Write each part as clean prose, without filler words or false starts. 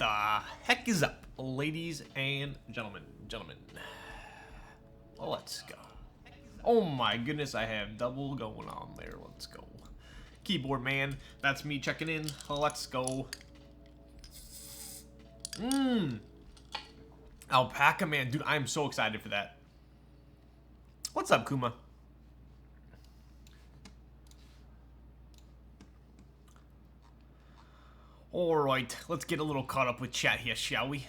the heck is up, ladies and gentlemen? Let's go. Oh my goodness, I have double going on there. Let's go. Keyboard man, that's me checking in. Let's go. Alpaca man, dude, I'm so excited for that. What's up, Kuma? Alright, let's get a little caught up with chat here, shall we?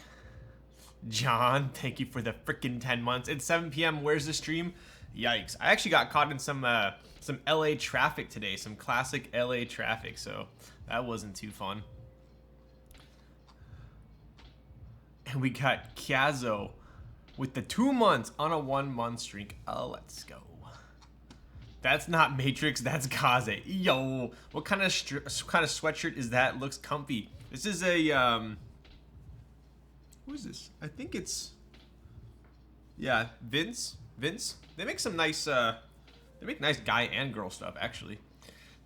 John, thank you for the freaking 10 months. It's 7 p.m. Where's the stream? Yikes. I actually got caught in some LA traffic today, some classic LA traffic, so that wasn't too fun. And we got Kazo with the 2 months on a 1 month streak. Oh, let's go. That's not Matrix, that's Kaze. Yo, what kind of sweatshirt is that? Looks comfy. This is a who is this? I think it's, yeah, Vince. They make some nice they make nice guy and girl stuff actually.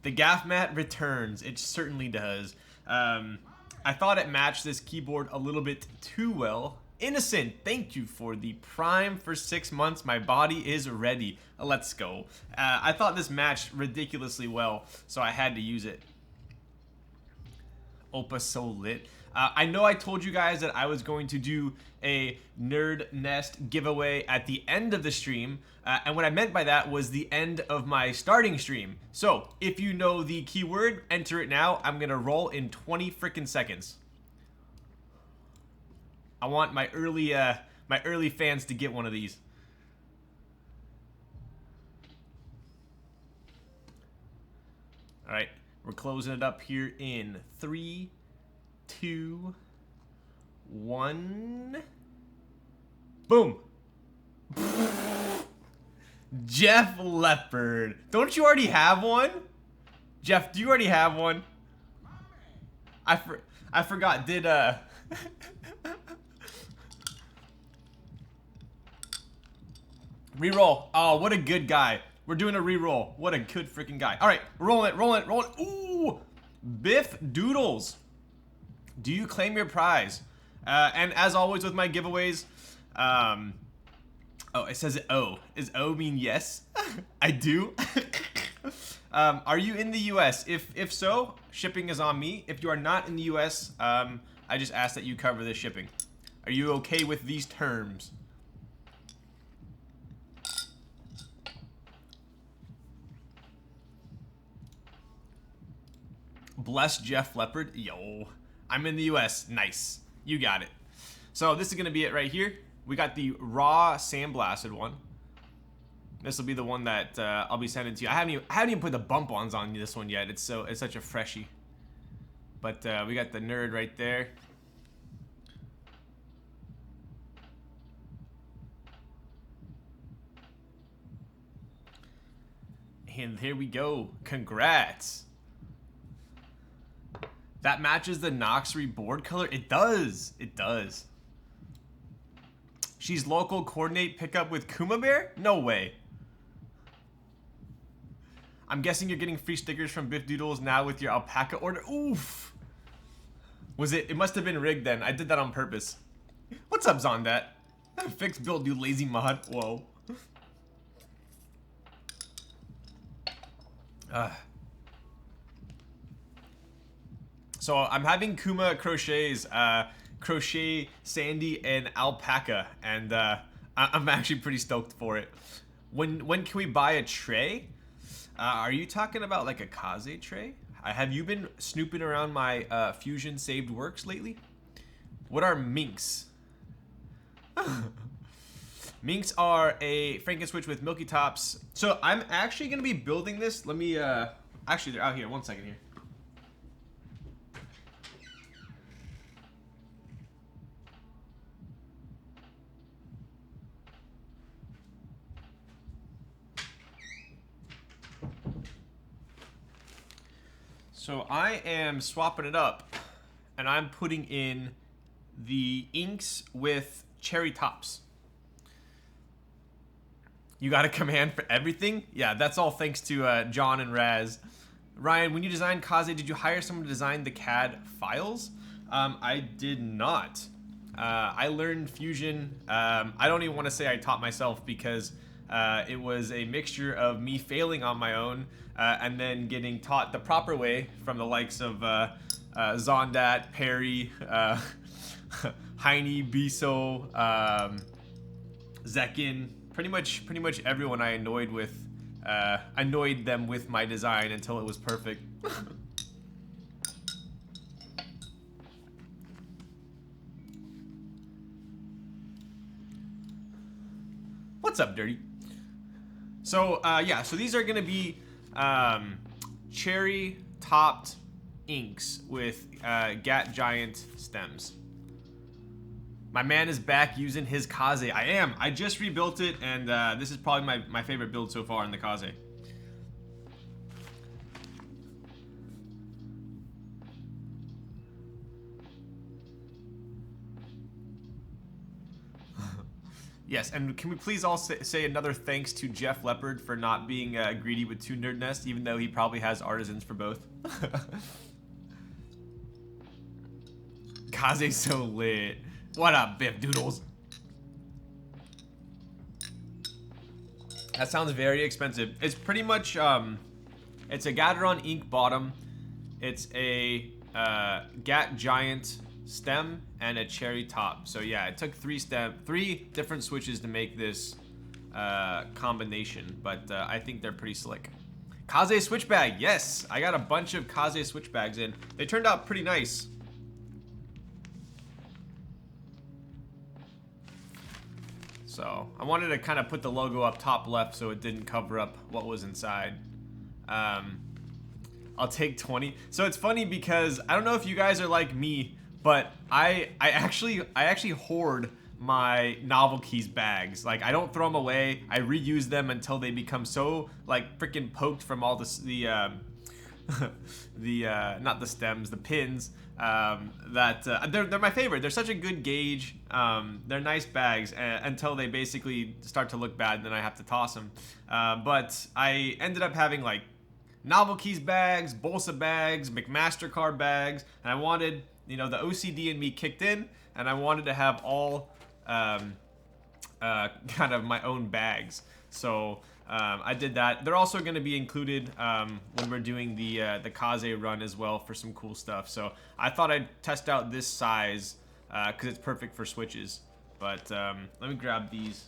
The gaff mat returns. It certainly does. I thought it matched this keyboard a little bit too well. Innocent, thank you for the prime for 6 months. My body is ready. Let's go. I thought this matched ridiculously well, so I had to use it. Opa so lit. I know I told you guys that I was going to do a Nerd Nest giveaway at the end of the stream, and what I meant by that was the end of my starting stream. So, if you know the keyword, enter it now. I'm gonna roll in 20 freaking seconds. I want my early fans to get one of these. All right, we're closing it up here in 3, 2, 1. Boom. Jeff Leopard. Don't you already have one? Jeff, do you already have one? I forgot. Did reroll. Oh, what a good guy. We're doing a reroll. What a good freaking guy. All right, rolling it. Ooh, Biff Doodles. Do you claim your prize? And as always with my giveaways, oh, it says O. Does O mean yes? I do. Are you in the US? If so, shipping is on me. If you are not in the US, I just ask that you cover the shipping. Are you okay with these terms? Bless Jeff Leopard. Yo, I'm in the US. Nice. You got it. So this is going to be it right here. We got the raw sandblasted one. This will be the one that I'll be sending to you. I haven't even put the bump-ons on this one yet. It's such a freshie. But we got the nerd right there. And here we go. Congrats. That matches the Noxary board color. It does. It does. She's local. Coordinate pickup with Kuma Bear? No way. I'm guessing you're getting free stickers from Biff Doodles now with your alpaca order. Oof. Was it? It must have been rigged then. I did that on purpose. What's up, Zondat? Fix build, you lazy mod. Whoa. So I'm having Kuma crochets, crochet Sandy and alpaca, and I'm actually pretty stoked for it. When can we buy a tray? Are you talking about like a Kaze tray? Have you been snooping around my Fusion saved works lately? What are minks? Minks are a Franken-Switch with milky tops. So I'm actually gonna be building this. Let me actually, they're out here. 1 second here. So I am swapping it up, and I'm putting in the inks with cherry tops. You got a command for everything? Yeah, that's all thanks to John and Raz. Ryan, when you designed Kaze, did you hire someone to design the CAD files? I did not. I learned Fusion. I don't even want to say I taught myself because it was a mixture of me failing on my own and then getting taught the proper way from the likes of Zondat, Perry, Heine, Biso, Zekin. Pretty much everyone I annoyed them with my design until it was perfect. What's up, Dirty? So, yeah, so these are going to be cherry topped inks with Gateron Giant stems. My man is back using his Kaze. I am. I just rebuilt it, and this is probably my favorite build so far in the Kaze. Yes, and can we please all say another thanks to Jeff Leopard for not being greedy with 2 Nerd Nests, even though he probably has artisans for both. Kaze's so lit. What up, Biff Doodles? That sounds very expensive. It's pretty much, it's a Gateron Ink bottom. It's a Gateron Giant stem and a cherry top. So yeah, it took 3 different switches to make this combination, but I think they're pretty slick. Kaze switch bag, yes! I got a bunch of Kaze switch bags in. They turned out pretty nice. So I wanted to kind of put the logo up top left so it didn't cover up what was inside. I'll take 20. So it's funny because I don't know if you guys are like me, but I actually hoard my novel keys bags. Like, I don't throw them away. I reuse them until they become so like freaking poked from all the not the stems, the pins. That they're my favorite. They're such a good gauge. They're nice bags until they basically start to look bad, and then I have to toss them. But I ended up having like novel keys bags, Bolsa bags, McMastercard bags, and I wanted, you know, the OCD in me kicked in, and I wanted to have all kind of my own bags. So I did that. They're also going to be included when we're doing the Kaze run as well for some cool stuff. So I thought I'd test out this size because it's perfect for switches. But let me grab these.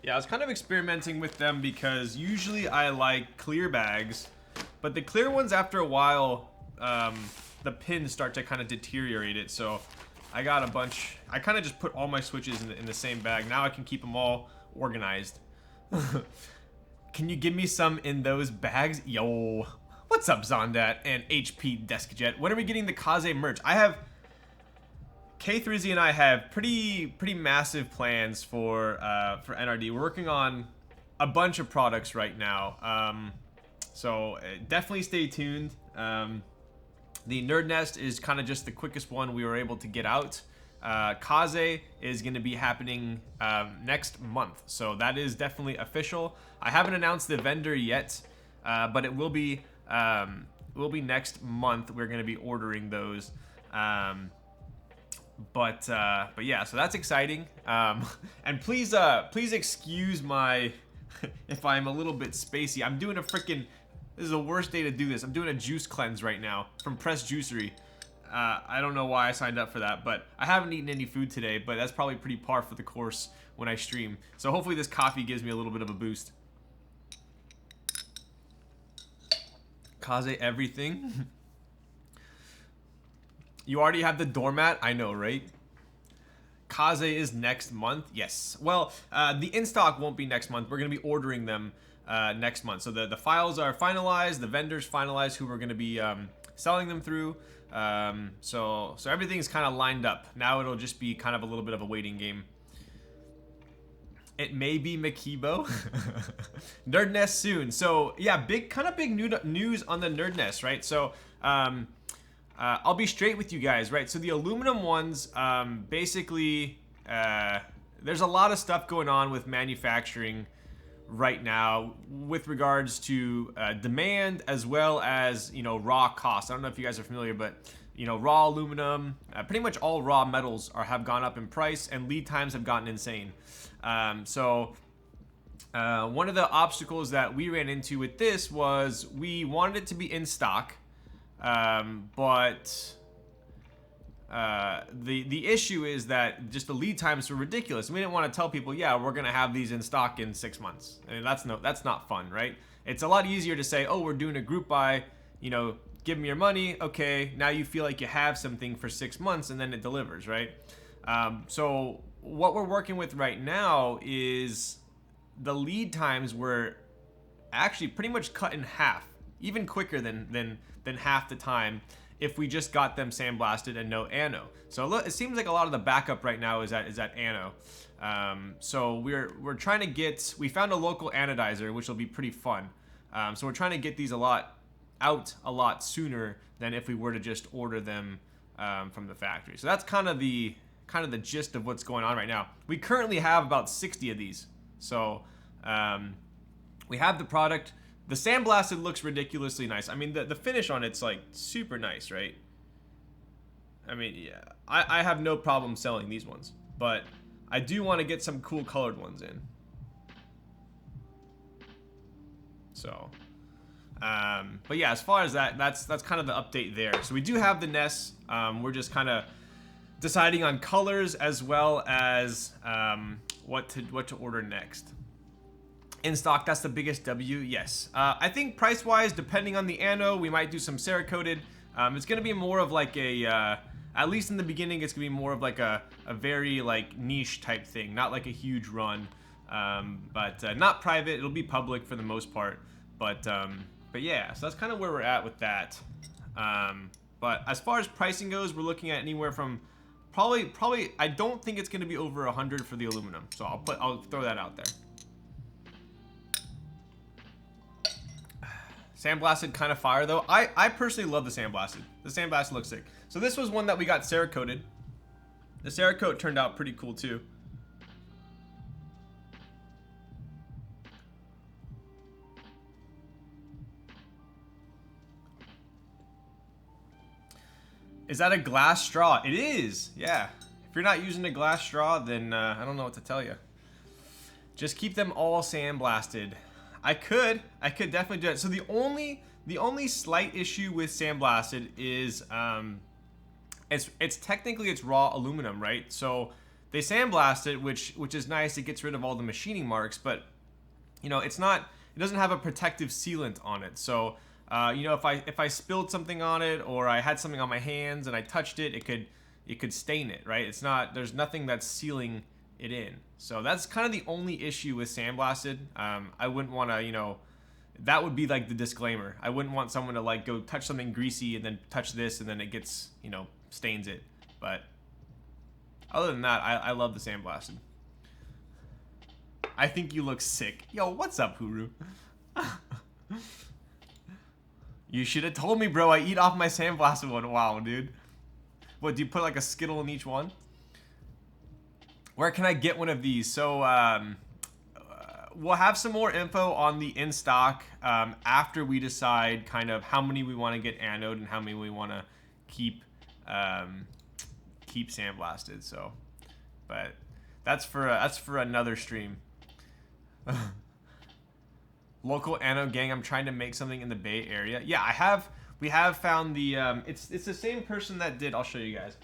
Yeah, I was kind of experimenting with them because usually I like clear bags, but the clear ones after a while, the pins start to kind of deteriorate it. So I got a bunch. I kind of just put all my switches in the same bag. Now I can keep them all organized. Can you give me some in those bags? Yo, what's up, Zondat and HP DeskJet? When are we getting the Kaze merch? I have... K3Z and I have pretty massive plans for NRD. We're working on a bunch of products right now, so definitely stay tuned. The Nerd Nest is kind of just the quickest one we were able to get out. Kaze is going to be happening next month, so that is definitely official. I haven't announced the vendor yet, but it will be next month. We're going to be ordering those. But yeah, so that's exciting. And please excuse my if I'm a little bit spacey. I'm doing a freaking, this is the worst day to do this. I'm doing a juice cleanse right now from Press Juicery. I don't know why I signed up for that, but I haven't eaten any food today, but that's probably pretty par for the course when I stream. So hopefully this coffee gives me a little bit of a boost. Kaze everything. You already have the doormat? I know, right? Kaze is next month? Yes. Well, the in-stock won't be next month. We're going to be ordering them next month. So the files are finalized. The vendors finalized who we're going to be selling them through. So everything's kind of lined up. Now it'll just be kind of a little bit of a waiting game. It may be Makibo. Nerd Nest soon. So yeah, big news on the Nerd Nest, right? So I'll be straight with you guys, right? So the aluminum ones, basically, there's a lot of stuff going on with manufacturing right now with regards to demand as well as, you know, raw costs. I don't know if you guys are familiar, but, you know, raw aluminum, pretty much all raw metals have gone up in price, and lead times have gotten insane. So one of the obstacles that we ran into with this was we wanted it to be in stock, but the issue is that just the lead times were ridiculous. We didn't want to tell people, yeah, we're gonna have these in stock in 6 months. I mean, that's not fun, right? It's a lot easier to say, oh, we're doing a group buy, you know, give me your money, okay, now you feel like you have something for 6 months, and then it delivers, right? So what we're working with right now is the lead times were actually pretty much cut in half, even quicker than half the time, if we just got them sandblasted and no ano. So it seems like a lot of the backup right now is at ano. So we're trying to get, we found a local anodizer, which will be pretty fun. So we're trying to get these out a lot sooner than if we were to just order them from the factory. So that's kind of the gist of what's going on right now. We currently have about 60 of these. So we have the product. The sandblasted looks ridiculously nice. I mean, the finish on it's like super nice, right? I mean, yeah, I have no problem selling these ones, but I do want to get some cool colored ones in. So, but yeah, as far as that's kind of the update there. So we do have the nests. We're just kind of deciding on colors as well as what to order next. In stock, that's the biggest W, yes. I think price-wise, depending on the ano, we might do some Cerakoted. It's gonna be more of like a, at least in the beginning, it's gonna be more of like a very like niche type thing, not like a huge run, but not private. It'll be public for the most part, but yeah, so that's kind of where we're at with that. But as far as pricing goes, we're looking at anywhere from probably I don't think it's gonna be over 100 for the aluminum, so I'll throw that out there. Sandblasted kind of fire though. I personally love the sandblasted. The sandblasted looks sick. So this was one that we got Cerakoted. The Cerakote turned out pretty cool too. Is that a glass straw? It is, yeah. If you're not using a glass straw, then I don't know what to tell you. Just keep them all sandblasted. I could definitely do it. So the only slight issue with sandblasted is it's technically it's raw aluminum, right? So they sandblast it, which is nice. It gets rid of all the machining marks, but you know, it doesn't have a protective sealant on it. So you know, if I spilled something on it or I had something on my hands and I touched it, it could stain it, right? There's nothing that's sealing it in. So that's kind of the only issue with sandblasted. I wouldn't want to, you know, that would be like the disclaimer. I wouldn't want someone to like go touch something greasy and then touch this and then it gets, you know, stains it. But other than that, I love the sandblasted. I think you look sick. Yo, what's up, Huru? You should have told me, bro. I eat off my sandblasted one. Wow, dude. What, do you put like a Skittle in each one? Where can I get one of these? So we'll have some more info on the in stock after we decide kind of how many we want to get anode and how many we want to keep sandblasted. So, but that's for another stream. Local anode gang. I'm trying to make something in the Bay Area. Yeah, we have found the it's the same person that did. I'll show you guys.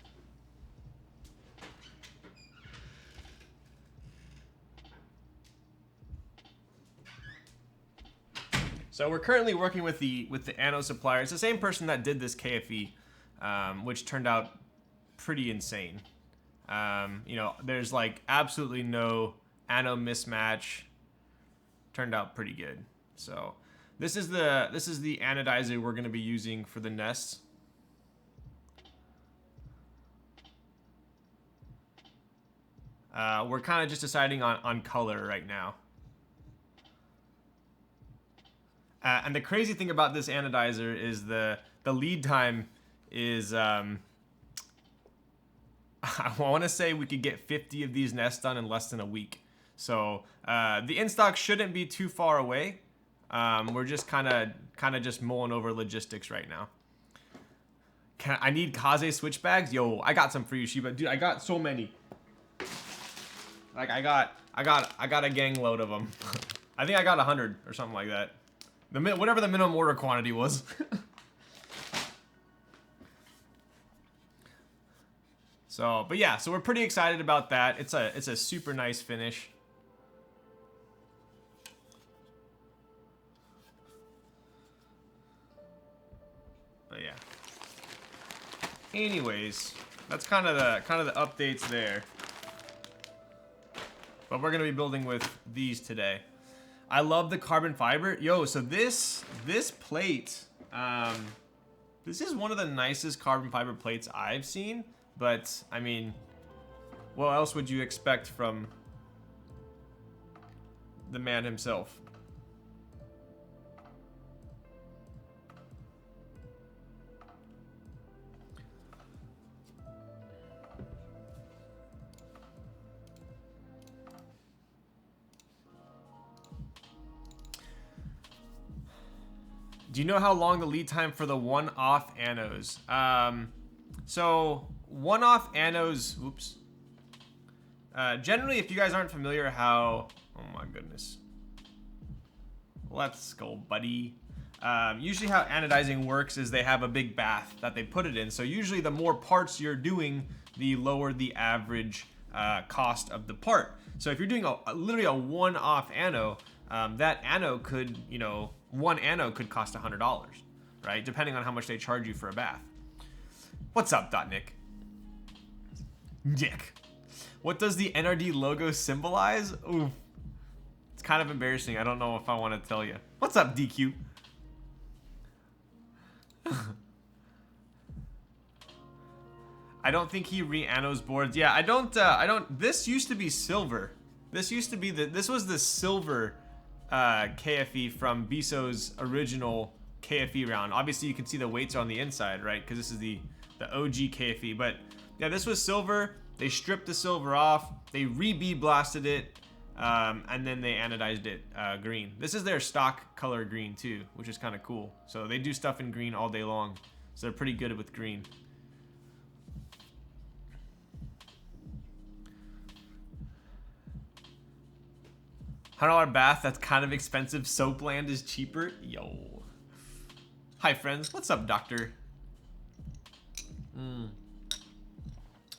So we're currently working with the anode supplier. It's the same person that did this KFE, which turned out pretty insane. You know, there's like absolutely no anode mismatch. Turned out pretty good. So this is the anodizer we're going to be using for the nests. We're kind of just deciding on color right now. And the crazy thing about this anodizer is the lead time is I want to say we could get 50 of these nests done in less than a week. So the in-stock shouldn't be too far away. We're just kind of just mulling over logistics right now. I need Kaze switch bags? Yo, I got some for you, Shiba. Dude, I got so many. Like I got a gang load of them. I think I got 100 or something like that. Whatever the minimum order quantity was. So, but yeah, so we're pretty excited about that. It's a super nice finish. But yeah. Anyways, that's kind of the updates there. But we're gonna be building with these today. I love the carbon fiber. Yo, so this plate, this is one of the nicest carbon fiber plates I've seen. But I mean, what else would you expect from the man himself? Do you know how long the lead time for the one-off anodes? So one-off anodes, oops. Generally, if you guys aren't familiar how, oh my goodness. Let's go, buddy. Usually how anodizing works is they have a big bath that they put it in. So usually the more parts you're doing, the lower the average cost of the part. So if you're doing literally a one-off anode, that anode could, you know, one anode could cost $100, right? Depending on how much they charge you for a bath. What's up, Nick? Nick. What does the NRD logo symbolize? Ooh, it's kind of embarrassing. I don't know if I want to tell you. What's up, DQ? I don't think he re-anodes boards. Yeah, I don't. This used to be silver. This used to be this was the silver KFE from Biso's original KFE round. Obviously, you can see the weights on the inside, right? Because this is the OG KFE. But yeah, this was silver. They stripped the silver off. They re-bead blasted it, and then they anodized it green. This is their stock color green too, which is kind of cool. So they do stuff in green all day long. So they're pretty good with green. $100 bath, that's kind of expensive. Soapland is cheaper. Yo. Hi, friends. What's up, doctor?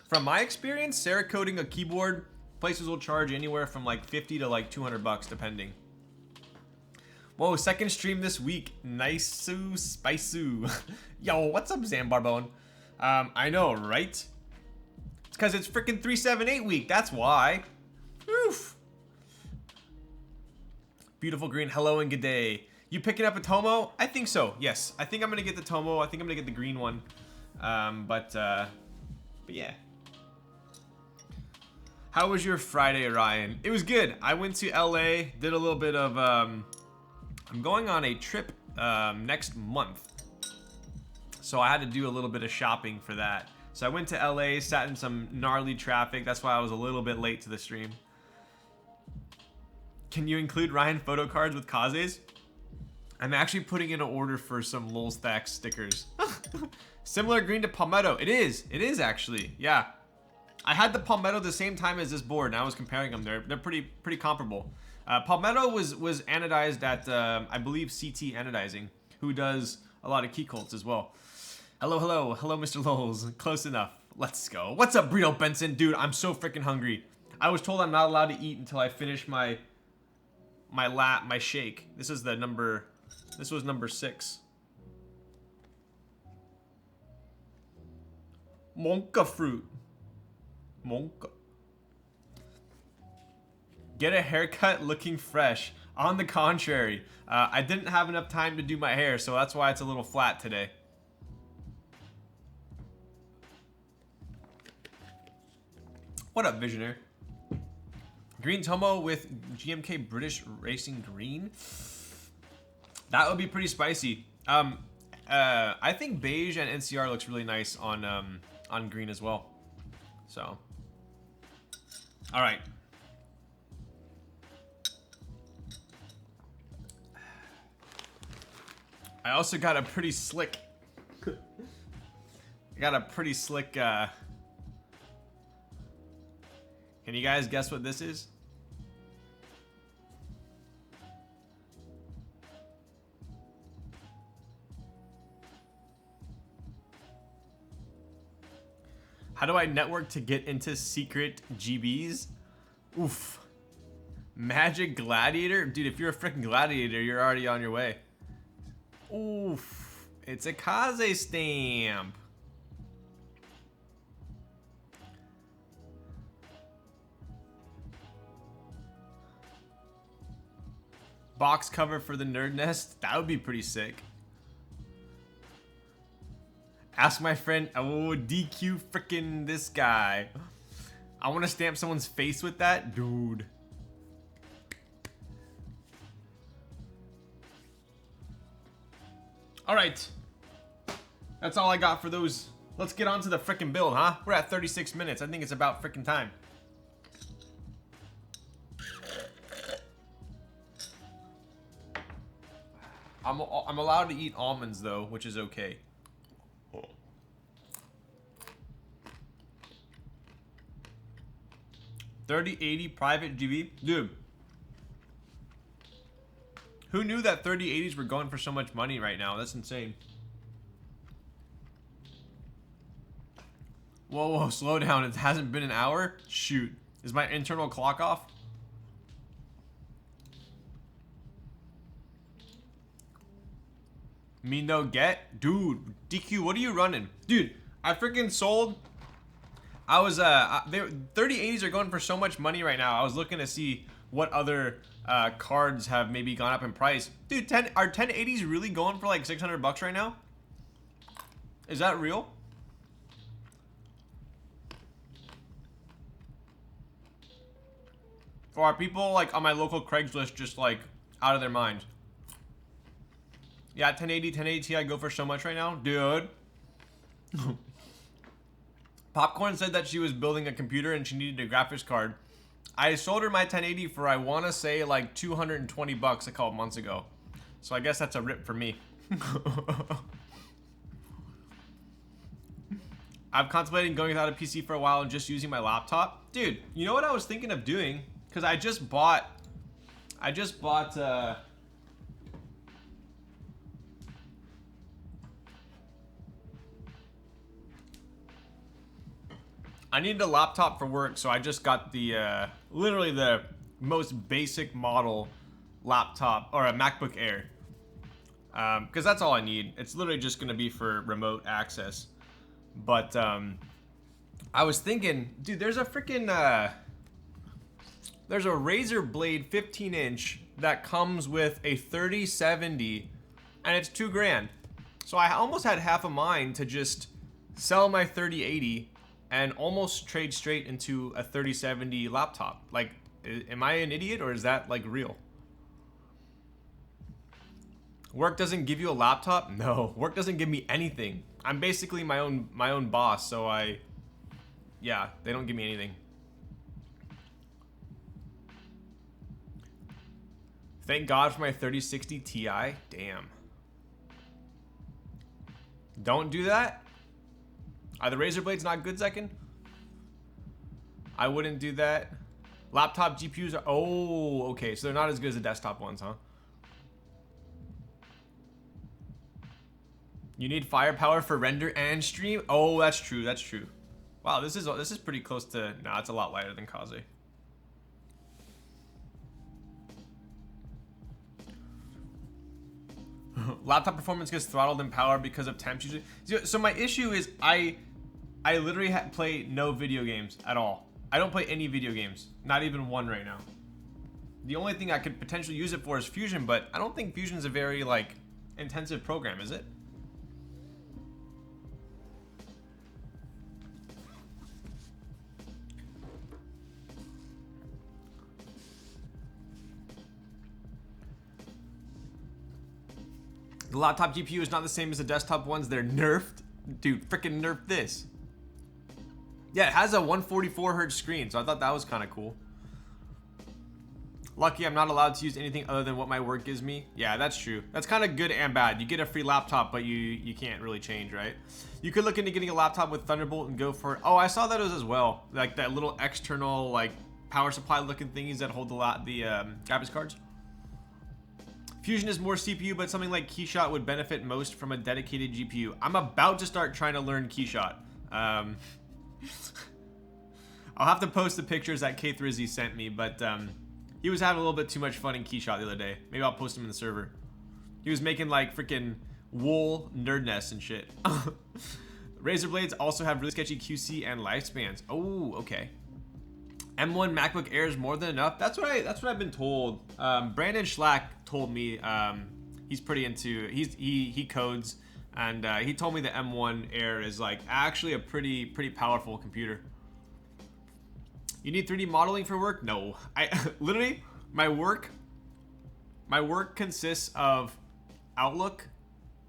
From my experience, Cerakoting a keyboard, places will charge anywhere from like 50 to like 200 bucks, depending. Whoa, second stream this week. Nice-oo, spice-oo. Yo, what's up, Zambarbone? I know, right? It's because it's freaking 378 week. That's why. Oof. Beautiful green. Hello and good day. You picking up a Tomo? I think so. Yes. I think I'm going to get the Tomo. I think I'm going to get the green one. But yeah. How was your Friday, Ryan? It was good. I went to LA, did a little bit of, I'm going on a trip next month. So I had to do a little bit of shopping for that. So I went to LA, sat in some gnarly traffic. That's why I was a little bit late to the stream. Can you include Ryan photo cards with Kazes? I'm actually putting in an order for some Lolstack stickers. Similar green to Palmetto. It is actually, yeah. I had the Palmetto the same time as this board, and I was comparing them. They're pretty comparable. Palmetto was anodized at, I believe, CT Anodizing, who does a lot of key cults as well. Hello, Mr. Lols. Close enough. Let's go. What's up, Brito Benson? Dude, I'm so freaking hungry. I was told I'm not allowed to eat until I finish my shake. This was number 6. Monka fruit. Monka. Get a haircut looking fresh. On the contrary, I didn't have enough time to do my hair, so that's why it's a little flat today. What up, Visionaire? Green Tomo with GMK British Racing Green. That would be pretty spicy. I think beige and NCR looks really nice on green as well. So, all right. I also got a pretty slick. I got a pretty slick. Can you guys guess what this is? How do I network to get into secret GBs? Oof. Magic Gladiator? Dude, if you're a freaking gladiator, you're already on your way. Oof. It's a Kaze stamp. Box cover for the Nerd Nest? That would be pretty sick. Ask my friend, oh, DQ frickin' this guy. I want to stamp someone's face with that? Dude. Alright. That's all I got for those. Let's get on to the frickin' build, huh? We're at 36 minutes. I think it's about frickin' time. I'm allowed to eat almonds, though, which is okay. 3080 private GB? Dude. Who knew that 3080s were going for so much money right now? That's insane. Whoa, whoa, slow down. It hasn't been an hour? Shoot. Is my internal clock off? Me no get? Dude, DQ, what are you running? Dude, I freaking sold... I was, 3080s are going for so much money right now. I was looking to see what other cards have maybe gone up in price. Dude, are 1080s really going for like 600 bucks right now? Is that real? Or are people like on my local Craigslist just like out of their minds? Yeah, 1080 Ti go for so much right now? Dude. Popcorn said that she was building a computer and she needed a graphics card. I sold her my 1080 for, I want to say, like 220 bucks a couple months ago. So I guess that's a rip for me. I've contemplated going without a PC for a while and just using my laptop. Dude, you know what I was thinking of doing? Because I just bought I needed a laptop for work, so I just got the, literally the most basic model laptop, or a MacBook Air. Because that's all I need. It's literally just going to be for remote access. But, I was thinking, dude, there's a freaking, there's a Razer Blade 15-inch that comes with a 3070, and it's $2 grand. So I almost had half a mind to just sell my 3080 and almost trade straight into a 3070 laptop. Like, am I an idiot, or is that like real? Work doesn't give you a laptop? No, work doesn't give me anything. I'm basically my own boss, so yeah, they don't give me anything. Thank God for my 3060 Ti. Damn. Don't do that. Are the Razer Blades not good, Zekin? I wouldn't do that. Laptop GPUs are... Oh, okay. So they're not as good as the desktop ones, huh? You need firepower for render and stream? Oh, that's true. That's true. Wow, this is pretty close to... Nah, it's a lot lighter than Kaze. Laptop performance gets throttled in power because of temp usually. So my issue is I literally play no video games at all. I don't play any video games. Not even one right now. The only thing I could potentially use it for is Fusion, but I don't think Fusion's a very, like, intensive program, is it? The laptop GPU is not the same as the desktop ones. They're nerfed. Dude, freaking nerf this. Yeah, it has a 144 hertz screen, so I thought that was kind of cool. Lucky I'm not allowed to use anything other than what my work gives me. Yeah, that's true. That's kind of good and bad. You get a free laptop, but you can't really change, right? You could look into getting a laptop with Thunderbolt and go for it. Oh, I saw those as well. Like that little external like power supply looking thingies that hold the graphics cards. Fusion is more CPU, but something like Keyshot would benefit most from a dedicated GPU. I'm about to start trying to learn Keyshot. I'll have to post the pictures that K Thrizzy sent me, but he was having a little bit too much fun in Keyshot the other day. Maybe I'll post him in the server. He was making like freaking wool nerd nests and shit. Razer blades also have really sketchy QC and lifespans. Oh, okay. M1 MacBook Air is more than enough. That's what I've been told. Brandon Schlack told me he's pretty into he codes, and he told me the M1 Air is like actually a pretty powerful computer. You need 3D modeling for work? No, I literally my work consists of Outlook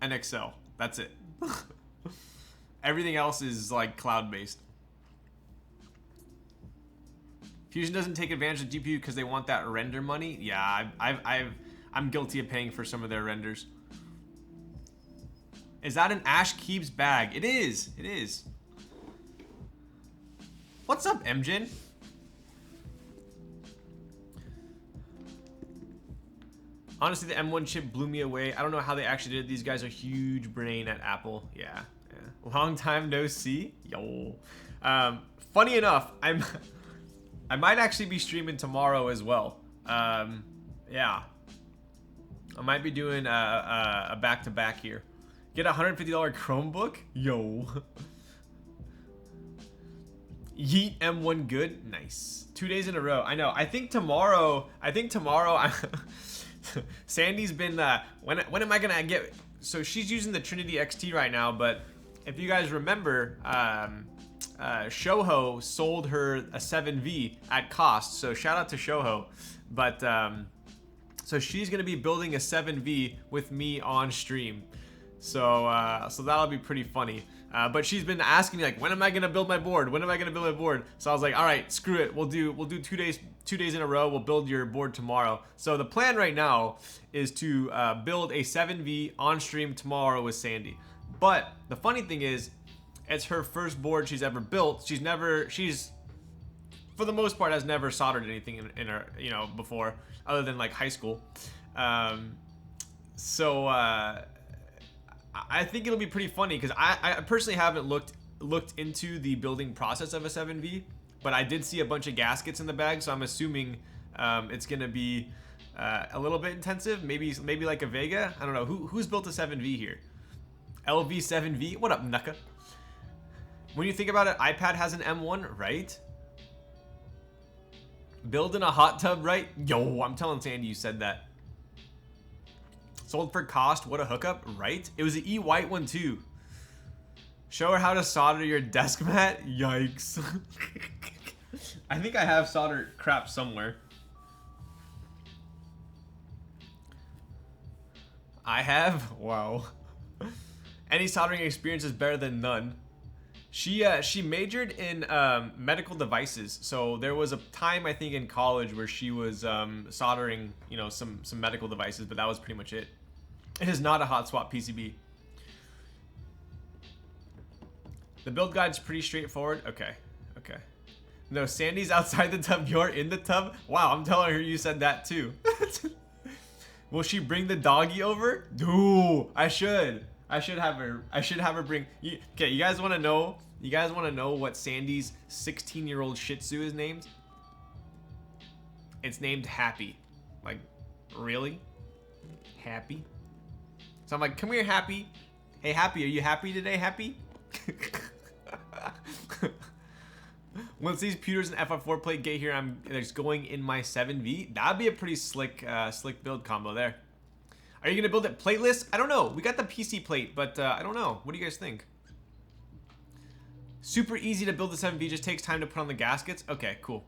and Excel. That's it. Everything else is like cloud based. Fusion doesn't take advantage of GPU because they want that render money. Yeah, I'm guilty of paying for some of their renders. Is that an Ash Keebs bag? It is. It is. What's up, Mjin? Honestly, the M1 chip blew me away. I don't know how they actually did it. These guys are huge brain at Apple. Yeah. Long time no see. Yo. Funny enough, I might actually be streaming tomorrow as well. Yeah. I might be doing a back-to-back here. Get a $150 Chromebook? Yo. Yeet M1 good? Nice. 2 days in a row. I know. I think tomorrow Sandy's been when am I gonna get, so she's using the Trinity XT right now, but if you guys remember, Shoho sold her a 7V at cost, so shout out to Shoho. But so she's gonna be building a 7V with me on stream, so so that'll be pretty funny. But she's been asking me like, when am I gonna build my board? When am I gonna build my board? So I was like, all right, screw it. We'll do 2 days in a row. We'll build your board tomorrow. So the plan right now is to build a 7V on stream tomorrow with Sandy. But the funny thing is, it's her first board she's ever built. She's for the most part has never soldered anything in her, before, other than like high school. So I think it'll be pretty funny because I personally haven't looked into the building process of a 7V, but I did see a bunch of gaskets in the bag, so I'm assuming it's gonna be a little bit intensive. Maybe like a Vega. I don't know who's built a 7V here. LV7V. What up, Nuka? When you think about it, iPad has an M1, right? Build in a hot tub, right? Yo, I'm telling Sandy you said that. Sold for cost, what a hookup, right? It was an E-White one too. Show her how to solder your desk mat? Yikes. I think I have solder crap somewhere. I have? Wow. Any soldering experience is better than none. She majored in medical devices, so there was a time I think in college where she was soldering, some medical devices, but that was pretty much it. It is not a hot swap PCB. The build guide's pretty straightforward. Okay. No, Sandy's outside the tub, you're in the tub. Wow, I'm telling her you said that too. Will she bring the doggy over? Dude, I should have her bring. Okay, you guys want to know? You guys want to know what Sandy's 16-year-old Shih Tzu is named? It's named Happy. Like, really? Happy? So I'm like, come here, Happy. Hey, Happy, are you happy today, Happy? Once these pewters and FR4 plate get here, I'm just going in my 7V. That'd be a pretty slick build combo there. Are you gonna build it plateless? I don't know. We got the PC plate, but I don't know. What do you guys think? Super easy to build the 7V. Just takes time to put on the gaskets. Okay, cool.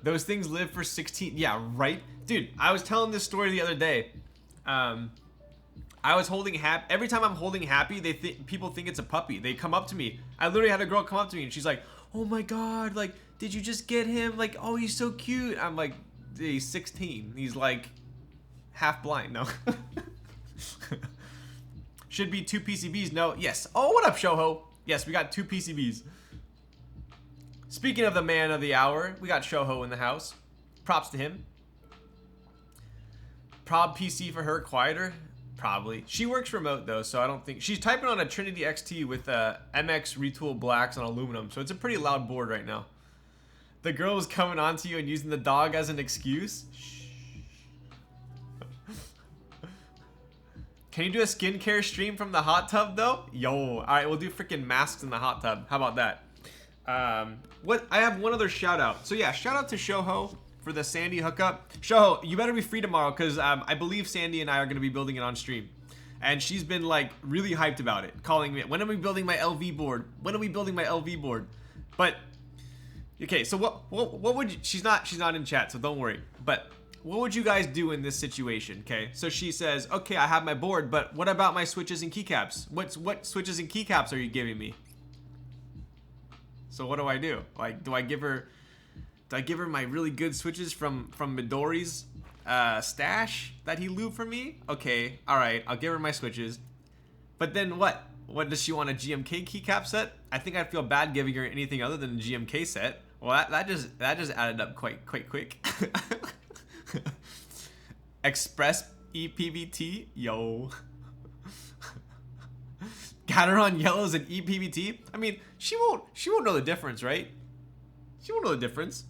Those things live for 16. Yeah, right, dude. I was telling this story the other day. I was holding happy. Every time I'm holding happy, people think it's a puppy. They come up to me. I literally had a girl come up to me and she's like, "Oh my god, like, did you just get him? Like, oh, he's so cute." I'm like, he's 16. He's like half blind. No. Should be 2 PCBs. No. Yes. Oh, what up, Shoho? Yes, we got 2 PCBs. Speaking of the man of the hour, we got Shoho in the house. Props to him. Prob PC for her, quieter. Probably. She works remote though, so I don't think she's typing on a Trinity XT with MX retool blacks on aluminum, so it's a pretty loud board right now. The girl is coming on to you and using the dog as an excuse. Can you do a skincare stream from the hot tub though? Yo, all right, we'll do freaking masks in the hot tub. How about that? What? I have one other shout out. So yeah, shout out to Shoho for the Sandy hookup. Shoho, you better be free tomorrow because I believe Sandy and I are going to be building it on stream. And she's been like really hyped about it, calling me, when are we building my LV board? When are we building my LV board? But, okay, so what would you, she's not in chat, so don't worry. But what would you guys do in this situation, okay? So she says, okay, I have my board, but what about my switches and keycaps? What switches and keycaps are you giving me? So what do I do? Like, do I give her my really good switches from Midori's stash that he looped for me? Okay, all right, I'll give her my switches. But then what? What does she want, a GMK keycap set? I think I'd feel bad giving her anything other than a GMK set. Well, that just added up quite quick. Express EPBT, yo. Gateron yellows and EPBT. I mean, she won't know the difference, right? She won't know the difference.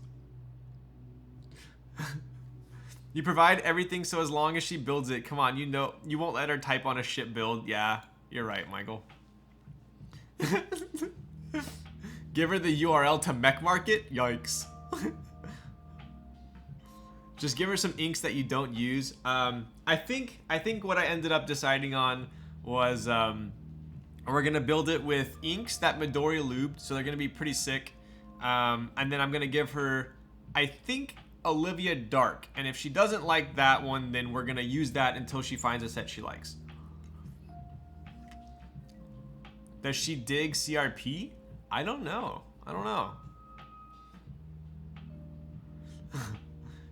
You provide everything, so as long as she builds it, come on, you know, you won't let her type on a ship build. Yeah, you're right, Michael. Give her the URL to Mech Market? Yikes. Just give her some inks that you don't use. I think what I ended up deciding on was we're gonna build it with inks that Midori lubed, so they're gonna be pretty sick. And then I'm gonna give her, I think, Olivia Dark, and if she doesn't like that one, then we're gonna use that until she finds a set she likes. Does she dig CRP? I don't know.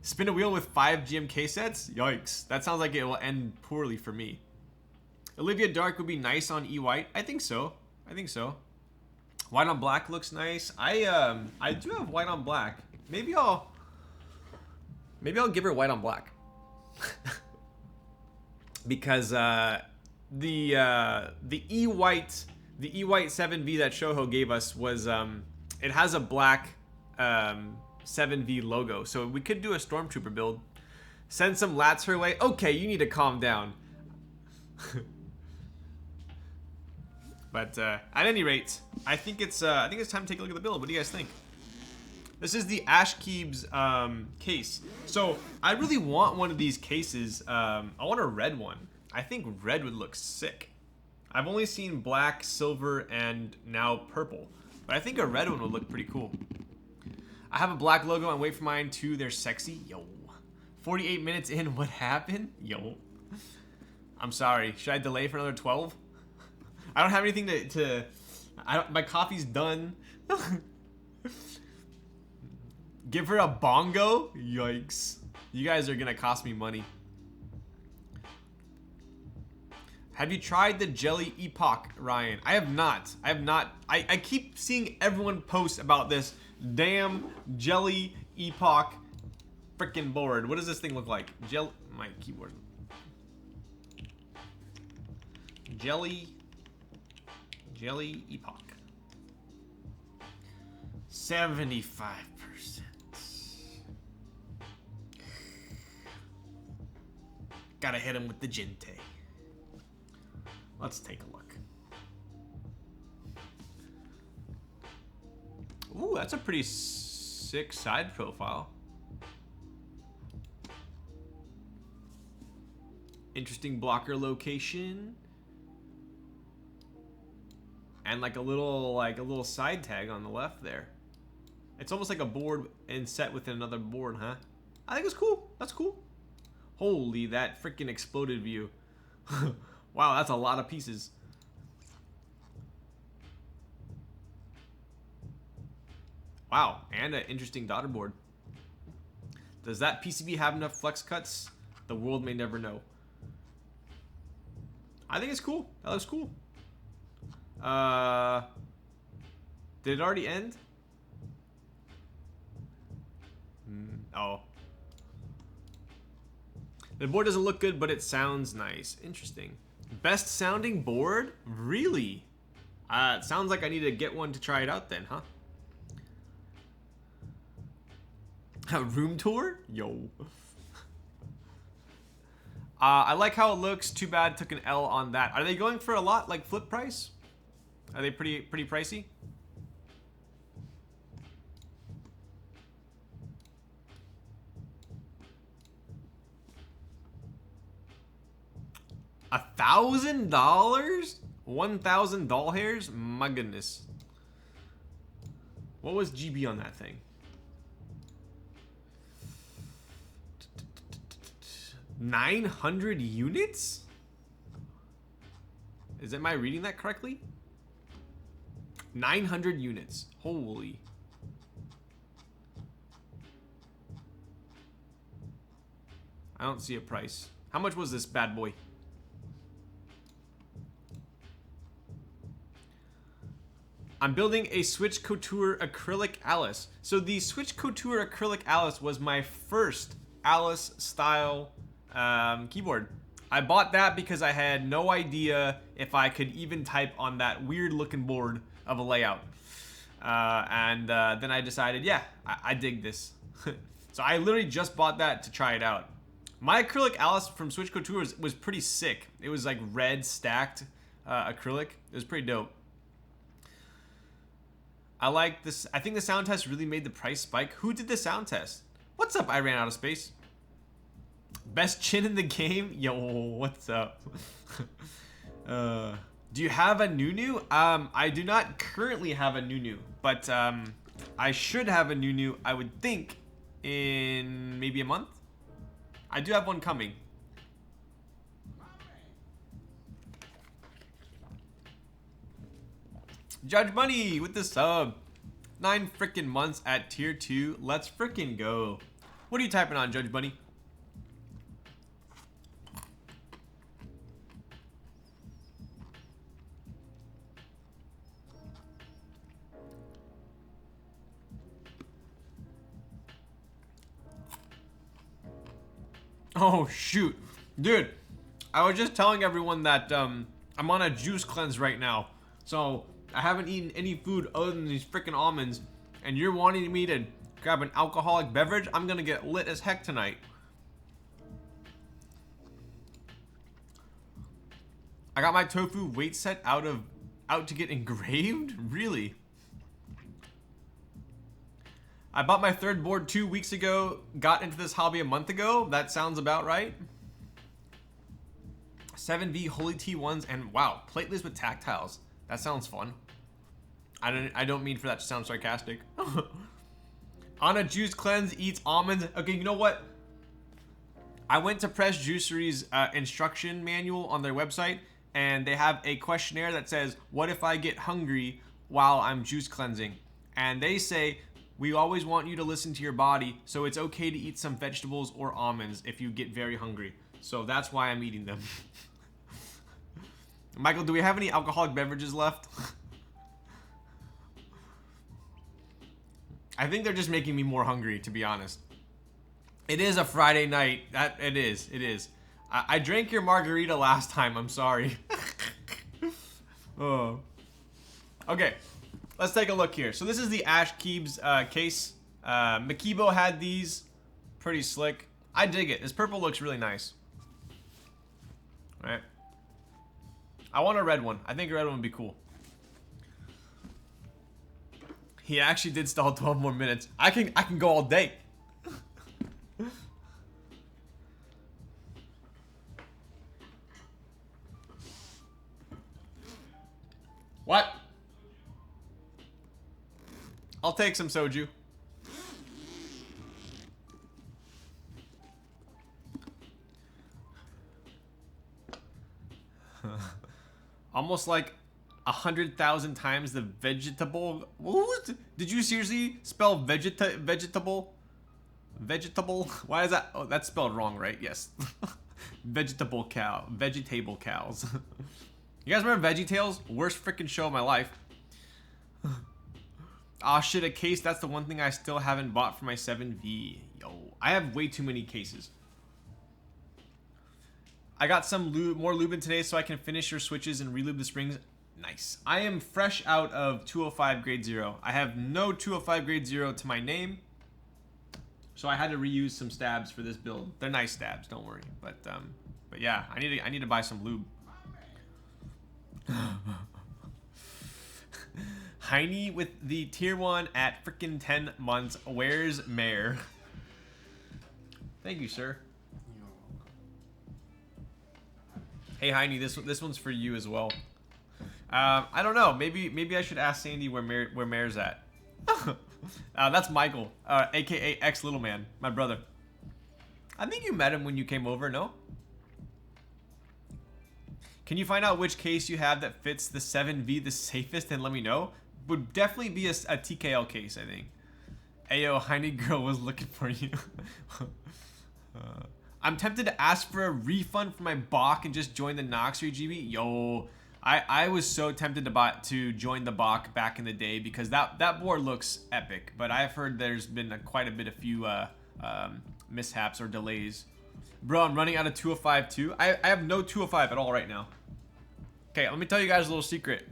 Spin a wheel with 5 GMK sets? Yikes. That sounds like it will end poorly for me. Olivia Dark would be nice on E-White. I think so. White on black looks nice. I do have white on black. Maybe I'll give her white on black. Because the E-White 7V that Shoho gave us was it has a black 7V logo, so we could do a Stormtrooper build. Send some lats her way. Okay, you need to calm down. But at any rate, I think it's time to take a look at the build. What do you guys think? This is the Ashkeeb's case. So I really want one of these cases. I want a red one. I think red would look sick. I've only seen black, silver, and now purple. But I think a red one would look pretty cool. I have a black logo and wait for mine too. They're sexy. Yo. 48 minutes in, what happened? Yo. I'm sorry. Should I delay for another 12? I don't have anything to my coffee's done. Give her a bongo? Yikes. You guys are gonna cost me money. Have you tried the Jelly Epoch, Ryan? I have not. I keep seeing everyone post about this damn Jelly Epoch freaking board. What does this thing look like? My keyboard. Jelly Epoch. 75%. Gotta hit him with the Jinte. Let's take a look. Ooh, that's a pretty sick side profile. Interesting blocker location. And like a little side tag on the left there. It's almost like a board and set within another board, huh? I think it's cool. That's cool. Holy, that freaking exploded view. Wow, that's a lot of pieces. Wow, and an interesting daughter board. Does that PCB have enough flex cuts? The world may never know. I think it's cool. That looks cool. Did it already end? Oh. The board doesn't look good, but it sounds nice. Interesting. Best sounding board? Really? It sounds like I need to get one to try it out then, huh? A room tour? Yo. I like how it looks. Too bad took an L on that. Are they going for a lot, like flip price? Are they pretty pricey? $1,000? 1,000 doll hairs? My goodness. What was GB on that thing? 900 units? Am I reading that correctly? 900 units. Holy. I don't see a price. How much was this bad boy? I'm building a Switch Couture acrylic Alice. So the Switch Couture acrylic Alice was my first Alice style keyboard. I bought that because I had no idea if I could even type on that weird looking board of a layout. Then I decided, yeah, I dig this. So I literally just bought that to try it out. My acrylic Alice from Switch Couture was pretty sick. It was like red stacked acrylic. It was pretty dope. I like this. I think the sound test really made the price spike. Who did the sound test? What's up? I ran out of space. Best chin in the game? Yo, what's up? Do you have a Nunu? I do not currently have a Nunu, but I should have a Nunu, I would think, in maybe a month. I do have one coming. Judge Bunny with the sub. 9 freaking months at tier 2. Let's freaking go. What are you typing on, Judge Bunny? Oh shoot, dude, I was just telling everyone that I'm on a juice cleanse right now, so I haven't eaten any food other than these freaking almonds, and you're wanting me to grab an alcoholic beverage? I'm gonna get lit as heck tonight. I got my tofu weight set out to get engraved? Really? I bought my third board 2 weeks ago, got into this hobby a month ago. That sounds about right. 7V Holy T1s, and wow, platelets with tactiles. That sounds fun. I don't mean for that to sound sarcastic. On a juice cleanse, eats almonds. Okay, you know what? I went to Press Juicery's instruction manual on their website, and they have a questionnaire that says, what if I get hungry while I'm juice cleansing? And they say, we always want you to listen to your body, so it's okay to eat some vegetables or almonds if you get very hungry. So that's why I'm eating them. Michael, do we have any alcoholic beverages left? I think they're just making me more hungry, to be honest. It is a Friday night. It is. I drank your margarita last time. I'm sorry. Oh. Okay. Let's take a look here. So this is the Ash Keebs case. Makibo had these. Pretty slick. I dig it. This purple looks really nice. All right. I want a red one. I think a red one would be cool. He actually did stall 12 more minutes. I can go all day. What? I'll take some soju. almost like 100,000 times the vegetable. What? Did you seriously spell vegetable? Vegetable? Why is that? Oh, that's spelled wrong, right? Yes. Vegetable cows. You guys remember VeggieTales? Worst freaking show of my life. Ah, shit, a case. That's the one thing I still haven't bought for my 7V. Yo, I have way too many cases. I got some more lube in today so I can finish your switches and relube the springs. Nice. I am fresh out of 205 grade 0. I have no 205 grade 0 to my name. So I had to reuse some stabs for this build. They're nice stabs, don't worry. But yeah, I need to buy some lube. Heine with the tier 1 at freaking 10 months. Where's Mare? Thank you, sir. Hey Heine, this one's for you as well. I don't know. Maybe I should ask Sandy where Mare's at. That's Michael, aka X Little Man, my brother. I think you met him when you came over, no? Can you find out which case you have that fits the 7V the safest and let me know? Would definitely be a TKL case, I think. Ayo, Heine girl was looking for you. I'm tempted to ask for a refund for my Bach and just join the Noxary GB. Yo, I was so tempted to join the Bach back in the day because that board looks epic. But I've heard there's been quite a few mishaps or delays. Bro, I'm running out of 205 too. I have no 205 at all right now. Okay, let me tell you guys a little secret.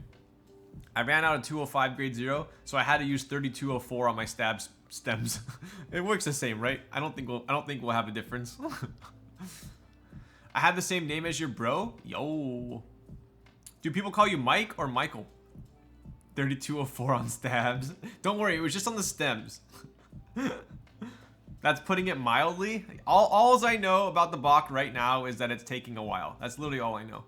I ran out of 205 grade 0, so I had to use 3204 on my stems. It works the same, right? I don't think we'll have a difference. I have the same name as your bro. Yo. Do people call you Mike or Michael? 3204 on stabs. Don't worry, it was just on the stems. That's putting it mildly. All I know about the Bach right now is that it's taking a while. That's literally all I know.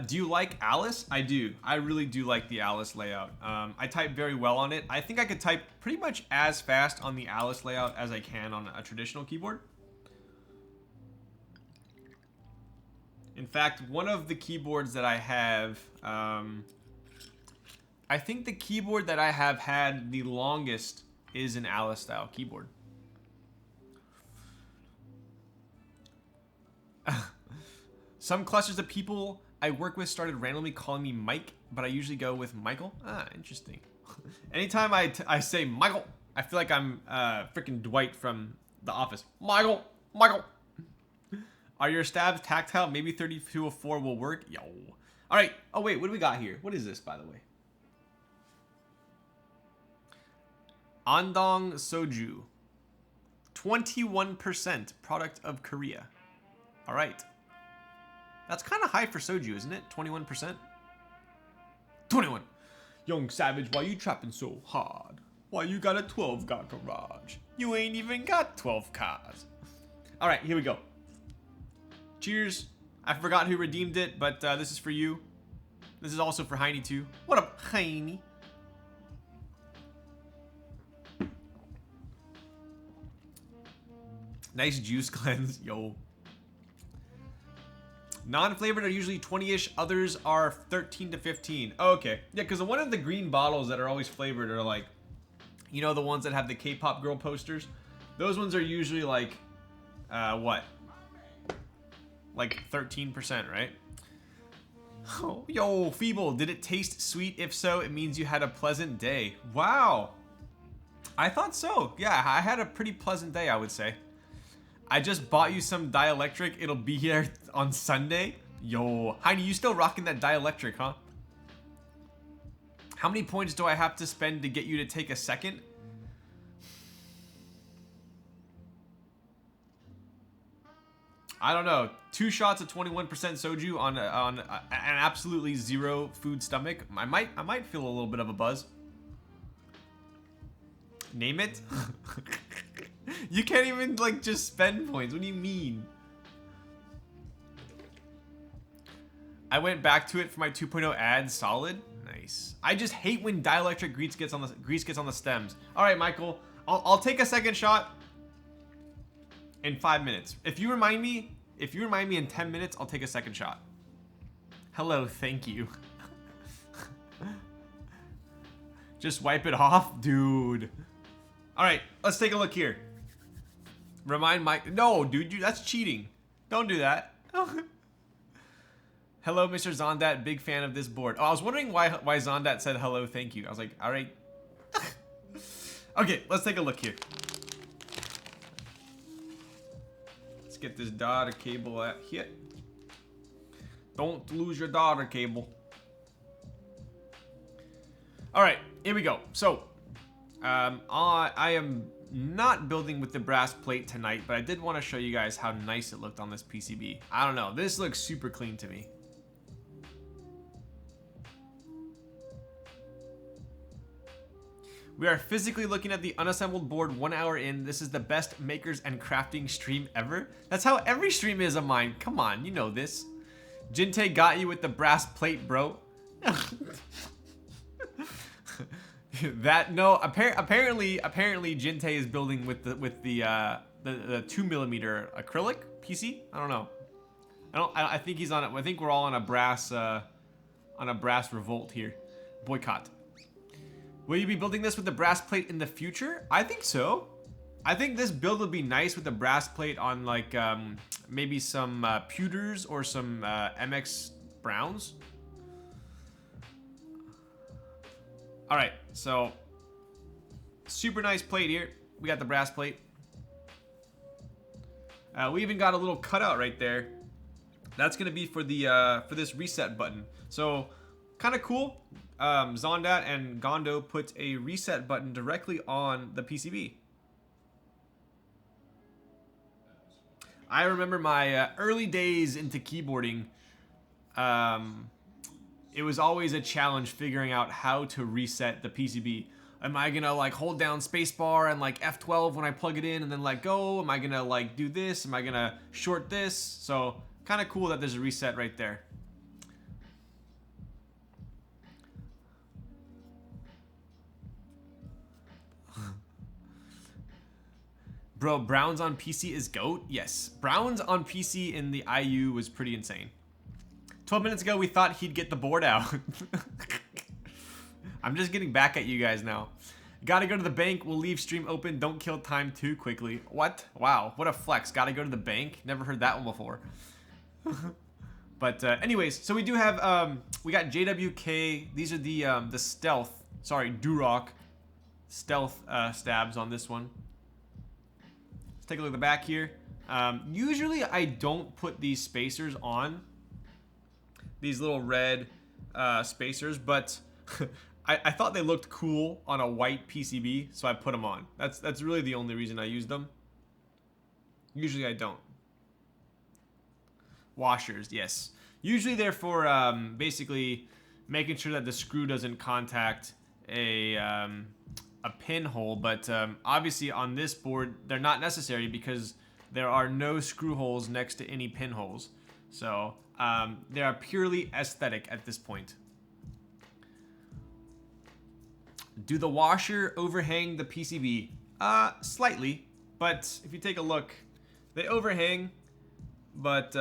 Do you like Alice? I do. I really do like the Alice layout. I type very well on it. I think I could type pretty much as fast on the Alice layout as I can on a traditional keyboard. In fact, one of the keyboards that I have, I think the keyboard that I have had the longest is an Alice style keyboard. Some clusters of people I work with started randomly calling me Mike, but I usually go with Michael. Ah, interesting. Anytime I say Michael, I feel like I'm freaking Dwight from The Office. Michael. Are your stabs tactile? Maybe 3204 will work. Yo. All right. Oh wait, what do we got here? What is this, by the way? Andong Soju. 21% product of Korea. All right. That's kind of high for soju, isn't it? 21%? 21. Young Savage, why you trapping so hard? Why you got a 12-car garage? You ain't even got 12 cars. All right, here we go. Cheers. I forgot who redeemed it, but this is for you. This is also for Heine too. What up, Heine? Nice juice cleanse, yo. Non-flavored are usually 20-ish, others are 13 to 15. Oh, okay. Yeah, because one of the green bottles that are always flavored are like, you know, the ones that have the K-pop girl posters? Those ones are usually like, what? Like 13%, right? Oh, yo, Feeble, did it taste sweet? If so, it means you had a pleasant day. Wow. I thought so. Yeah, I had a pretty pleasant day, I would say. I just bought you some dielectric. It'll be here on Sunday. Yo, Heine, you still rocking that dielectric, huh? How many points do I have to spend to get you to take a second? I don't know. 2 shots of 21% soju on an absolutely zero food stomach. I might feel a little bit of a buzz. Name it? You can't even like just spend points. What do you mean? I went back to it for my 2.0 ad. Solid. Nice. I just hate when dielectric grease gets on the stems. All right, Michael. I'll take a second shot in 5 minutes. If you remind me if you remind me in 10 minutes, I'll take a second shot. Hello, thank you. Just wipe it off, dude. All right, let's take a look here. Remind Mike. No, dude, that's cheating. Don't do that. Hello, Mr. Zondat. Big fan of this board. Oh, I was wondering why Zondat said hello, thank you. I was like, all right. Okay, let's take a look here. Let's get this daughter cable out here. Don't lose your daughter cable. All right, here we go. So, I am not building with the brass plate tonight, but I did want to show you guys how nice it looked on this PCB. I don't know, this looks super clean to me. We are physically looking at the unassembled board 1 hour in. This is the best makers and crafting stream ever. That's how every stream is of mine. Come on, you know this. Jinte got you with the brass plate, bro. That no, apparently Jinte is building with the 2mm acrylic PC. I don't know. I think he's on it. I think we're all on a brass revolt here. Boycott. Will you be building this with the brass plate in the future? I think so. I think this build would be nice with the brass plate on like maybe some pewters or some MX browns. All right, so super nice plate here. We got the brass plate. We even got a little cutout right there. That's gonna be for the for this reset button. So kind of cool. Zondat and Gondo put a reset button directly on the PCB. I remember my early days into keyboarding. It was always a challenge figuring out how to reset the PCB. Am I gonna like hold down spacebar and like F12 when I plug it in and then let go? Am I gonna like do this? Am I gonna short this? So kind of cool that there's a reset right there. Bro, Browns on PC is GOAT? Yes. Browns on PC in the IU was pretty insane. 12 minutes ago, we thought he'd get the board out. I'm just getting back at you guys now. Gotta go to the bank. We'll leave stream open. Don't kill time too quickly. What? Wow, what a flex. Gotta go to the bank. Never heard that one before. But anyways, so we do have, we got JWK. These are the stealth, sorry, Durock stealth stabs on this one. Take a look at the back here. Usually I don't put these spacers on, these little red spacers, but I thought they looked cool on a white PCB, so I put them on. That's really the only reason I use them. Usually I don't. Washers, yes. Usually they're for basically making sure that the screw doesn't contact a pinhole, but obviously on this board they're not necessary because there are no screw holes next to any pinholes, so they are purely aesthetic at this point. Do the washer overhang the PCB? Slightly, but if you take a look, they overhang, but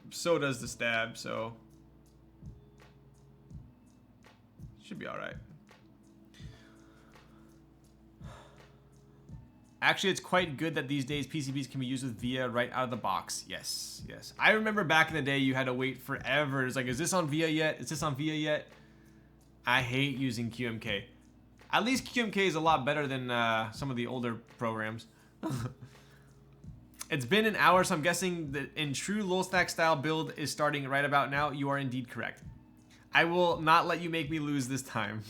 so does the stab, so should be all right. Actually, it's quite good that these days PCBs can be used with VIA right out of the box. Yes, yes. I remember back in the day you had to wait forever. It's like, is this on VIA yet? Is this on VIA yet? I hate using QMK. At least QMK is a lot better than some of the older programs. It's been an hour, so I'm guessing that in true Lulstack style build is starting right about now. You are indeed correct. I will not let you make me lose this time.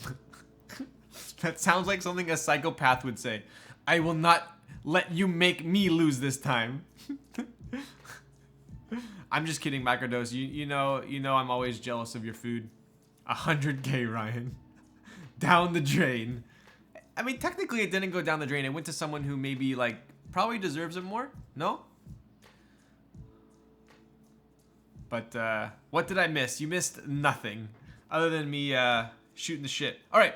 That sounds like something a psychopath would say. I will not let you make me lose this time. I'm just kidding, Microdose. You know I'm always jealous of your food. 100K, Ryan. Down the drain. I mean, technically it didn't go down the drain. It went to someone who maybe like probably deserves it more. No? But what did I miss? You missed nothing other than me shooting the shit. All right.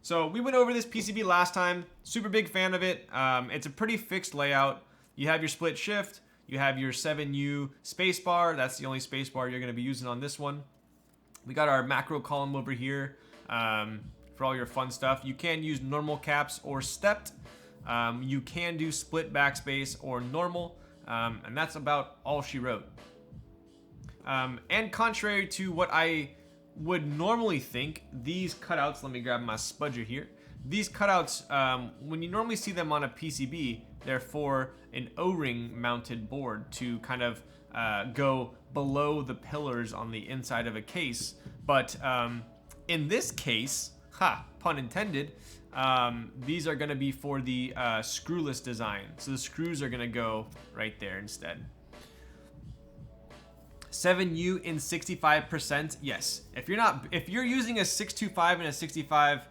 So we went over this PCB last time. Super big fan of it. It's a pretty fixed layout. You have your split shift. You have your 7U spacebar. That's the only spacebar you're going to be using on this one. We got our macro column over here for all your fun stuff. You can use normal caps or stepped. You can do split backspace or normal. And that's about all she wrote. And contrary to what I would normally think, these cutouts, let me grab my spudger here. These cutouts, when you normally see them on a PCB, they're for an O-ring mounted board to kind of go below the pillars on the inside of a case. But in this case, pun intended, these are going to be for the screwless design. So the screws are going to go right there instead. 7U in 65%. Yes. If you're using a 625 and a 65,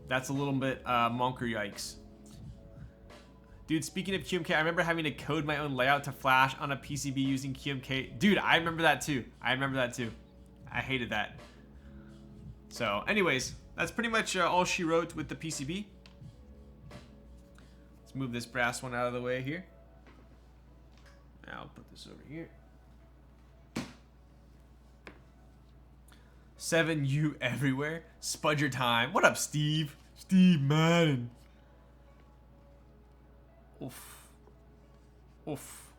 that's a little bit monker yikes. Dude, speaking of QMK, I remember having to code my own layout to Flash on a PCB using QMK. Dude, I remember that too. I hated that. So, anyways, that's pretty much all she wrote with the PCB. Let's move this brass one out of the way here. I'll put this over here. 7U everywhere. Spudger time. What up, Steve? Steve Madden. Oof. Oof.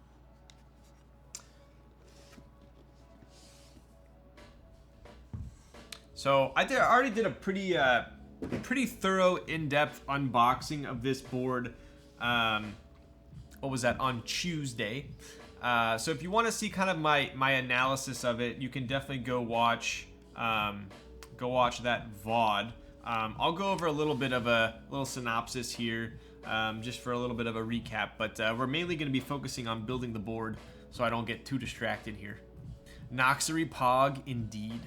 So I already did a pretty thorough, in-depth unboxing of this board. What was that, on Tuesday? So if you want to see kind of my analysis of it, you can definitely go watch that VOD. I'll go over a little bit of a little synopsis here, just for a little bit of a recap, but we're mainly going to be focusing on building the board so I don't get too distracted here. Noxary Pog, indeed.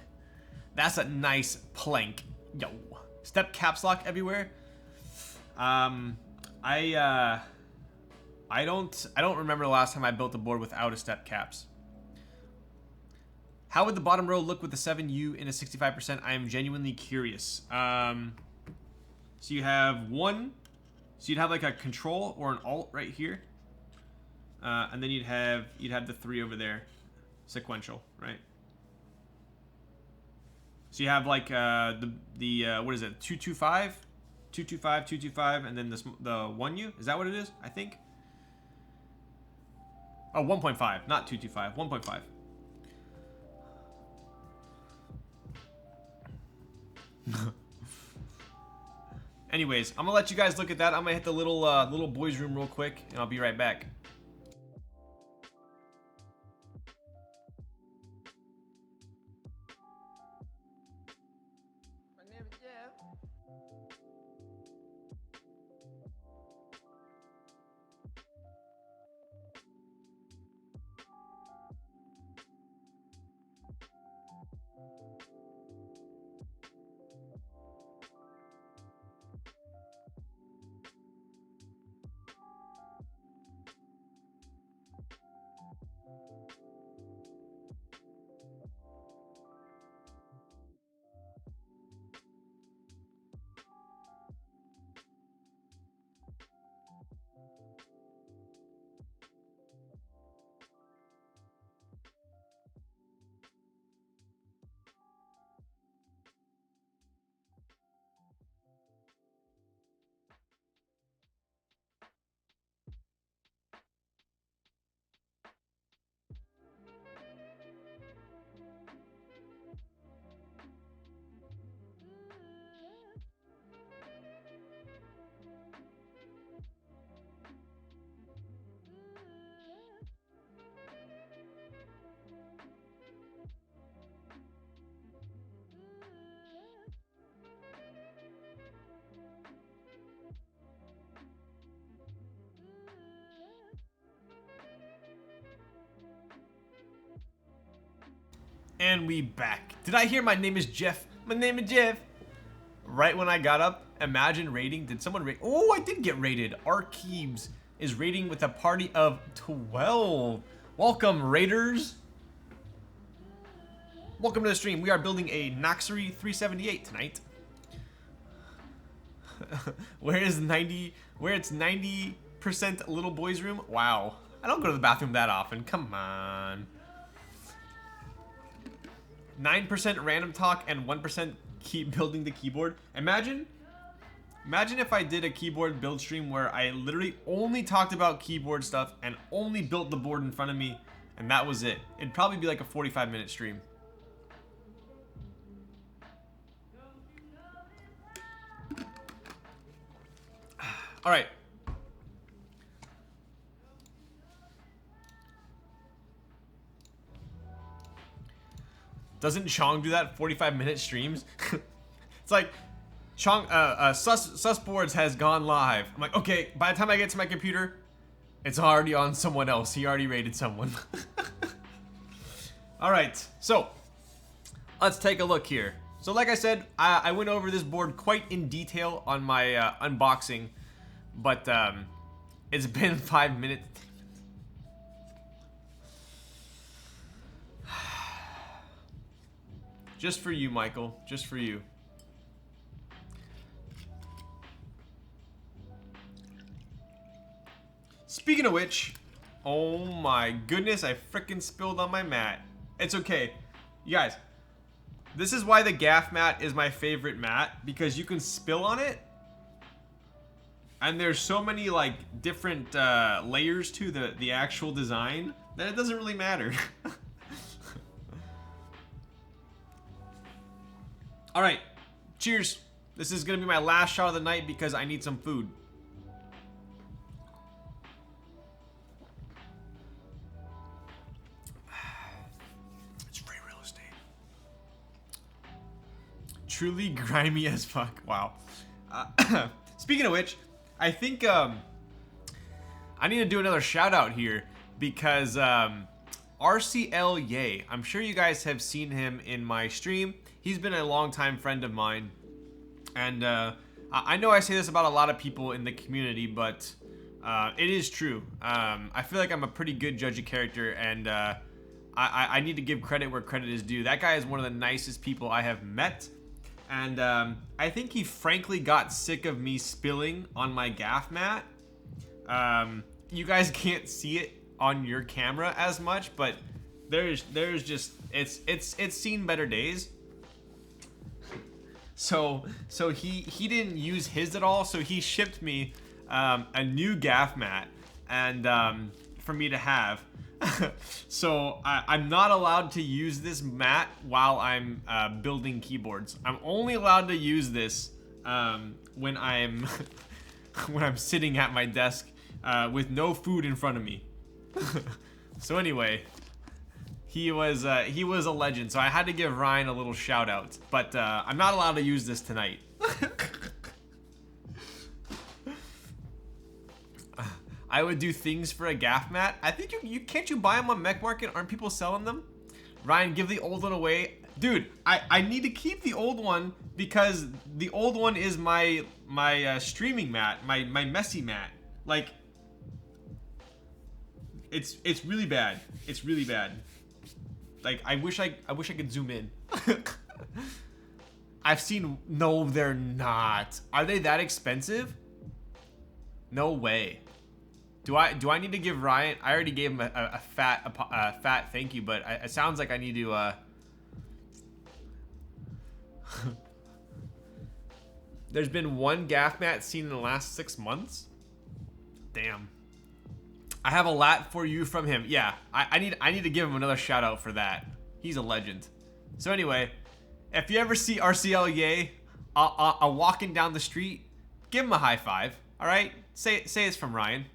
That's a nice plank. Yo. Step caps lock everywhere. I don't remember the last time I built a board without a step caps. How would the bottom row look with the 7U in a 65%? I am genuinely curious. So you have one. So you'd have like a control or an alt right here, and then you'd have the 3 over there, sequential, right? So you have like the what is it? 225, 225, 225, and then the 1U. Is that what it is? I think. Oh, 1.5, not 225, 1.5. Anyways, I'm gonna let you guys look at that. I'm gonna hit the little boys room real quick, and I'll be right back. My name is Jeff. And we back. Did I hear my name is Jeff? My name is Jeff. Right when I got up, imagine raiding. Did someone raid? Oh, I did get raided. Arkeebs is raiding with a party of 12. Welcome, raiders. Welcome to the stream. We are building a Noxary 378 tonight. Where it's 90% little boys room? Wow. I don't go to the bathroom that often. Come on. 9% random talk and 1% keep building the keyboard. Imagine if I did a keyboard build stream where I literally only talked about keyboard stuff and only built the board in front of me, and that was it. It'd probably be like a 45-minute stream. All right. Doesn't Chong do that 45-minute streams? It's like, Chong, Sus Boards has gone live. I'm like, okay, by the time I get to my computer, it's already on someone else. He already raided someone. All right, so let's take a look here. So like I said, I went over this board quite in detail on my unboxing, but it's been 5 minutes. Just for you, Michael. Just for you. Speaking of which, oh my goodness, I frickin' spilled on my mat. It's okay. You guys, this is why the gaff mat is my favorite mat, because you can spill on it. And there's so many like different layers to the actual design that it doesn't really matter. All right, cheers. This is gonna be my last shot of the night because I need some food. It's free real estate. Truly grimy as fuck. Wow. Speaking of which, I think I need to do another shout out here because RCL Yay. I'm sure you guys have seen him in my stream. He's been a longtime friend of mine, and I know I say this about a lot of people in the community, but it is true. I feel like I'm a pretty good judge of character, and I need to give credit where credit is due. That guy is one of the nicest people I have met, and I think he frankly got sick of me spilling on my gaff mat. You guys can't see it on your camera as much, but there's just it's seen better days. So he didn't use his at all. So he shipped me a new gaff mat and for me to have. So I'm not allowed to use this mat while I'm building keyboards. I'm only allowed to use this when I'm when I'm sitting at my desk with no food in front of me. So anyway. He was a legend, so I had to give Ryan a little shout out. But I'm not allowed to use this tonight. I would do things for a gaff mat. I think you can't you buy them on Mech Market? Aren't people selling them? Ryan, give the old one away. Dude, I need to keep the old one because the old one is my streaming mat, my messy mat. Like, it's really bad. It's really bad. Like, I wish I could zoom in. I've seen. No, they're not. Are they that expensive? No way. Do I need to give Ryan? I already gave him a fat thank you, but it sounds like I need to. There's been one gaff mat seen in the last 6 months. Damn. I have a lat for you from him. Yeah, I need to give him another shout out for that. He's a legend. So anyway, if you ever see RCL Yay walking down the street, give him a high five. All right, say it's from Ryan,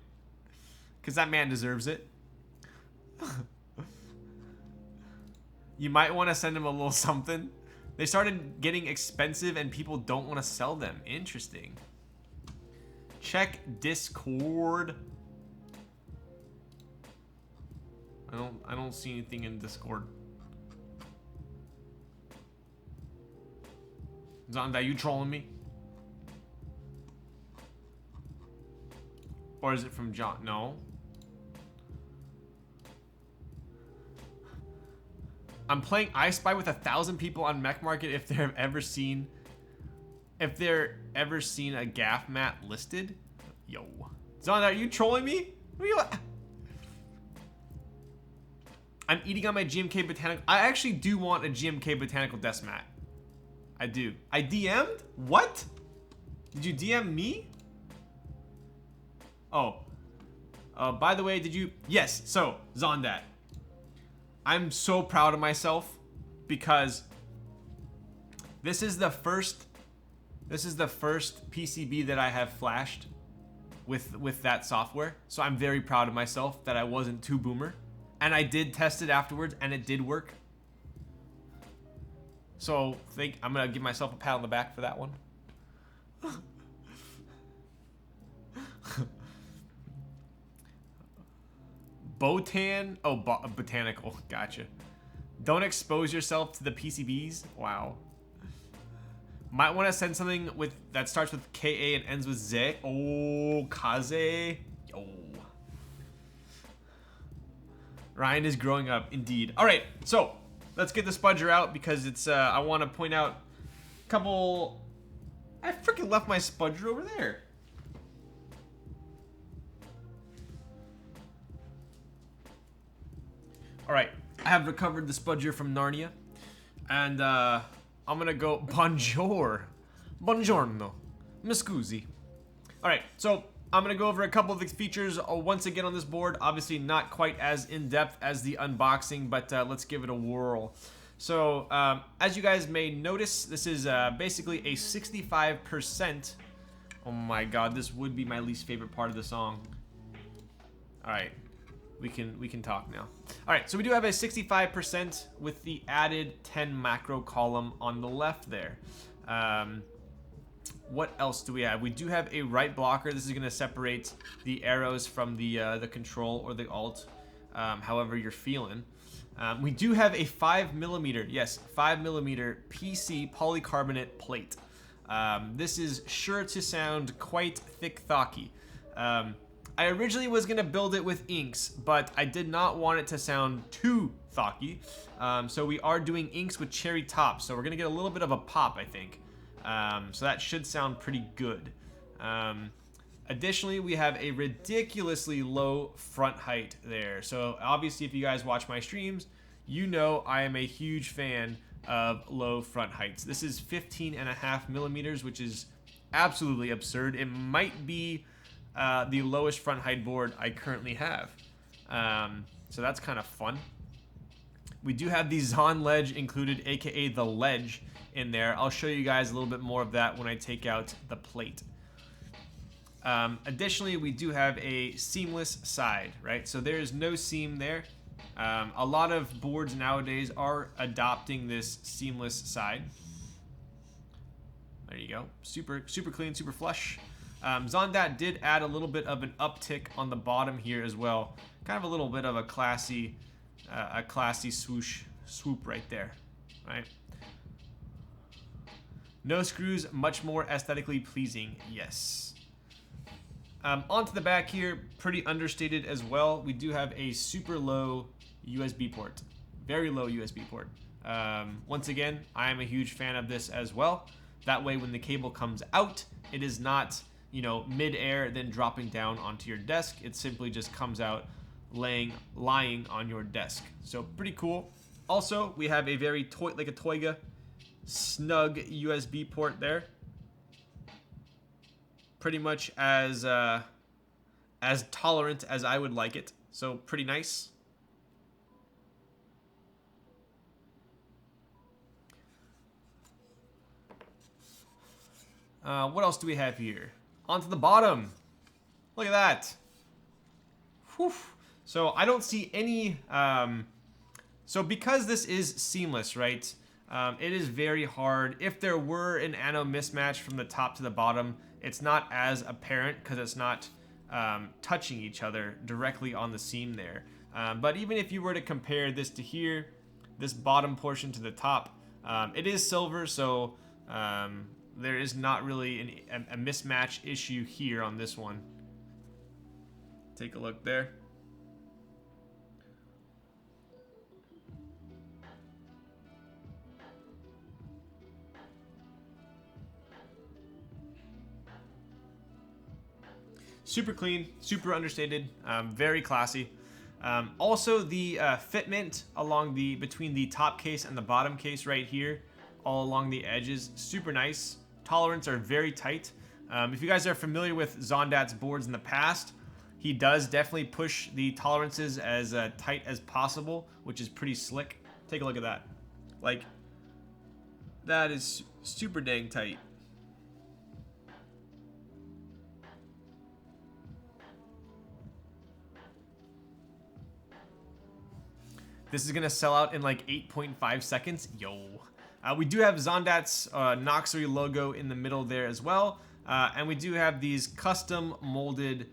because that man deserves it. You might want to send him a little something. They started getting expensive and people don't want to sell them. Interesting. Check Discord. I don't see anything in Discord. Zonda, you trolling me? Or is it from John? No. I'm playing I Spy with 1,000 people on Mech Market if they've ever seen a gaff mat listed. Yo. Zonda, are you trolling me? What are you... I'm eating on my GMK Botanical. I actually do want a GMK Botanical desk mat. I do. I DM'd? What? Did you DM me? Oh. By the way, did you... Yes, so, Zondat. I'm so proud of myself because this is the first PCB that I have flashed with that software. So I'm very proud of myself that I wasn't too boomer. And I did test it afterwards and it did work. So I'm gonna give myself a pat on the back for that one. Botanical. Gotcha. Don't expose yourself to the PCBs. Wow. Might want to send something that starts with KA and ends with Z. Oh, Kaze. Yo. Ryan is growing up, indeed. All right, so let's get the spudger out because it's. I want to point out a couple. I freaking left my spudger over there. All right, I have recovered the spudger from Narnia, and I'm gonna go bonjour, buongiorno, mi scusi. All right, so I'm gonna go over a couple of the features once again on this board. Obviously, not quite as in depth as the unboxing, but let's give it a whirl. So, as you guys may notice, this is basically a 65%. Oh my God, this would be my least favorite part of the song. All right. We can talk now. All right, so we do have a 65% with the added 10 macro column on the left there. What else do we have? We do have a right blocker. This is going to separate the arrows from the control or the alt, however you're feeling. We do have a 5mm, yes, 5mm PC polycarbonate plate. This is sure to sound quite thick-thocky. I originally was going to build it with inks, but I did not want it to sound too thocky. So we are doing inks with cherry tops. So we're going to get a little bit of a pop, I think. So that should sound pretty good. Additionally, we have a ridiculously low front height there. So obviously, if you guys watch my streams, you know I am a huge fan of low front heights. This is 15.5mm, which is absolutely absurd. It might be the lowest front height board I currently have. So that's kind of fun. We do have the Zon ledge included, aka the ledge, in there. I'll show you guys a little bit more of that when I take out the plate. Additionally, we do have a seamless side, right? So there is no seam there. A lot of boards nowadays are adopting this seamless side. There you go. Super clean, super flush. Zondat did add a little bit of an uptick on the bottom here as well. Kind of a little bit of a classy swoop right there, right? No screws, much more aesthetically pleasing, yes. Onto the back here, pretty understated as well. We do have a super low USB port, very low USB port. Once again, I am a huge fan of this as well. That way, when the cable comes out, it is not, you know, mid-air then dropping down onto your desk. It simply just comes out lying on your desk. So pretty cool. Also, we have a very like a Toyga snug USB port there. Pretty much as tolerant as I would like it. So pretty nice. What else do we have here? Onto the bottom. Look at that. Whew. So I don't see any... so because this is seamless, right? It is very hard. If there were an ano mismatch from the top to the bottom, it's not as apparent because it's not touching each other directly on the seam there. But even if you were to compare this to here, this bottom portion to the top, it is silver, so there is not really a mismatch issue here on this one. Take a look there. Super clean, super understated, very classy. Also, the fitment along between the top case and the bottom case right here, all along the edges, super nice. Tolerance are very tight. If you guys are familiar with Zondat's boards in the past, he does definitely push the tolerances as tight as possible, which is pretty slick. Take a look at that. Like, that is super dang tight. This is gonna sell out in like 8.5 seconds. Yo. We do have Zondat's Noxary logo in the middle there as well. And we do have these custom molded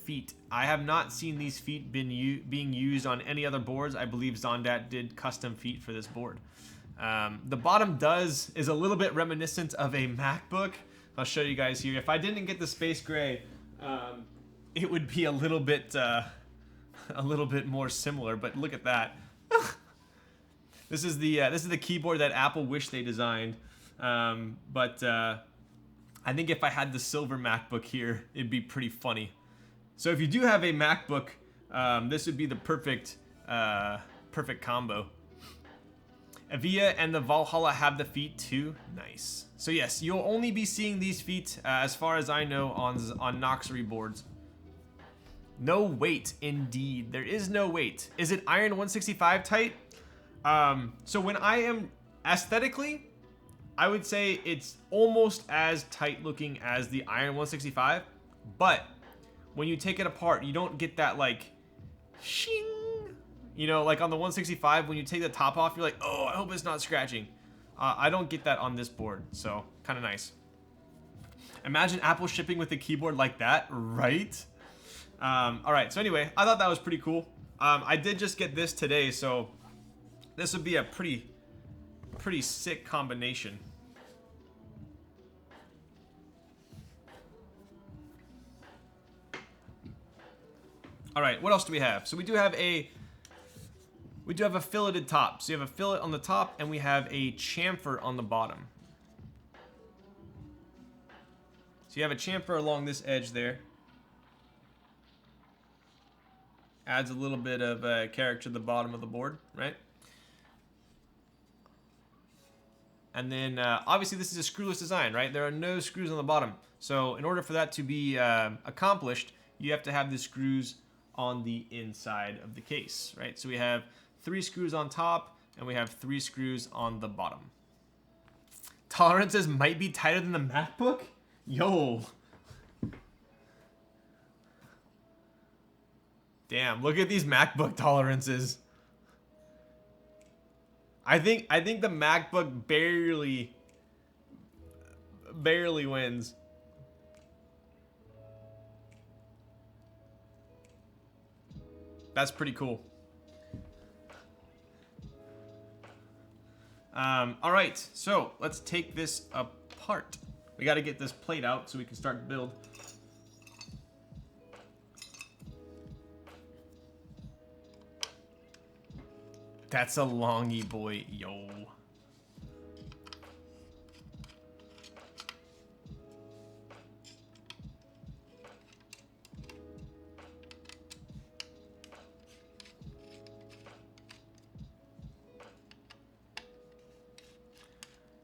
feet. I have not seen these feet being used on any other boards. I believe Zondat did custom feet for this board. The bottom is a little bit reminiscent of a MacBook. I'll show you guys here. If I didn't get the space gray, it would be a little bit more similar. But look at that. This is the keyboard that Apple wished they designed. I think if I had the silver MacBook here, it'd be pretty funny. So if you do have a MacBook, this would be the perfect combo. Avia and the Valhalla have the feet too. Nice. So yes, you'll only be seeing these feet, as far as I know, on Noxary boards. No weight, indeed. There is no weight. Is it iron 165 tight? So when I am aesthetically, I would say it's almost as tight looking as the iron 165, but when you take it apart, you don't get that like shing. You know, like on the 165, when you take the top off, you're like, oh, I hope it's not scratching. I don't get that on this board, so kind of nice. Imagine Apple shipping with a keyboard like that, right? All right, so anyway, I thought that was pretty cool. I did just get this today, so this would be a pretty sick combination. All right, what else do we have? So we do have a filleted top. So you have a fillet on the top, and we have a chamfer on the bottom. So you have a chamfer along this edge there. Adds a little bit of character to the bottom of the board, right? And then obviously this is a screwless design, right? There are no screws on the bottom. So in order for that to be accomplished, you have to have the screws on the inside of the case, right? So we have 3 screws on top, and we have 3 screws on the bottom. Tolerances might be tighter than the MacBook? Yo. Damn, look at these MacBook tolerances. I think the MacBook barely wins. That's pretty cool. All right, so let's take this apart. We got to get this plate out so we can start to build. That's a longy boy, yo.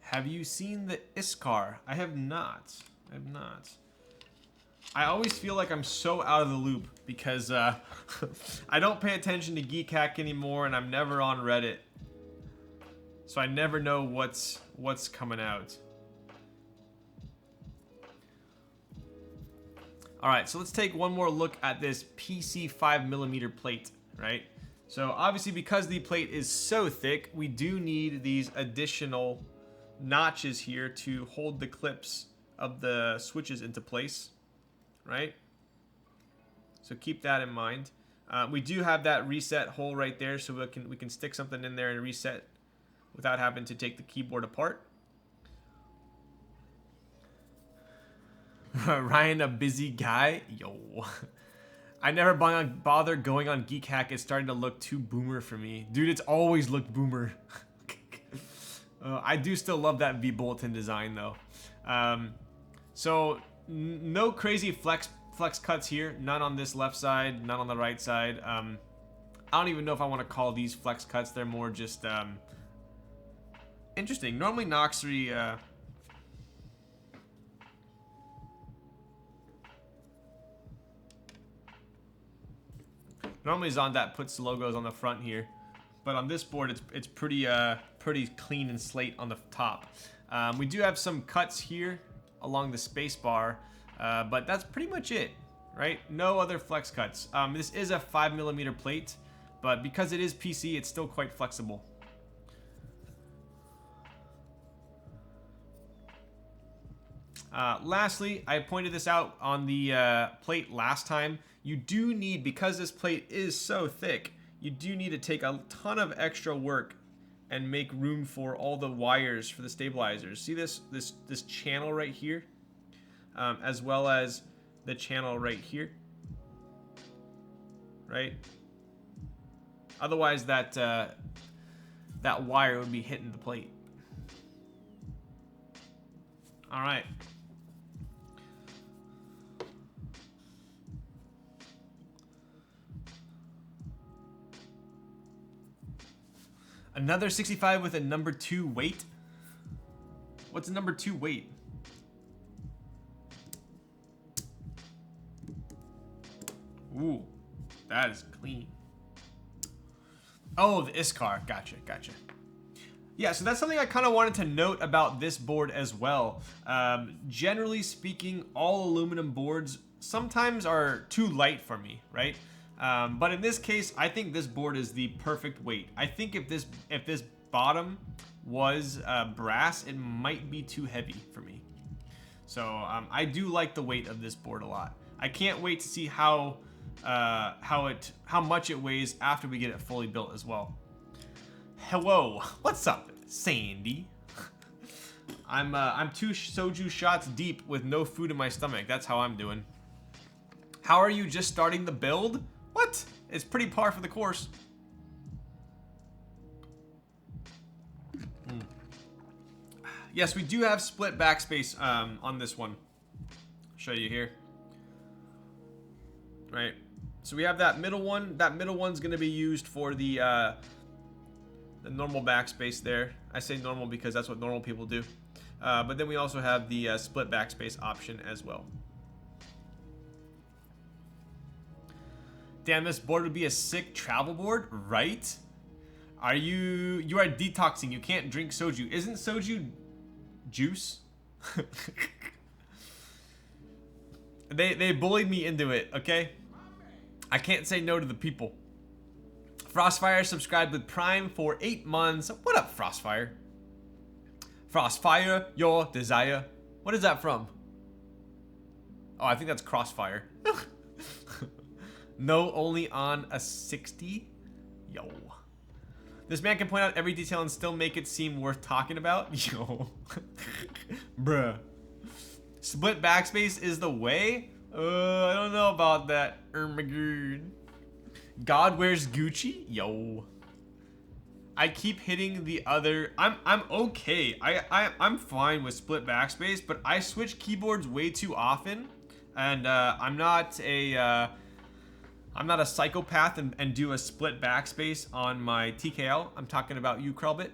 Have you seen the Iskar? I have not. I have not. I always feel like I'm so out of the loop because I don't pay attention to Geek Hack anymore, and I'm never on Reddit, so I never know what's coming out. All right, so let's take one more look at this PC 5mm plate, right? So obviously, because the plate is so thick, we do need these additional notches here to hold the clips of the switches into place, right? So keep that in mind. We do have that reset hole right there, so we can stick something in there and reset without having to take the keyboard apart. Ryan, a busy guy? Yo. I never bother going on Geek Hack. It's starting to look too boomer for me. Dude, it's always looked boomer. I do still love that V Bulletin design though. So no crazy flex flex cuts here. None on this left side, none on the right side. I don't even know if I want to call these flex cuts. They're more just interesting. Normally Noxary normally Zondat puts logos on the front here, but on this board it's pretty clean and slate on the top. We do have some cuts here along the space bar, but that's pretty much it, right? No other flex cuts. This is a 5mm plate, but because it is PC, it's still quite flexible. Lastly, I pointed this out on the plate last time. You do need, because this plate is so thick, you do need to take a ton of extra work and make room for all the wires for the stabilizers. See this channel right here, as well as the channel right here, right? Otherwise, that wire would be hitting the plate. All right. Another 65 with a number 2 weight. What's a number 2 weight? Ooh, that is clean. Oh, the Iskar. Gotcha. Yeah, so that's something I kind of wanted to note about this board as well. Generally speaking, all aluminum boards sometimes are too light for me, right? But in this case, I think this board is the perfect weight. I think if this bottom was brass, it might be too heavy for me. So I do like the weight of this board a lot. I can't wait to see how much it weighs after we get it fully built as well. Hello, what's up, Sandy? I'm 2 soju shots deep with no food in my stomach. That's how I'm doing. How are you just starting the build? What? It's pretty par for the course. Yes, we do have split backspace on this one. I'll show you here. Right. So we have that middle one. That middle one's going to be used for the normal backspace there. I say normal because that's what normal people do. But then we also have the split backspace option as well. Damn, this board would be a sick travel board, right? You are detoxing. You can't drink soju. Isn't soju juice? They bullied me into it, okay? I can't say no to the people. Frostfire subscribed with Prime for 8 months. What up, Frostfire? Frostfire, your desire. What is that from? Oh, I think that's Crossfire. No, only on a 60? Yo. This man can point out every detail and still make it seem worth talking about? Yo. Bruh. Split backspace is the way? I don't know about that. Oh my god. God wears Gucci? Yo. I keep hitting the other. I'm okay. I'm fine with split backspace, but I switch keyboards way too often. And I'm not a psychopath and do a split backspace on my TKL. I'm talking about you, Krelbit.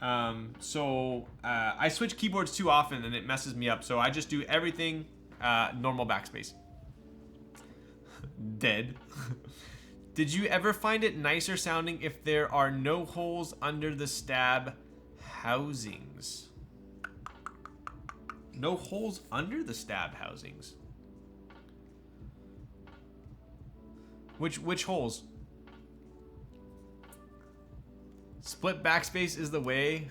I switch keyboards too often and it messes me up. So I just do everything normal backspace. Dead. Did you ever find it nicer sounding if there are no holes under the stab housings? No holes under the stab housings? Which holes? Split backspace is the way.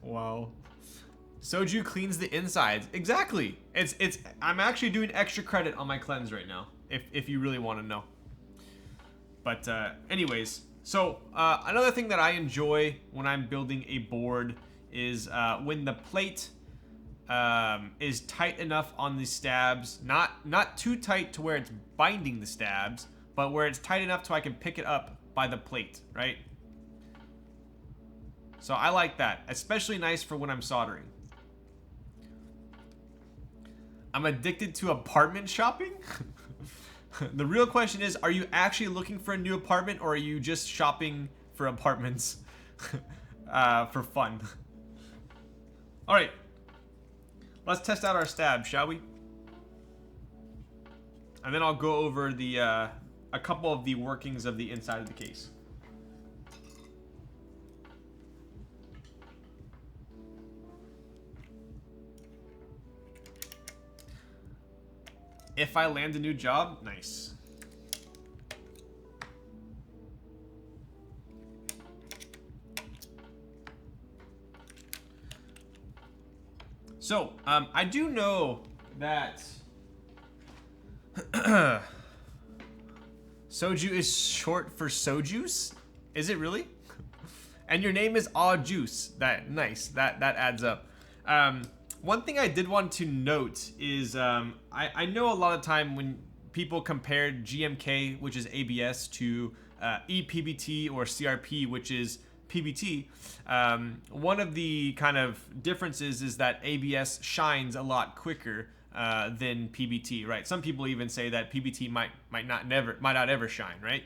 Wow. Soju cleans the insides. Exactly. I'm actually doing extra credit on my cleanse right now, if you really want to know. But anyways, so another thing that I enjoy when I'm building a board is when the plate is tight enough on the stabs, not too tight to where it's binding the stabs, but where it's tight enough so I can pick it up by the plate, right? So I like that, especially nice for when I'm soldering. I'm addicted to apartment shopping. The real question is, are you actually looking for a new apartment, or are you just shopping for apartments for fun? All right, let's test out our stab, shall we? And then I'll go over the a couple of the workings of the inside of the case. If I land a new job, nice. So, I do know that soju is short for sojuice. Is it really? And your name is Aw Juice. That nice. That adds up. One thing I did want to note is I know a lot of time when people compared GMK, which is ABS, to ePBT or CRP, which is PBT. One of the kind of differences is that ABS shines a lot quicker than PBT, right? Some people even say that PBT might not ever shine, right?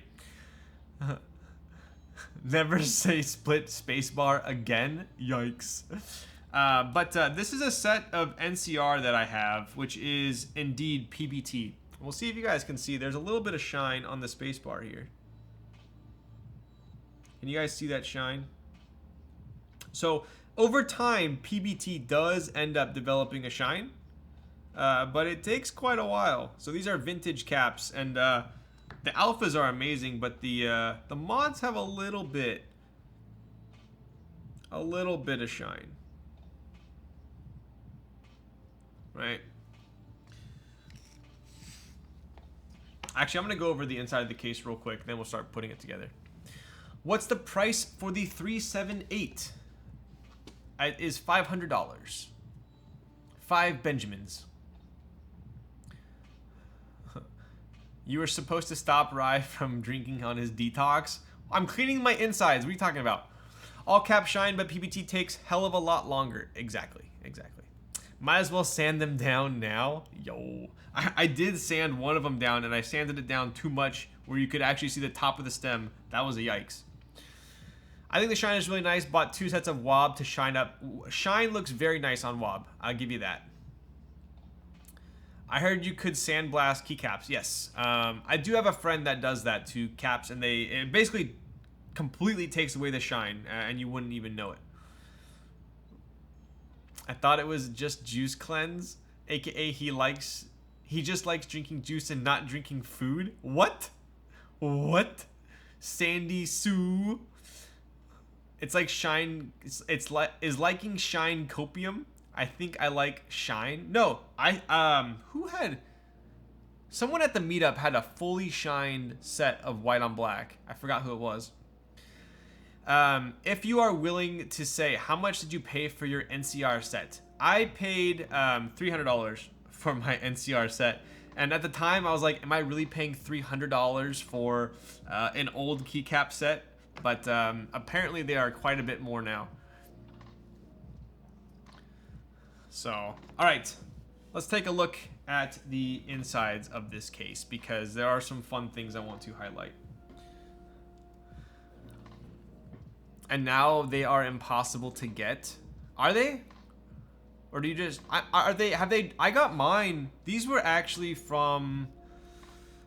Never say split spacebar again. Yikes. But this is a set of NCR that I have, which is indeed PBT. We'll see if you guys can see. There's a little bit of shine on the spacebar here. Can you guys see that shine? So over time, PBT does end up developing a shine, but it takes quite a while. So these are vintage caps, and the alphas are amazing, but the mods have a little bit of shine. Right. Actually, I'm going to go over the inside of the case real quick, then we'll start putting it together. What's the price for the 378? It is $500. 5 Benjamins. You were supposed to stop Rye from drinking on his detox. I'm cleaning my insides. What are you talking about? All caps shine, but PBT takes hell of a lot longer. Exactly. Might as well sand them down now. Yo. I did sand one of them down, and I sanded it down too much where you could actually see the top of the stem. That was a yikes. I think the shine is really nice. Bought 2 sets of wob to shine up. Shine looks very nice on wob. I'll give you that. I heard you could sandblast keycaps. Yes. I do have a friend that does that to caps, and it basically completely takes away the shine, and you wouldn't even know it. I thought it was just juice cleanse, aka he just likes drinking juice and not drinking food. What? Sandy Sue. It's like shine. Is liking shine copium? I think I like shine. No, someone at the meetup had a fully shined set of white on black. I forgot who it was. If you are willing to say, how much did you pay for your NCR set? I paid $300 for my NCR set. And at the time, I was like, am I really paying $300 for an old keycap set? But apparently they are quite a bit more now. So, all right. Let's take a look at the insides of this case, because there are some fun things I want to highlight. And now they are impossible to get. Are they? Or do you just... I got mine. These were actually from...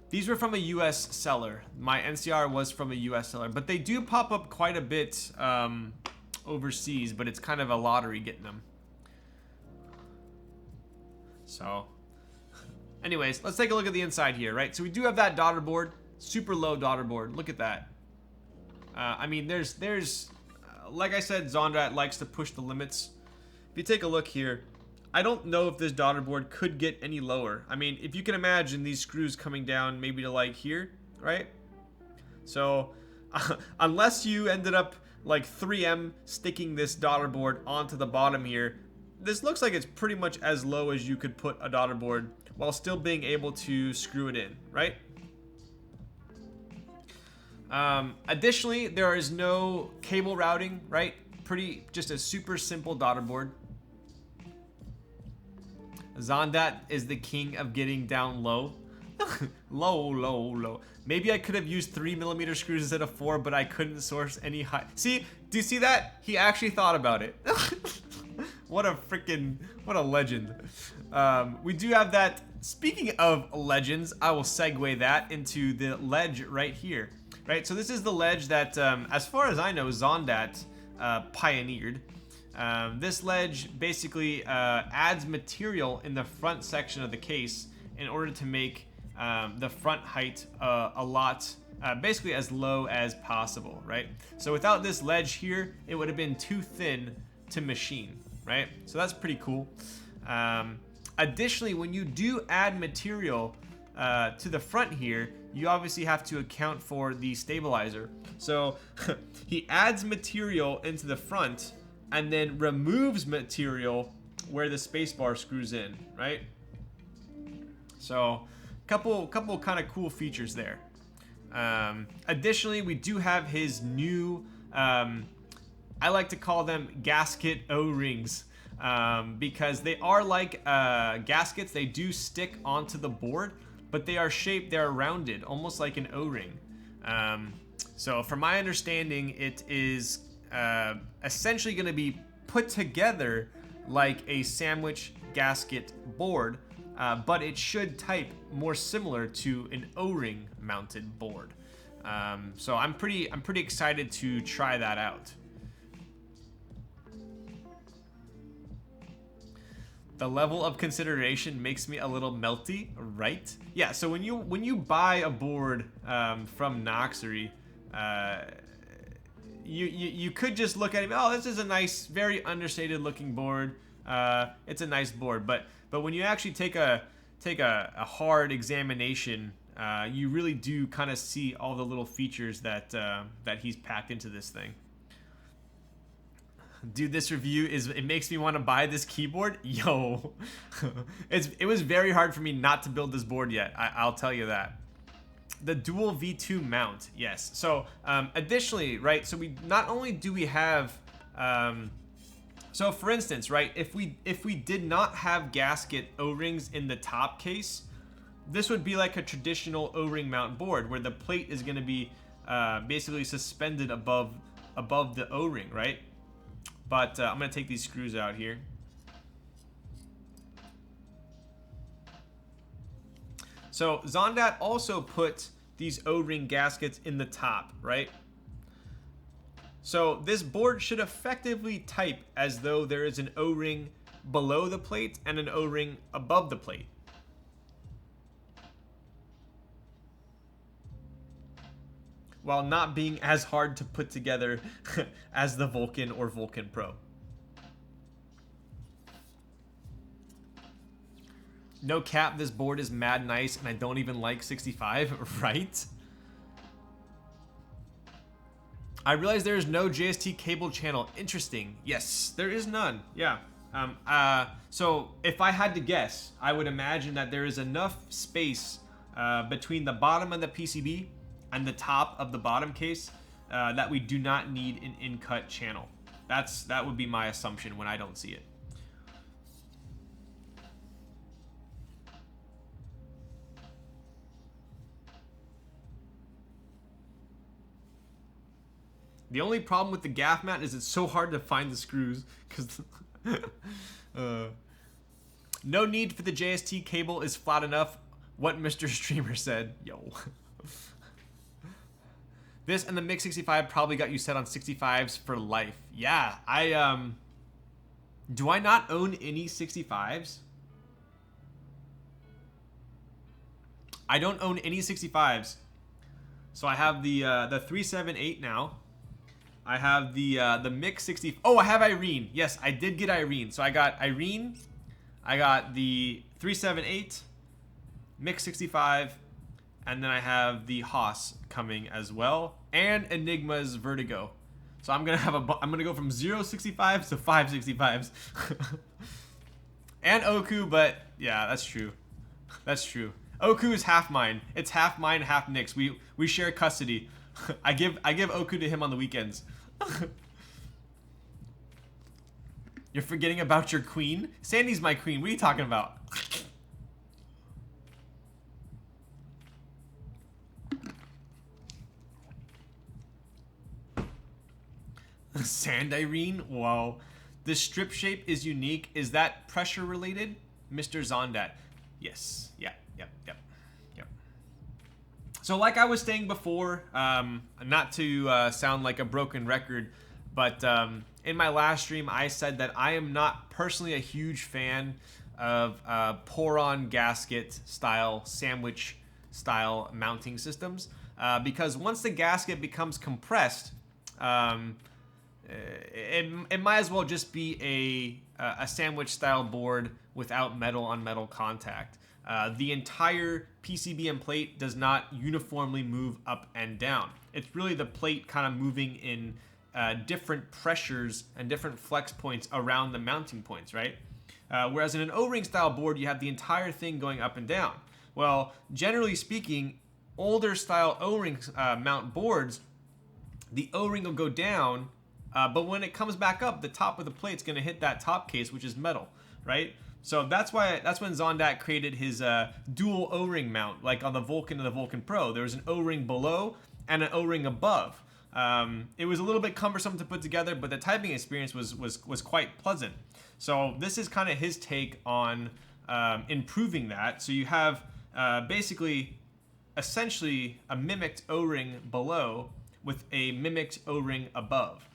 These were from a US seller. My NCR was from a US seller. But they do pop up quite a bit overseas. But it's kind of a lottery getting them. So... Anyways, let's take a look at the inside here, right? So we do have that daughter board. Super low daughter board. Look at that. I mean, there's like I said, Zondrat likes to push the limits. If you take a look here, I don't know if this daughter board could get any lower. I mean, if you can imagine these screws coming down maybe to like here, right? So, unless you ended up like 3M sticking this daughter board onto the bottom here, this looks like it's pretty much as low as you could put a daughter board while still being able to screw it in, right? Additionally, there is no cable routing, right? Just a super simple daughter board. Zondat is the king of getting down low. Low. Maybe I could have used 3mm screws instead of 4, but I couldn't source any high. See, do you see that? He actually thought about it. What a legend. We do have that. Speaking of legends, I will segue that into the ledge right here. Right, so this is the ledge that, as far as I know, Zondat pioneered. This ledge basically adds material in the front section of the case in order to make the front height a lot, basically as low as possible, right? So without this ledge here, it would have been too thin to machine, right? So that's pretty cool. Additionally, when you do add material to the front here, you obviously have to account for the stabilizer. So he adds material into the front and then removes material where the spacebar screws in, right? So couple kind of cool features there. Additionally, we do have his new, I like to call them gasket O-rings, because they are like gaskets. They do stick onto the board, but they are shaped, they're rounded, almost like an O-ring. So from my understanding, it is essentially going to be put together like a sandwich gasket board, but it should type more similar to an O-ring mounted board. So I'm pretty excited to try that out. The level of consideration makes me a little melty, right? Yeah, so when you buy a board from Noxary, you could just look at it, oh, this is a nice, very understated looking board. It's a nice board, but when you actually take a hard examination, you really do kind of see all the little features that he's packed into this thing. Dude, this review it makes me want to buy this keyboard. Yo, it was very hard for me not to build this board yet. I'll tell you that. The dual V2 mount, yes. So additionally, right, so we not only do we have so for instance, right, if we did not have gasket O-rings in the top case, this would be like a traditional O-ring mount board where the plate is going to be basically suspended above the O-ring, right? But I'm going to take these screws out here. So Zondat also put these O-ring gaskets in the top, right? So this board should effectively type as though there is an O-ring below the plate and an O-ring above the plate. While not being as hard to put together as the Vulcan or Vulcan Pro. No cap, this board is mad nice and I don't even like 65, right? I realize there is no JST cable channel. Interesting. Yes, there is none. Yeah. So if I had to guess, I would imagine that there is enough space between the bottom of the PCB and the top of the bottom case that we do not need an in-cut channel. That would be my assumption when I don't see it. The only problem with the gaff mat is it's so hard to find the screws because no need for the JST cable is flat enough. What Mr. Streamer said. Yo. This and the Mix 65 probably got you set on 65s for life. Yeah, do I not own any 65s? I don't own any 65s. So I have the 378 now. I have the Mix 60. Oh, I have Irene. Yes, I did get Irene. So I got Irene. I got the 378, Mix 65, and then I have the Haas coming as well, and Enigma's Vertigo. So I'm gonna go from 0 65s to 5 65s, and Oku. But yeah, that's true. That's true. Oku is half mine. It's half mine, half Nick's. We share custody. I give Oku to him on the weekends. You're forgetting about your queen? Sandy's my queen. What are you talking about? Sand Irene? Whoa. The strip shape is unique. Is that pressure related? Mr. Zondat. Yes. Yep. So like I was saying before, not to sound like a broken record, but in my last stream I said that I am not personally a huge fan of pour-on gasket style, sandwich style mounting systems, because once the gasket becomes compressed, it might as well just be a sandwich style board without metal on metal contact. The entire PCB and plate does not uniformly move up and down. It's really the plate kind of moving in different pressures and different flex points around the mounting points, right? Whereas in an O-ring style board, you have the entire thing going up and down. Well, generally speaking, older style O-ring mount boards, the O-ring will go down, but when it comes back up, the top of the plate's going to hit that top case, which is metal, right? So that's when Zondat created his dual O-ring mount, like on the Vulcan and the Vulcan Pro. There was an O-ring below and an O-ring above. It was a little bit cumbersome to put together, but the typing experience was quite pleasant. So this is kind of his take on improving that. So you have basically, essentially, a mimicked O-ring below with a mimicked O-ring above.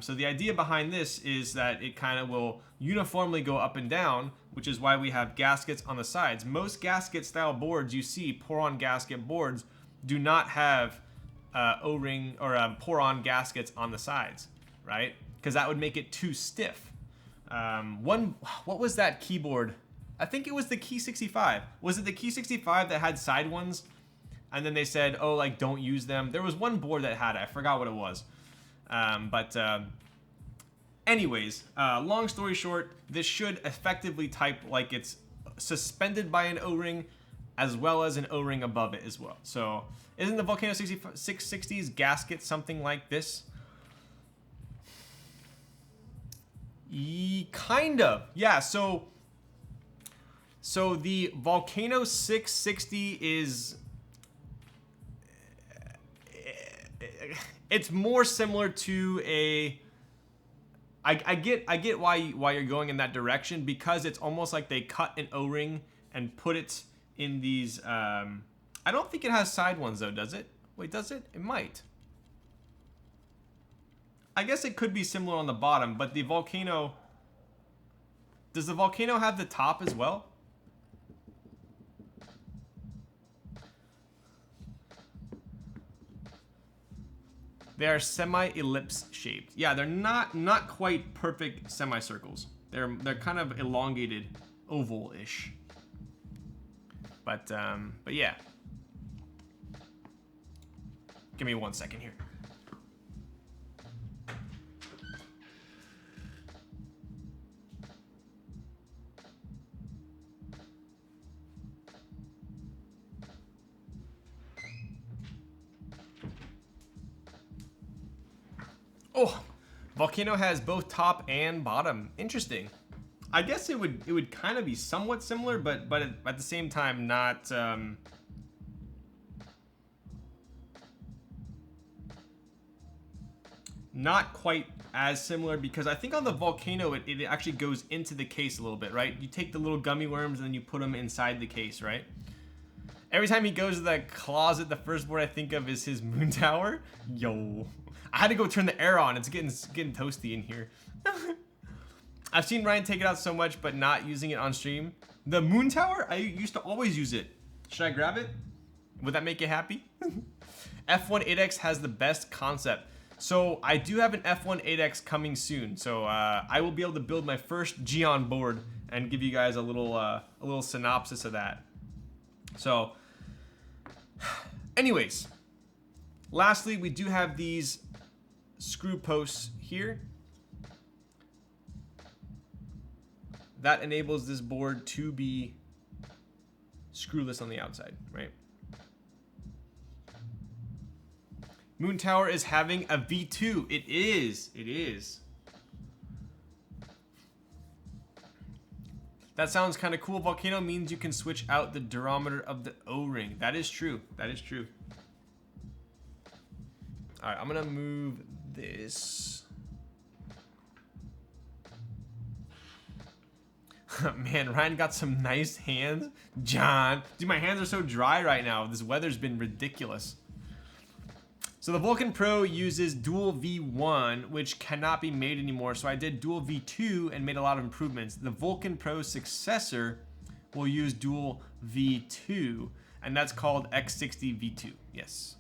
So the idea behind this is that it kind of will uniformly go up and down, which is why we have gaskets on the sides. Most gasket style boards you see, pour-on gasket boards, do not have O-ring or pour-on gaskets on the sides, right? Because that would make it too stiff. What was that keyboard? I think it was the Key 65. Was it the Key 65 that had side ones? And then they said, oh, like, don't use them. There was one board that had it. I forgot what it was. Anyways, long story short, this should effectively type like it's suspended by an O-ring as well as an O-ring above it as well. So isn't the Volcano 660's gasket something like this? Kind of. Yeah, so the Volcano 660 is... It's more similar to a... I get why you're going in that direction, because it's almost like they cut an O-ring and put it in these... I don't think it has side ones though, does it? Wait, does it? It might. I guess it could be similar on the bottom, but the Volcano... Does the Volcano have the top as well? They are semi-ellipse shaped. Yeah, they're not quite perfect semicircles. They're kind of elongated, oval-ish. But yeah. Give me 1 second here. Oh, Volcano has both top and bottom. Interesting. I guess it would kind of be somewhat similar, but at the same time not quite as similar, because I think on the Volcano it actually goes into the case a little bit, right? You take the little gummy worms and then you put them inside the case, right? Every time he goes to that closet, the first board I think of is his Moon Tower. Yo. I had to go turn the air on. It's getting toasty in here. I've seen Ryan take it out so much, but not using it on stream. The Moon Tower, I used to always use it. Should I grab it? Would that make you happy? F1 8X has the best concept. So I do have an F1 8X coming soon. So I will be able to build my first Geon board and give you guys a little synopsis of that. So, anyways, lastly, we do have these screw posts here. That enables this board to be screwless on the outside, right? Moon Tower is having a V2. It is. It is. That sounds kind of cool. Volcano means you can switch out the durometer of the O-ring. That is true. That is true. All right, I'm gonna move this. Man, Ryan got some nice hands. John. Dude, my hands are so dry right now. This weather's been ridiculous. So the Vulcan Pro uses Dual V1, which cannot be made anymore. So I did Dual V2 and made a lot of improvements. The Vulcan Pro successor will use Dual V2, and that's called X60 V2. Yes.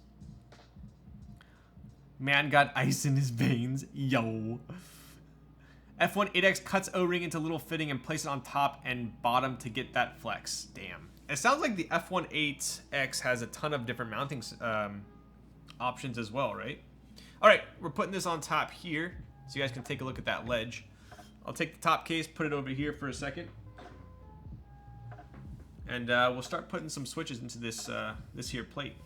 Man got ice in his veins. Yo. F1 8X cuts O-ring into little fitting and place it on top and bottom to get that flex. Damn. It sounds like the F1 8X has a ton of different mounting options as well, right? All right, we're putting this on top here so you guys can take a look at that ledge. I'll take the top case, put it over here for a second. And we'll start putting some switches into this this here plate.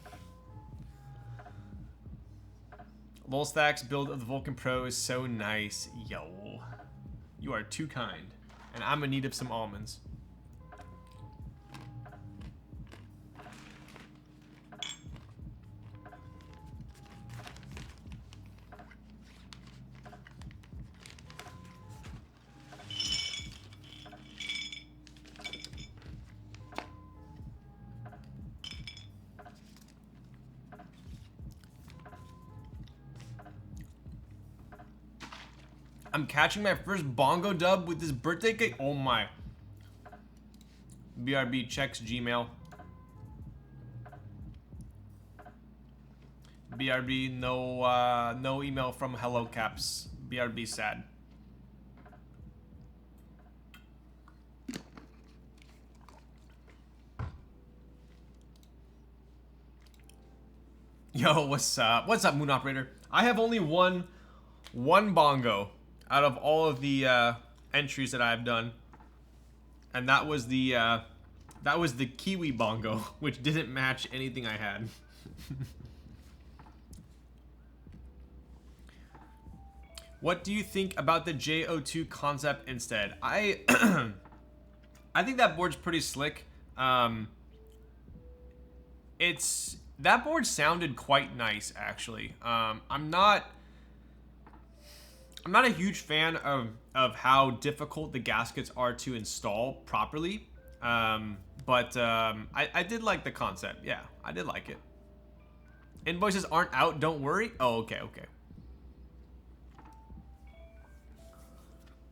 Lolstack's build of the Vulcan Pro is so nice. Yo. You are too kind. And I'm in need of some almonds. I'm catching my first bongo dub with this birthday cake. Oh my. BRB checks Gmail. BRB, no email from Hello Caps. BRB sad. Yo, what's up? What's up, Moon Operator? I have only one bongo out of all of the entries that I've done, and that was the Kiwi bongo, which didn't match anything I had. What do you think about the JO2 concept instead? I I think that board's pretty slick. That board sounded quite nice, actually. I'm not a huge fan of how difficult the gaskets are to install properly, but I did like the concept. Yeah, I did like it. Invoices aren't out, don't worry. Oh, okay.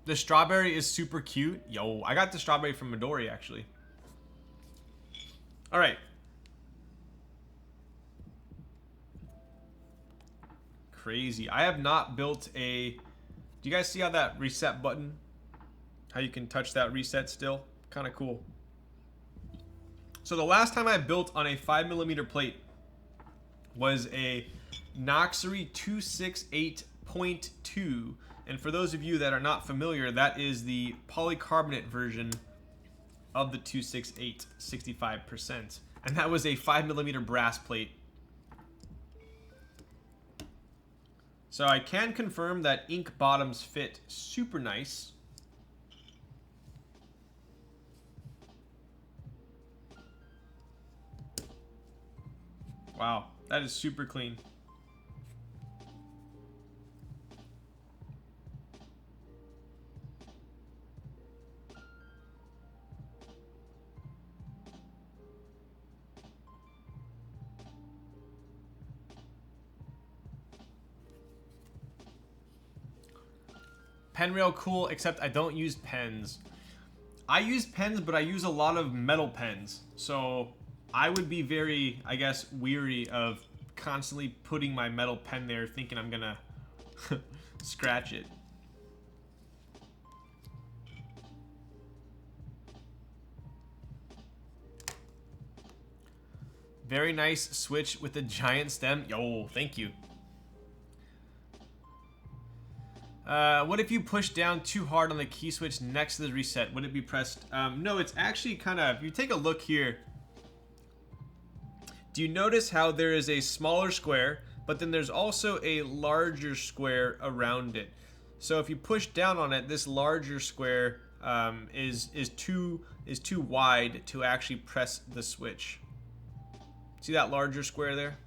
The strawberry is super cute. Yo, I got the strawberry from Midori, actually. All right. Crazy. I have not built a... Do you guys see how that reset button, how you can touch that reset still? Kind of cool. So the last time I built on a 5mm plate was a Noxary 268.2. And for those of you that are not familiar, that is the polycarbonate version of the 268, 65%. And that was a 5mm brass plate. So I can confirm that ink bottoms fit super nice. Wow, that is super clean. Pen rail cool, except I don't use pens. I use pens, but I use a lot of metal pens. So I would be very, I guess, weary of constantly putting my metal pen there thinking I'm gonna scratch it. Very nice switch with the giant stem. Yo, thank you. What if you push down too hard on the key switch next to the reset? Would it be pressed? No, it's actually kind of, if you take a look here, do you notice how there is a smaller square, but then there's also a larger square around it? So if you push down on it, this larger square is too wide to actually press the switch. See that larger square there?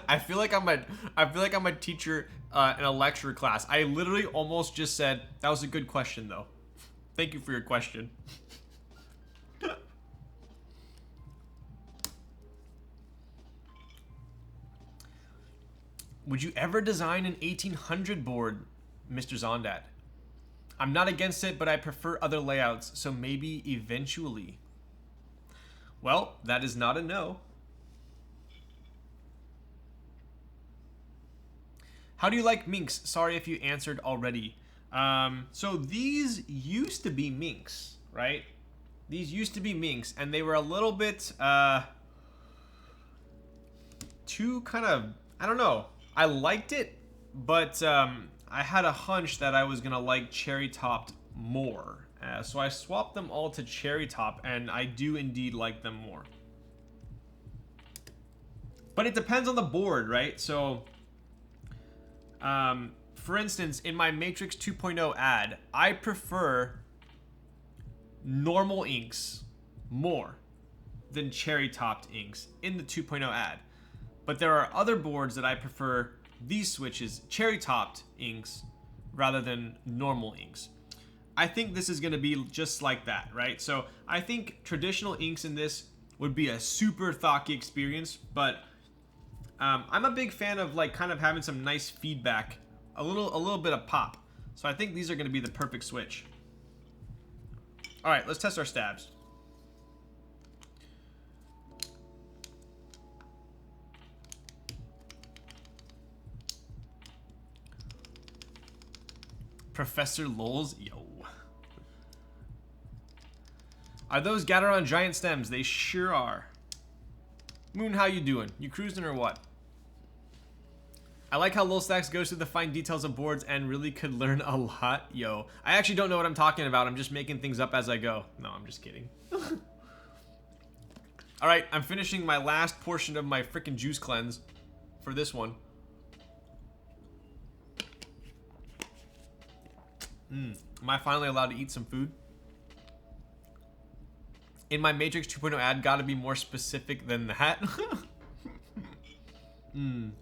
I feel like I'm a teacher in a lecture class. I literally almost just said that was a good question though. Thank you for your question. Would you ever design an 1800 board, Mr. Zondat? I'm not against it, but I prefer other layouts, so maybe eventually. Well, that is not a no. How do you like minks? Sorry if you answered already. So these used to be minks, right? These used to be minks, and they were a little bit too kind of, I don't know. I liked it, but I had a hunch that I was gonna like cherry topped more. So I swapped them all to cherry top, and I do indeed like them more. But it depends on the board, right? So, for instance, in my Matrix 2.0 ad, I prefer normal inks more than cherry topped inks in the 2.0 ad. But there are other boards that I prefer these switches, cherry topped inks, rather than normal inks. I think this is going to be just like that, right? So I think traditional inks in this would be a super thocky experience, but I'm a big fan of like kind of having some nice feedback, a little bit of pop. So I think these are going to be the perfect switch. All right, let's test our stabs. Professor Lols, yo. Are those Gateron Giant stems? They sure are. Moon, how you doing? You cruising or what? I like how Lil Stacks goes through the fine details of boards and really could learn a lot. Yo, I actually don't know what I'm talking about. I'm just making things up as I go. No, I'm just kidding. All right, I'm finishing my last portion of my freaking juice cleanse for this one. Am I finally allowed to eat some food? In my Matrix 2.0 ad, gotta be more specific than that. I'm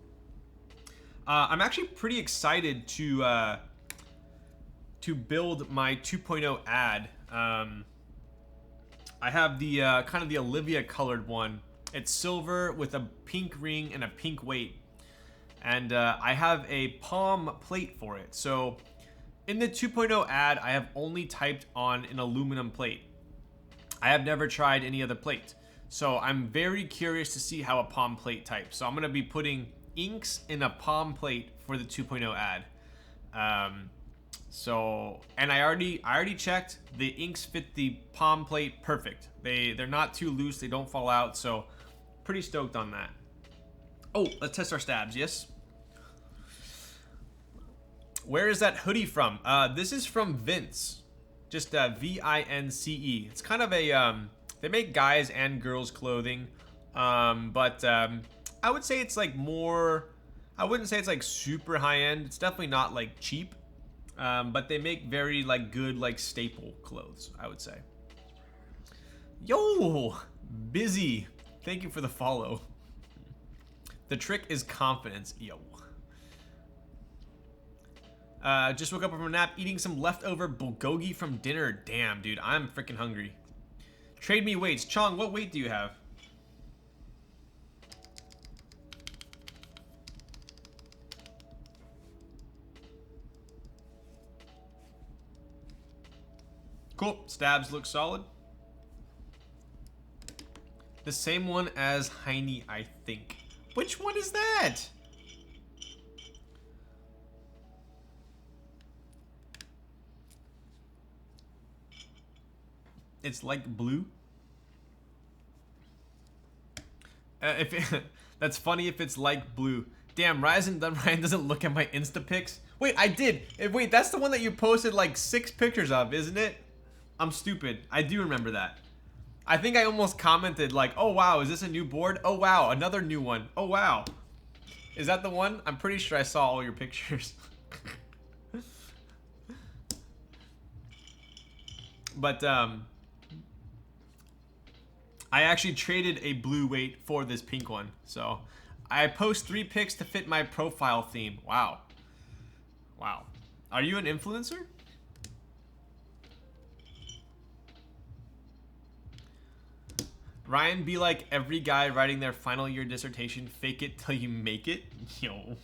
actually pretty excited to build my 2.0 ad. I have the kind of the Olivia colored one. It's silver with a pink ring and a pink weight. And I have a palm plate for it. So in the 2.0 ad, I have only typed on an aluminum plate. I have never tried any other plate. So I'm very curious to see how a palm plate types. So I'm going to be putting inks in a palm plate for the 2.0 ad. And I already checked. The inks fit the palm plate perfect. They're not too loose. They don't fall out. So pretty stoked on that. Oh, let's test our stabs. Yes. Where is that hoodie from? This is from Vince. Just V-I-N-C-E. It's kind of a, they make guys and girls clothing. But I would say it's like more, I wouldn't say it's like super high end. It's definitely not like cheap. But they make very like good like staple clothes, I would say. Yo, busy. Thank you for the follow. The trick is confidence. Yo. Just woke up from a nap, eating some leftover bulgogi from dinner. Damn, dude, I'm freaking hungry. Trade me weights. Chong, what weight do you have? Cool. Stabs look solid. The same one as Heine, I think. Which one is that? It's like blue. That's funny if it's like blue. Damn, Ryan doesn't look at my Insta pics. Wait, I did. Wait, that's the one that you posted like 6 pictures of, isn't it? I'm stupid. I do remember that. I think I almost commented like, oh wow, is this a new board? Oh wow, another new one. Oh wow. Is that the one? I'm pretty sure I saw all your pictures. But I actually traded a blue weight for this pink one. So I post 3 pics to fit my profile theme. Wow. Wow. Are you an influencer? Ryan, be like every guy writing their final year dissertation, fake it till you make it. Yo.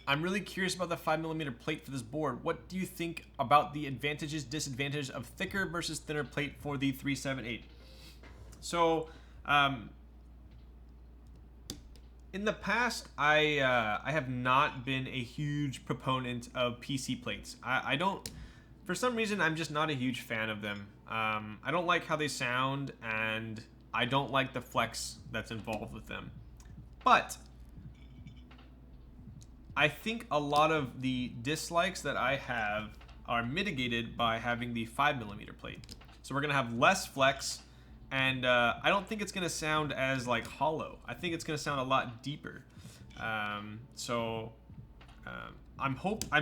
I'm really curious about the 5mm plate for this board. What do you think about the advantages, disadvantages of thicker versus thinner plate for the 378? So, in the past, I have not been a huge proponent of PC plates. I don't, for some reason, I'm just not a huge fan of them. I don't like how they sound, and I don't like the flex that's involved with them. But I think a lot of the dislikes that I have are mitigated by having the 5mm plate. So we're gonna have less flex, and I don't think it's gonna sound as like hollow. I think it's gonna sound a lot deeper. I'm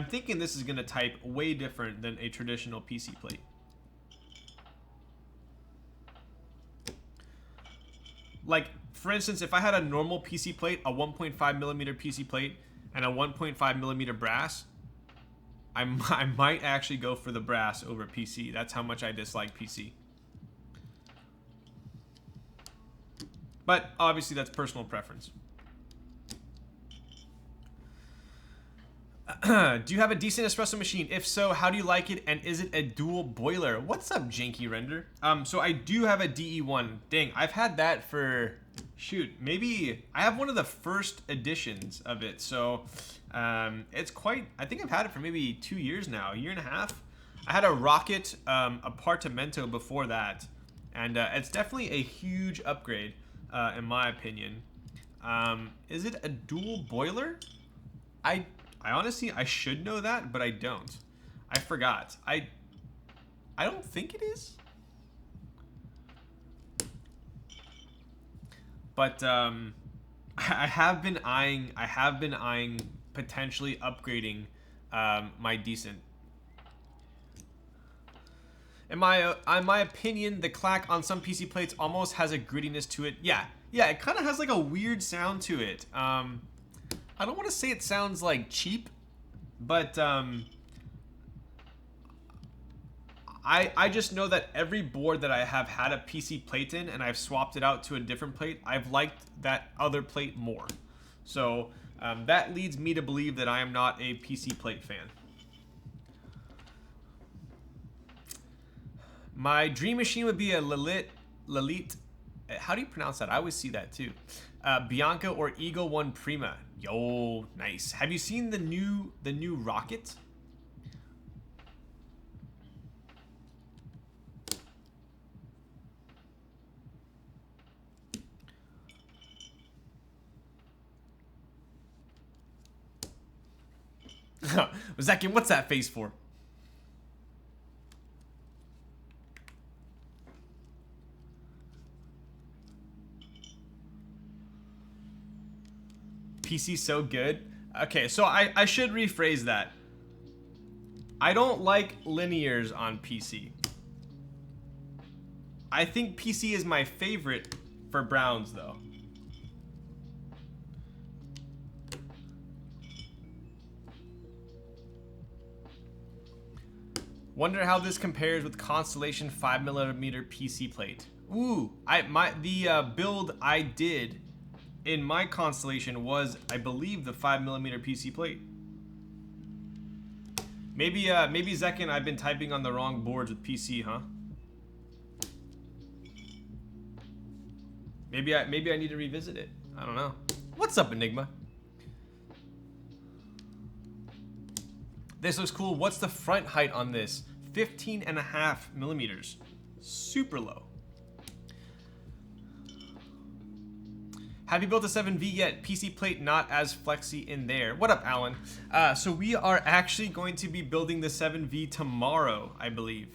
thinking this is gonna type way different than a traditional PC plate. Like, for instance, if I had a normal PC plate, a 1.5mm PC plate, and a 1.5mm brass, I might actually go for the brass over PC. That's how much I dislike PC. But obviously that's personal preference. Do you have a decent espresso machine? If so, how do you like it, and is it a dual boiler? What's up, Janky Render? So I do have a DE1. Dang, I've had that for, shoot, maybe I have one of the first editions of it. So it's quite, I think I've had it for maybe 2 years now, a year and a half. I had a Rocket Apartamento before that, and it's definitely a huge upgrade in my opinion. Is it a dual boiler? I honestly, I should know that, but I don't. I forgot. I don't think it is. But I have been eyeing potentially upgrading my decent. In my opinion, the clack on some PC plates almost has a grittiness to it. Yeah, it kind of has like a weird sound to it. I don't want to say it sounds like cheap, but I just know that every board that I have had a PC plate in and I've swapped it out to a different plate, I've liked that other plate more. So that leads me to believe that I am not a PC plate fan. My dream machine would be a Lilith. How do you pronounce that? I always see that too. Bianca or Eagle One Prima. Yo, nice. Have you seen the new Rocket? Zach, what's that face for? PC so good. Okay, so I should rephrase that. I don't like linears on PC. I think PC is my favorite for browns though. Wonder how this compares with Constellation 5mm PC plate. Ooh, the build I did in my Constellation was, I believe, the 5mm PC plate. Maybe Zek and I've been typing on the wrong boards with PC, huh? Maybe I need to revisit it. I don't know. What's up, Enigma? This looks cool. What's the front height on this? 15.5mm. Super low. Have you built a 7V yet? PC plate not as flexy in there. What up, Alan? So we are actually going to be building the 7V tomorrow, I believe.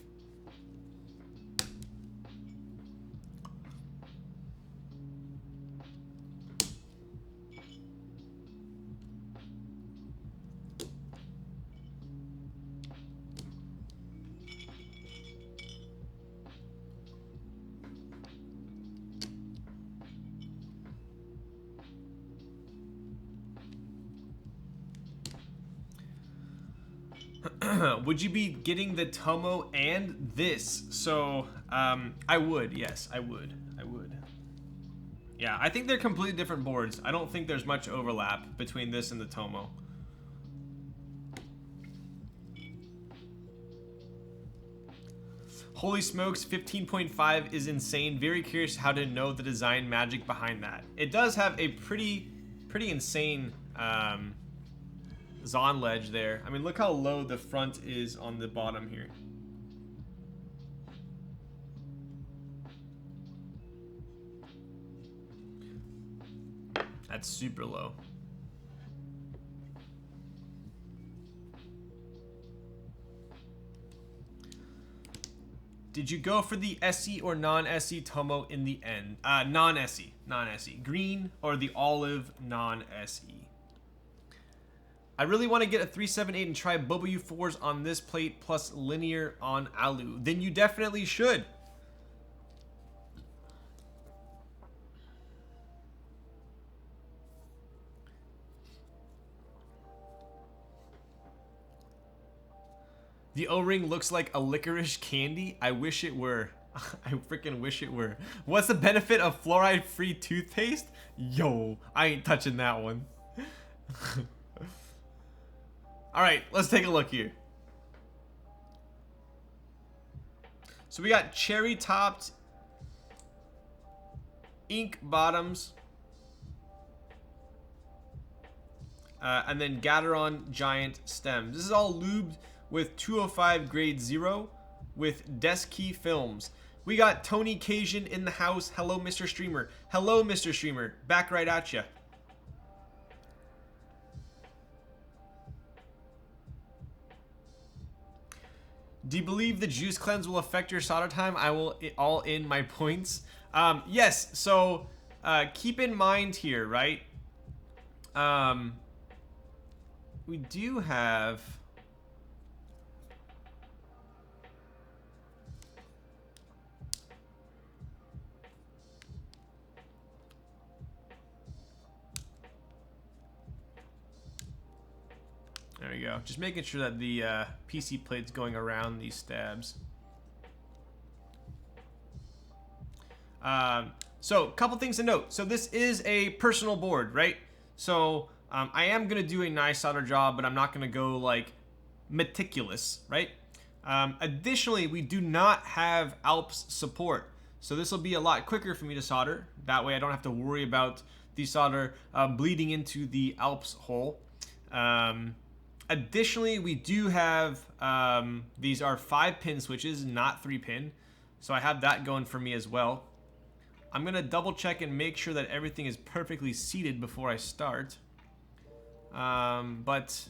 Would you be getting the Tomo and this? So, I would, yes, I would. Yeah, I think they're completely different boards. I don't think there's much overlap between this and the Tomo. Holy smokes, 15.5 is insane. Very curious how to know the design magic behind that. It does have a pretty insane, Zon ledge there. I mean, look how low the front is on the bottom here. That's super low. Did you go for the SE or non-SE Tomo in the end? Non-SE. Green or the olive non-SE. I really want to get a 378 and try W4s on this plate plus linear on Alu. Then you definitely should. The O-ring looks like a licorice candy. I wish it were. I freaking wish it were. What's the benefit of fluoride-free toothpaste? Yo, I ain't touching that one. All right, let's take a look here. So we got cherry topped ink bottoms. And then Gateron Giant stems. This is all lubed with 205 grade 0 with desk key films. We got Tony Cajun in the house. Hello, Mr. Streamer. Hello, Mr. Streamer. Back right at ya. Do you believe the juice cleanse will affect your solder time? I will all in my points. Yes, so keep in mind here, right? We do have... There we go. Just making sure that the PC plate's going around these stabs. So, a couple things to note. So this is a personal board, right? So I am going to do a nice solder job, but I'm not going to go like meticulous, right? Additionally, we do not have Alps support. So this will be a lot quicker for me to solder. That way I don't have to worry about the solder bleeding into the Alps hole. Additionally, we do have, these are 5-pin switches, not 3-pin. So I have that going for me as well. I'm going to double check and make sure that everything is perfectly seated before I start. But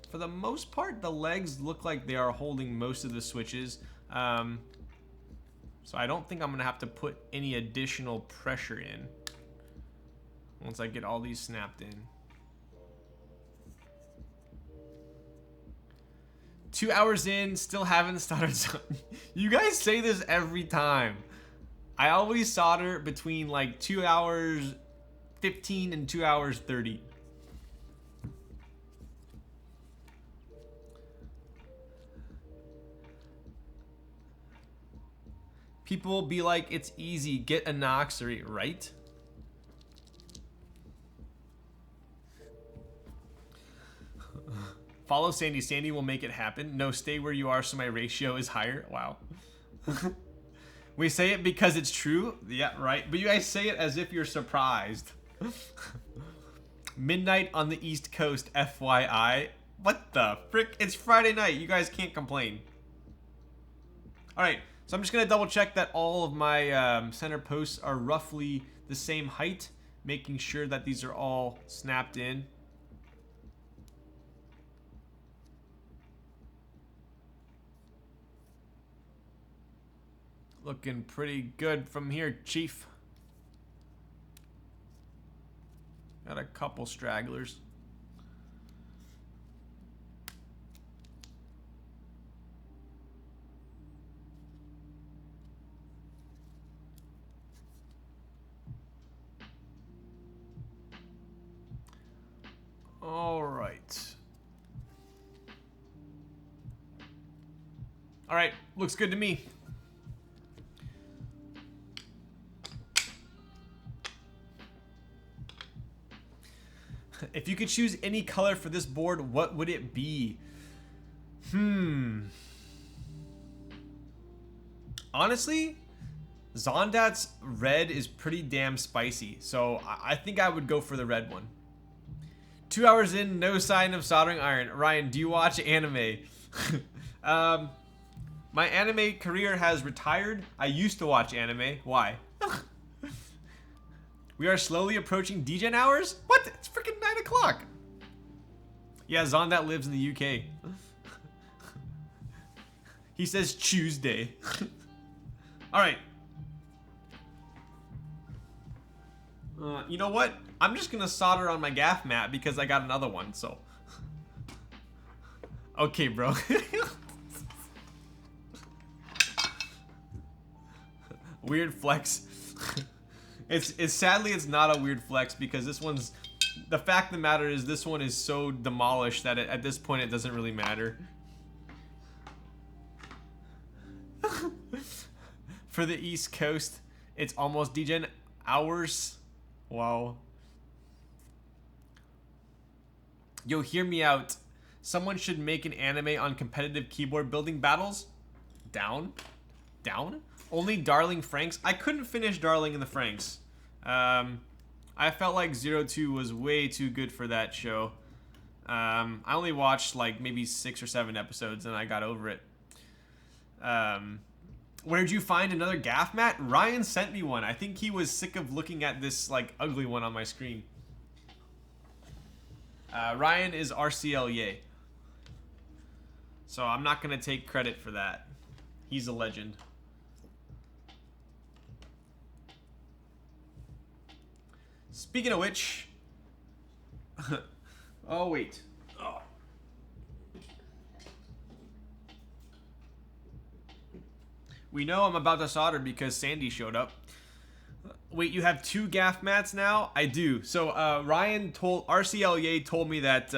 for the most part, the legs look like they are holding most of the switches. So I don't think I'm going to have to put any additional pressure in once I get all these snapped in. 2 hours in, still haven't soldered. You guys say this every time. I always solder between like 2 hours 15 and 2 hours 30. People be like, it's easy, get a Noxary, right? Follow Sandy. Sandy will make it happen. No, stay where you are so my ratio is higher. Wow. We say it because it's true. Yeah, right. But you guys say it as if you're surprised. Midnight on the East Coast, FYI. What the frick? It's Friday night. You guys can't complain. All right. So I'm just going to double check that all of my center posts are roughly the same height, making sure that these are all snapped in. Looking pretty good from here, Chief. Got a couple stragglers. All right. All right, looks good to me. If you could choose any color for this board, what would it be? Honestly, Zondat's red is pretty damn spicy, so I think I would go for the red one. 2 hours in, no sign of soldering iron. Ryan, do you watch anime? My anime career has retired. I used to watch anime. Why? We are slowly approaching DGen hours? What? It's freaking 9 o'clock. Yeah, Zondat lives in the UK. He says Tuesday. Alright. You know what? I'm just gonna solder on my gaff mat because I got another one, so. Okay, bro. Weird flex. It's sadly it's not a weird flex because this one's, the fact of the matter is this one is so demolished that at this point it doesn't really matter. For the East Coast, it's almost DGen hours. Wow. Yo, hear me out. Someone should make an anime on competitive keyboard building battles. Down? Down? Only Darling Franks. I couldn't finish Darling in the Franks. I felt like 02 was way too good for that show. I only watched like maybe 6 or 7 episodes and I got over it. Where did you find another gaff mat? Ryan sent me one. I think he was sick of looking at this like ugly one on my screen. Ryan is RCL Yay. So I'm not gonna take credit for that. He's a legend. Speaking of which, oh wait. Oh. We know I'm about to solder because Sandy showed up. Wait, you have 2 gaff mats now? I do. So Ryan told RCLA told me that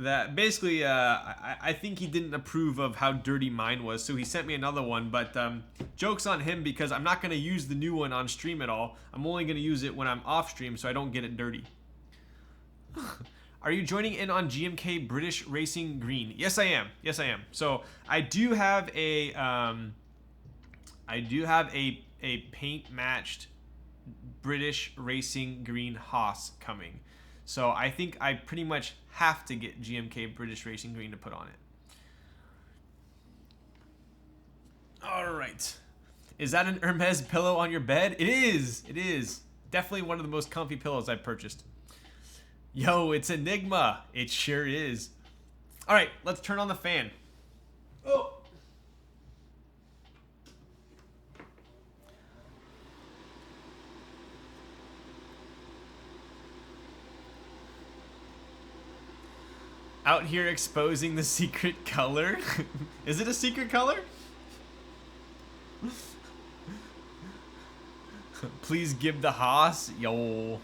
that basically I think he didn't approve of how dirty mine was, so he sent me another one. But joke's on him because I'm not gonna use the new one on stream at all. I'm only gonna use it when I'm off stream, so I don't get it dirty. Are you joining in on GMK British Racing Green? Yes, I am. Yes, I am. So I do have a paint matched British Racing Green Haas coming. So I think I pretty much have to get GMK British Racing Green to put on it. All right. Is that an Hermes pillow on your bed? It is. It is. Definitely one of the most comfy pillows I've purchased. Yo, it's Enigma. It sure is. All right, let's turn on the fan. Oh. Out here exposing the secret color. Is it a secret color? Please give the Haas. Yo.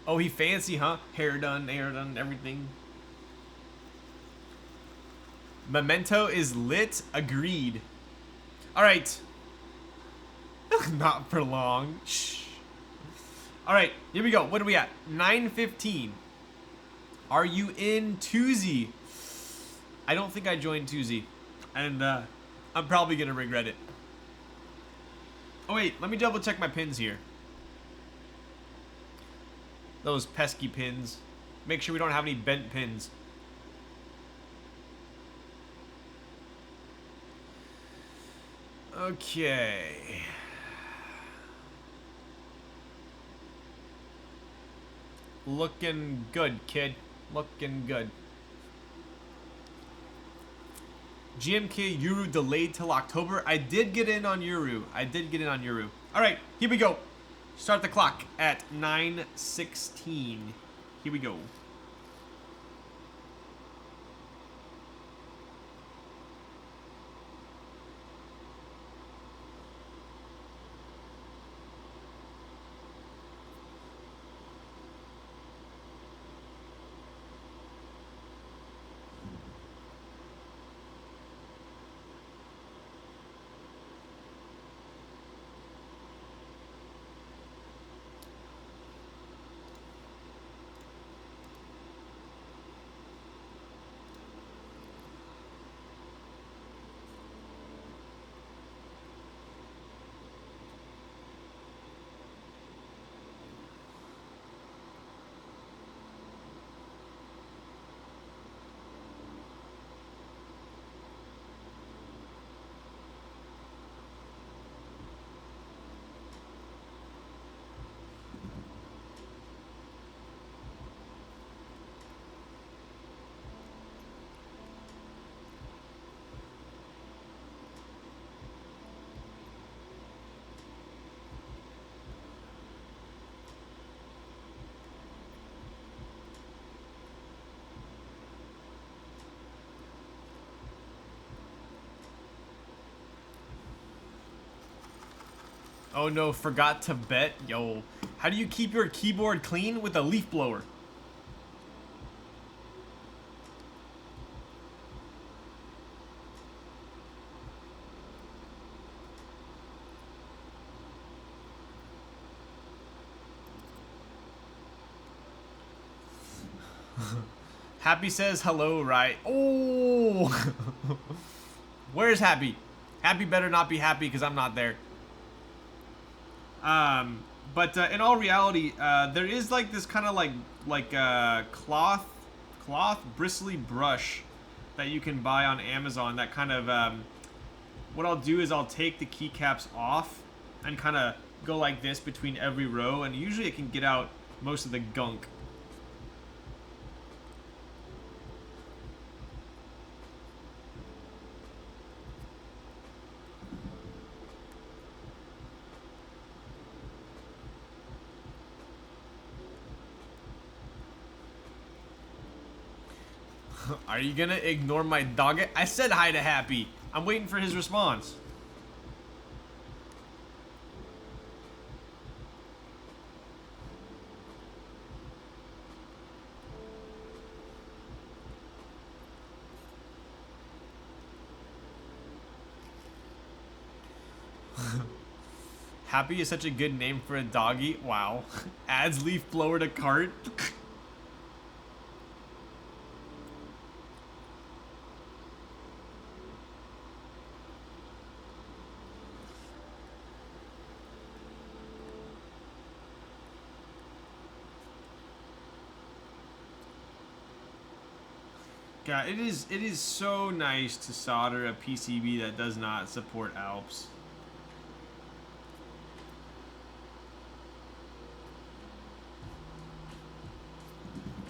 Oh, he fancy, huh? Hair done, everything. Memento is lit. Agreed. All right. Not for long. Shh. All right, here we go. What are we at? 9:15. Are you in Tuesday? I don't think I joined Tuesday, and I'm probably gonna regret it. Oh wait, let me double check my pins here. Those pesky pins. Make sure we don't have any bent pins. Okay. Looking good, kid. Looking good. GMK Euro delayed till October. I did get in on Euro. Alright, here we go. Start the clock at 9:16. Here we go. Oh no, forgot to bet. Yo, how do you keep your keyboard clean with a leaf blower? Happy says hello, right? Oh! Where's Happy? Happy better not be happy because I'm not there. But in all reality, there is like this kind of like cloth bristly brush that you can buy on Amazon. That kind of what I'll do is I'll take the keycaps off and kind of go like this between every row, and usually it can get out most of the gunk. Are you gonna ignore my dog? I said hi to Happy. I'm waiting for his response. Happy is such a good name for a doggy. Wow. Adds leaf blower to cart. God, it is so nice to solder a PCB that does not support Alps.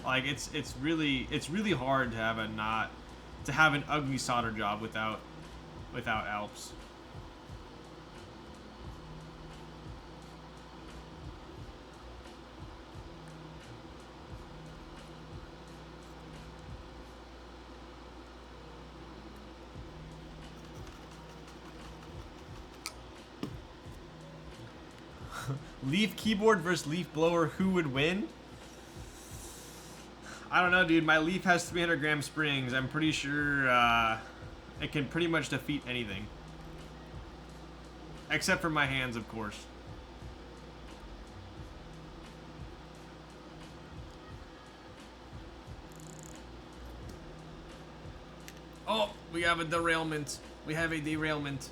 Like it's really hard to have an ugly solder job without Alps. Leaf keyboard versus leaf blower, who would win? I don't know, dude. My leaf has 300 gram springs. I'm pretty sure it can pretty much defeat anything. Except for my hands, of course. Oh, we have a derailment. We have a derailment.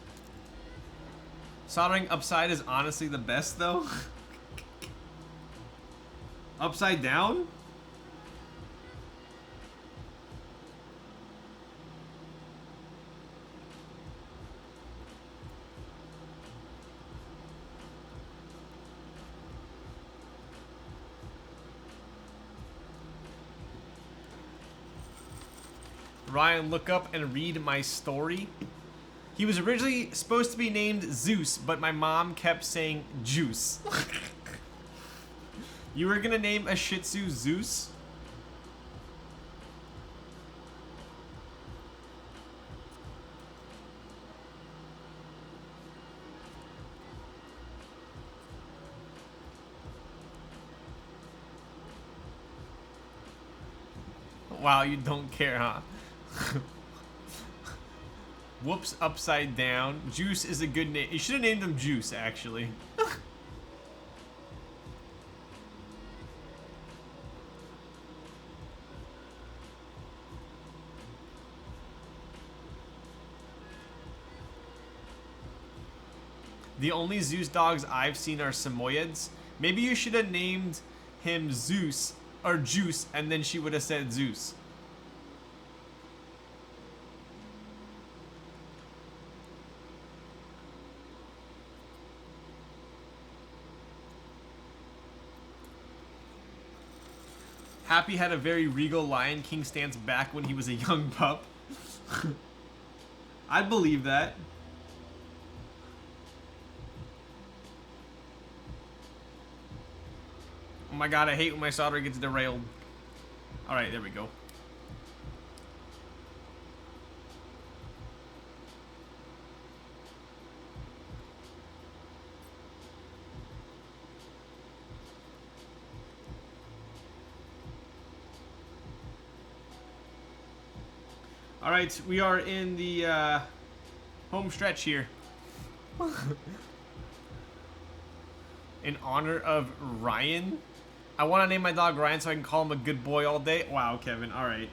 Soldering upside is honestly the best, though. Upside down? Ryan, look up and read my story. He was originally supposed to be named Zeus, but my mom kept saying Juice. You were gonna name a Shih Tzu Zeus? Wow, you don't care, huh? Whoops, upside down. Juice is a good name. You should have named him Juice, actually. The only Zeus dogs I've seen are Samoyeds. Maybe you should have named him Zeus or Juice, and then she would have said Zeus. Happy had a very regal Lion King stance back when he was a young pup. I'd believe that. Oh my god, I hate when my soldering gets derailed. Alright, there we go. Alright, we are in the home stretch here. In honor of Ryan? I want to name my dog Ryan so I can call him a good boy all day. Wow, Kevin. All right.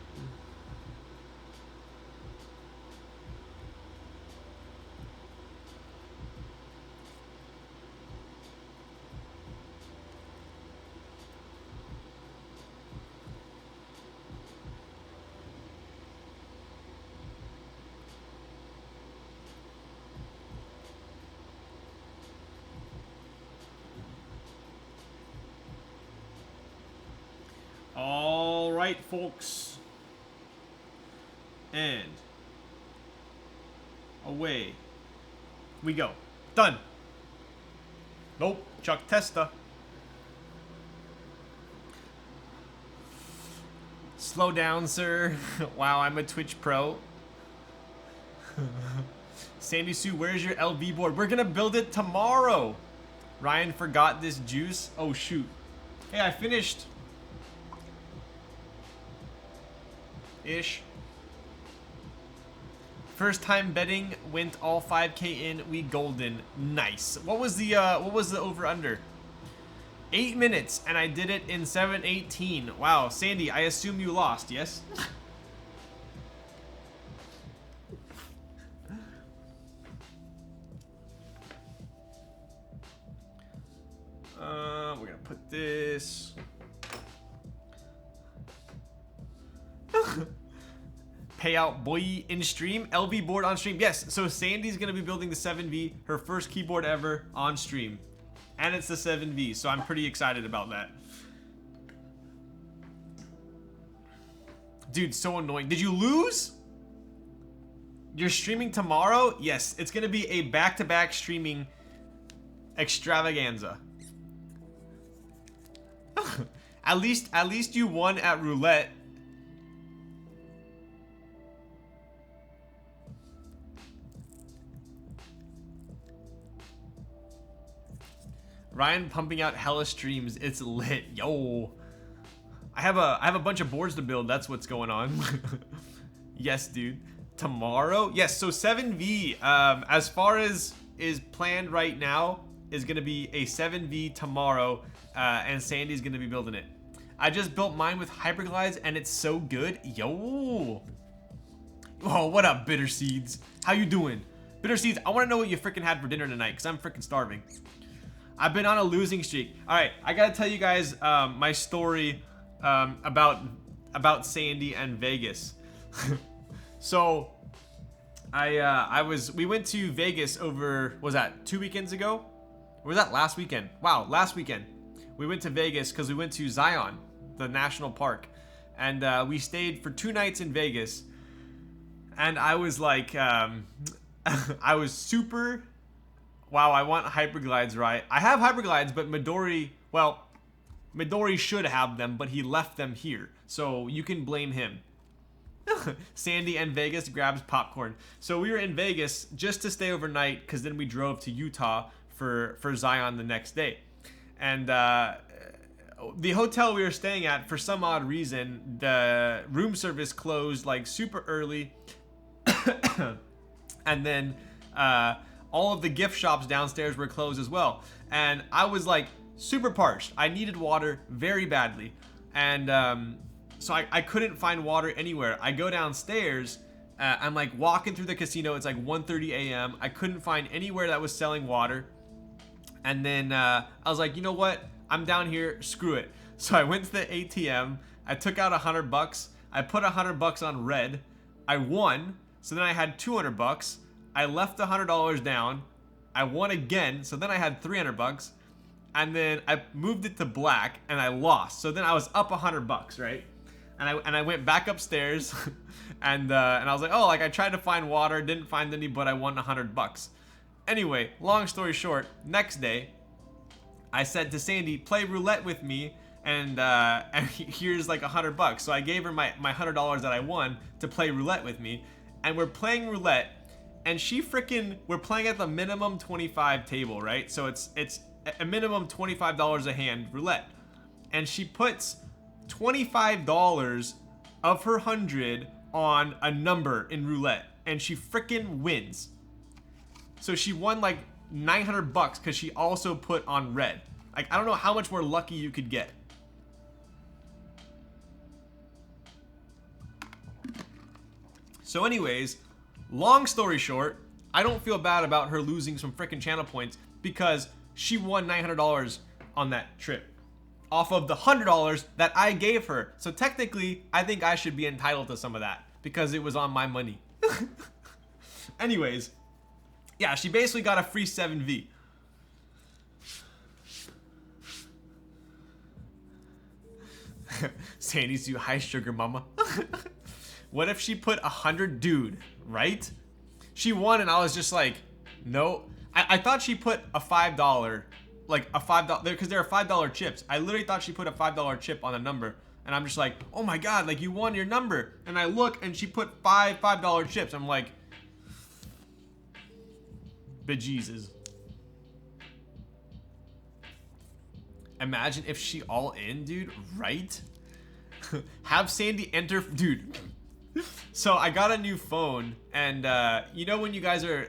All right, folks. And away we go. Done. Nope. Chuck Testa. Slow down, sir. Wow, I'm a Twitch pro. Sandy Sue, where's your LV board? We're gonna build it tomorrow. Ryan forgot this juice. Oh, shoot. Hey, I finished. Ish. First time betting, went all 5K in, we golden. Nice. What was the over under? 8 minutes, and I did it in 7:18. Wow, Sandy, I assume you lost, yes? We're gonna put this. Payout boy in stream. LV board on stream. Yes, so Sandy's gonna be building the 7V, her first keyboard ever on stream. And it's the 7V, so I'm pretty excited about that. Dude, so annoying. Did you lose? You're streaming tomorrow? Yes, it's gonna be a back-to-back streaming extravaganza. At least you won at roulette. Ryan pumping out hella streams. It's lit. Yo. I have a bunch of boards to build. That's what's going on. Yes, dude. Tomorrow? Yes, so 7V, as far as is planned right now, is going to be a 7V tomorrow, and Sandy's going to be building it. I just built mine with Hyperglides, and it's so good. Yo. Oh, what up, Bitter Seeds? How you doing? Bitter Seeds, I want to know what you freaking had for dinner tonight, because I'm freaking starving. I've been on a losing streak. All right, I got to tell you guys my story about Sandy and Vegas. So we went to Vegas over, was that 2 weekends ago? Or was that last weekend? Wow, last weekend. We went to Vegas because we went to Zion, the national park. And we stayed for 2 nights in Vegas. And I was like, I was super. Wow, I want hyperglides, right? I have hyperglides, but Midori, well, Midori should have them, but he left them here. So you can blame him. Sandy and Vegas grabs popcorn. So we were in Vegas just to stay overnight, because then we drove to Utah for Zion the next day. And the hotel we were staying at, for some odd reason, the room service closed like super early. And then all of the gift shops downstairs were closed as well. And I was like super parched. I needed water very badly. And so I couldn't find water anywhere. I go downstairs. I'm like walking through the casino. It's like 1:30 a.m. I couldn't find anywhere that was selling water. And then I was like, you know what? I'm down here. Screw it. So I went to the ATM. I took out $100. I put $100 on red. I won. So then I had $200. I left $100 down. I won again. So then I had $300. And then I moved it to black and I lost. So then I was up $100, right? And I went back upstairs and I was like, oh, like I tried to find water, didn't find any, but I won $100. Anyway, long story short, next day, I said to Sandy, play roulette with me, and here's like $100. So I gave her my $100 that I won to play roulette with me, and we're playing roulette, and we're playing at the minimum 25 table, right? So it's a minimum $25 a hand roulette, and she puts $25 of her 100 on a number in roulette, and she freaking wins. So she won like $900 because she also put on red. Like, I don't know how much more lucky you could get. So anyways, long story short, I don't feel bad about her losing some freaking channel points because she won $900 on that trip off of the $100 that I gave her. So technically, I think I should be entitled to some of that because it was on my money. Anyways, yeah, she basically got a free 7V. Sandy's too high sugar, mama. What if she put 100, dude, right? She won and I was just like, no. I thought she put a $5, like a $5, because there are $5 chips. I literally thought she put a $5 chip on a number. And I'm just like, oh my God, like you won your number. And I look and she put five $5 chips. I'm like, bejesus. Imagine if she all in, dude, right? Have Sandy enter, dude. So I got a new phone, and you know when you guys are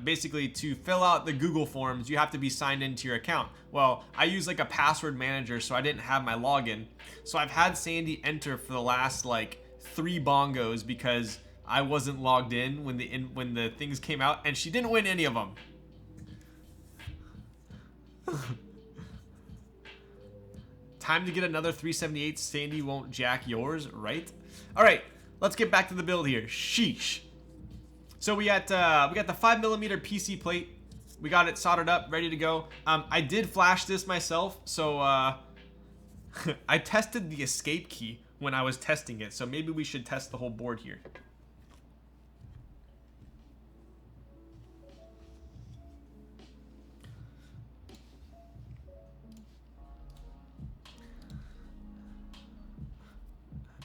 basically to fill out the Google forms, you have to be signed into your account. Well, I use like a password manager, so I didn't have my login. So I've had Sandy enter for the last like 3 bongos because I wasn't logged in when the things came out, and she didn't win any of them. Time to get another 378. Sandy won't jack yours, right? All right, let's get back to the build here. Sheesh. So we got the 5mm PC plate. We got it soldered up, ready to go. I did flash this myself, so I tested the escape key when I was testing it. So maybe we should test the whole board here.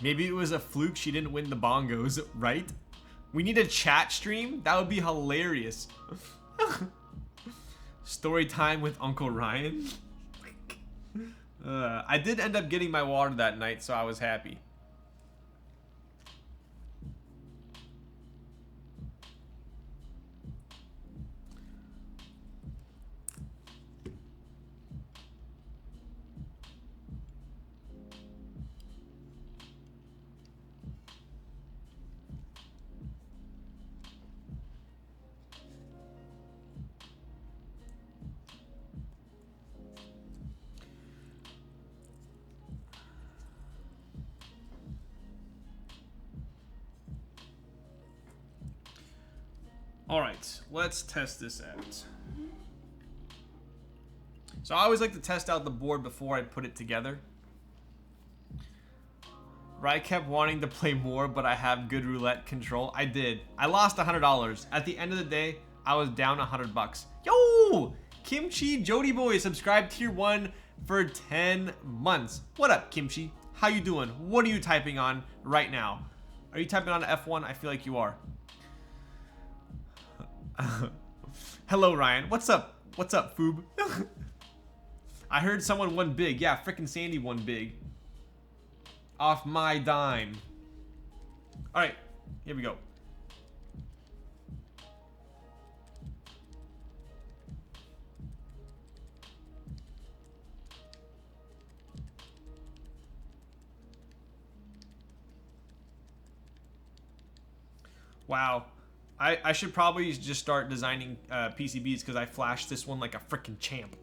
Maybe it was a fluke she didn't win the bongos, right? We need a chat stream? That would be hilarious. Story time with Uncle Ryan. I did end up getting my water that night, so I was happy. All right, let's test this out. So I always like to test out the board before I put it together. I kept wanting to play more, but I have good roulette control. I did. I lost $100. At the end of the day, I was down $100. Yo! Kimchi Jody Boy subscribed tier 1 for 10 months. What up, Kimchi? How you doing? What are you typing on right now? Are you typing on F1? I feel like you are. Hello, Ryan. What's up? What's up, Foob? I heard someone won big. Yeah, frickin' Sandy won big. Off my dime. Alright, here we go. Wow. I should probably just start designing PCBs because I flashed this one like a frickin' champ.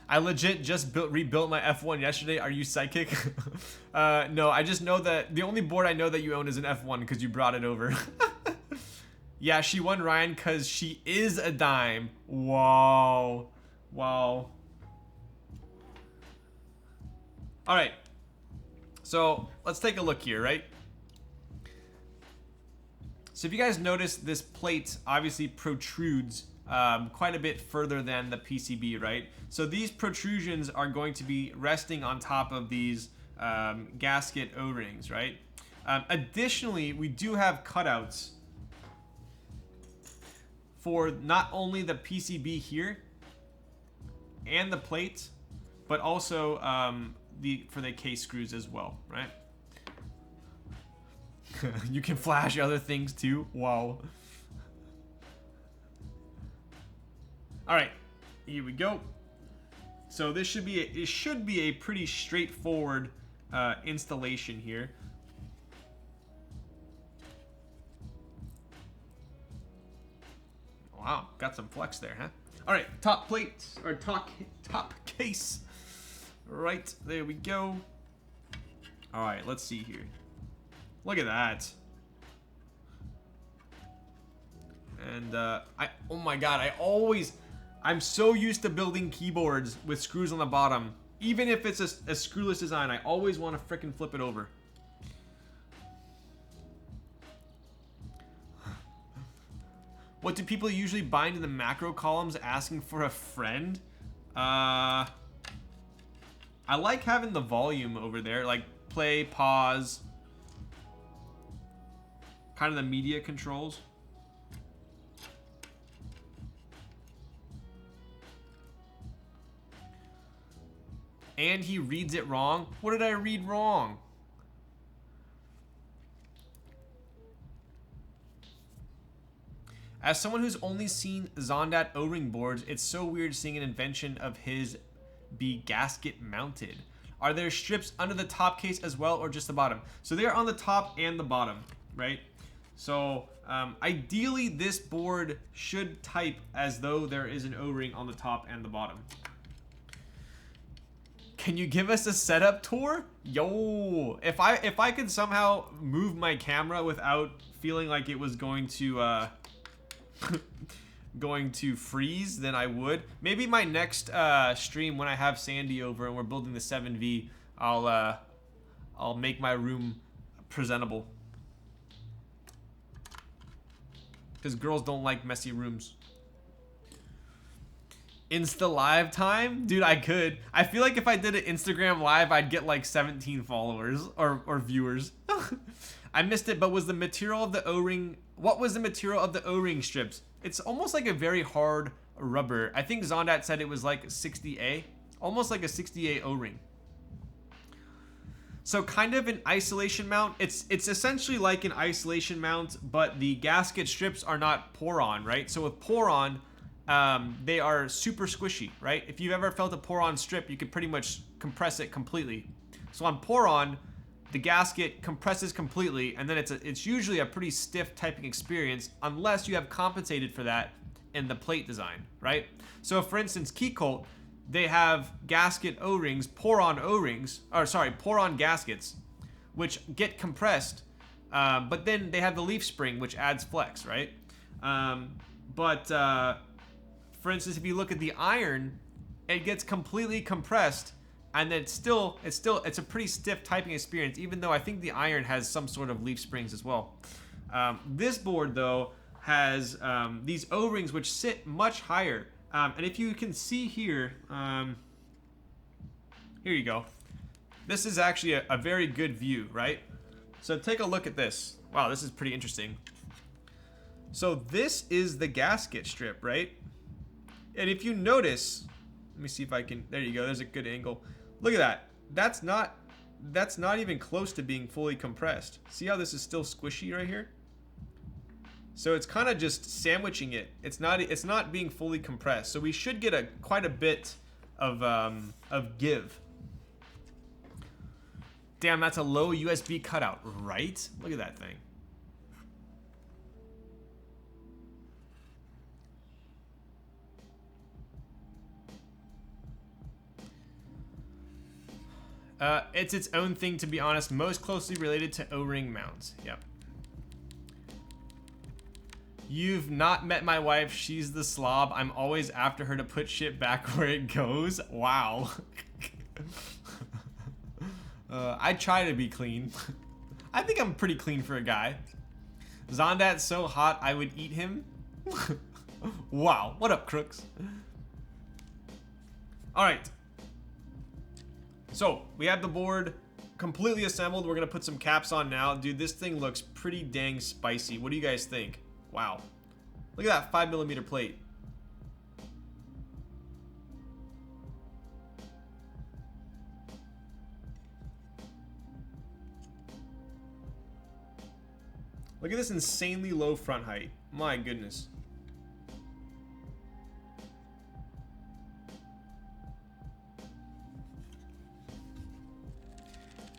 I legit just rebuilt my F1 yesterday. Are you psychic? No, I just know that the only board I know that you own is an F1 because you brought it over. Yeah, she won, Ryan, because she is a dime. Wow. Wow. All right. So let's take a look here, right? So if you guys notice, this plate obviously protrudes quite a bit further than the PCB, right? So these protrusions are going to be resting on top of these gasket O-rings, right? Additionally, we do have cutouts for not only the PCB here and the plate, but also for the case screws as well, right? You can flash other things too. Wow. All right, here we go. So this should be a pretty straightforward installation here. Wow, got some flex there, huh? All right, top plate or top case. Right, there we go. All right, let's see here. Look at that. And oh my god, I'm so used to building keyboards with screws on the bottom. Even if it's a screwless design, I always want to frickin' flip it over. What do people usually bind in the macro columns asking for a friend? I like having the volume over there, like play, pause. Kind of the media controls. And he reads it wrong. What did I read wrong? As someone who's only seen Zondat O-ring boards, it's so weird seeing an invention of his be gasket mounted. Are there strips under the top case as well, or just the bottom? So they're on the top and the bottom, right? So ideally this board should type as though there is an O-ring on the top and the bottom. Can you give us a setup tour? Yo, if I could somehow move my camera without feeling like it was going to going to freeze, then I would. Maybe my next stream when I have Sandy over and we're building the 7V, I'll make my room presentable. Because girls don't like messy rooms. Insta live time? Dude, I could. I feel like if I did an Instagram live, I'd get like 17 followers or viewers. I missed it, but was the material of the O-ring... What was the material of the O-ring strips? It's almost like a very hard rubber. I think Zondat said it was like 60A. Almost like a 60A O-ring. So kind of an isolation mount. It's essentially like an isolation mount, but the gasket strips are not pour-on, right? So with pour-on, they are super squishy, right? If you've ever felt a pour-on strip, you could pretty much compress it completely. So on pour-on, the gasket compresses completely, and then it's usually a pretty stiff typing experience unless you have compensated for that in the plate design, right? So for instance, Keycult, they have gasket O-rings, pour-on O-rings, or sorry, pour-on gaskets, which get compressed, but then they have the leaf spring, which adds flex, right? For instance, if you look at the iron, it gets completely compressed, and then it's a pretty stiff typing experience, even though I think the iron has some sort of leaf springs as well. This board though has these O-rings which sit much higher, and if you can see here, here you go. This is actually a very good view, right? So take a look at this. Wow, this is pretty interesting. So this is the gasket strip, right? And if you notice, let me see if I can, there you go, there's a good angle. Look at that. That's not even close to being fully compressed. See how this is still squishy right here? So it's kind of just sandwiching it. It's not being fully compressed. So we should get quite a bit of give. Damn, that's a low USB cutout, right? Look at that thing. It's its own thing, to be honest. Most closely related to O-ring mounts. Yep. You've not met my wife. She's the slob. I'm always after her to put shit back where it goes. Wow. I try to be clean. I think I'm pretty clean for a guy. Zondat's so hot I would eat him. Wow. What up, crooks? Alright. So, we have the board completely assembled. We're going to put some caps on now. Dude, this thing looks pretty dang spicy. What do you guys think? Wow. Look at that 5mm plate. Look at this insanely low front height. My goodness.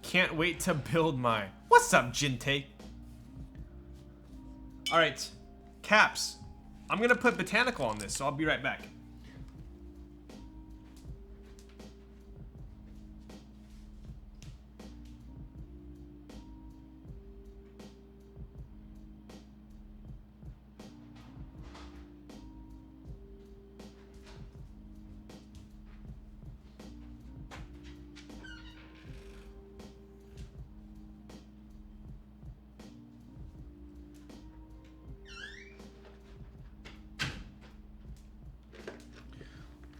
Can't wait to build my... What's up, Jinte? Alright. Caps. I'm gonna put Botanical on this, so I'll be right back.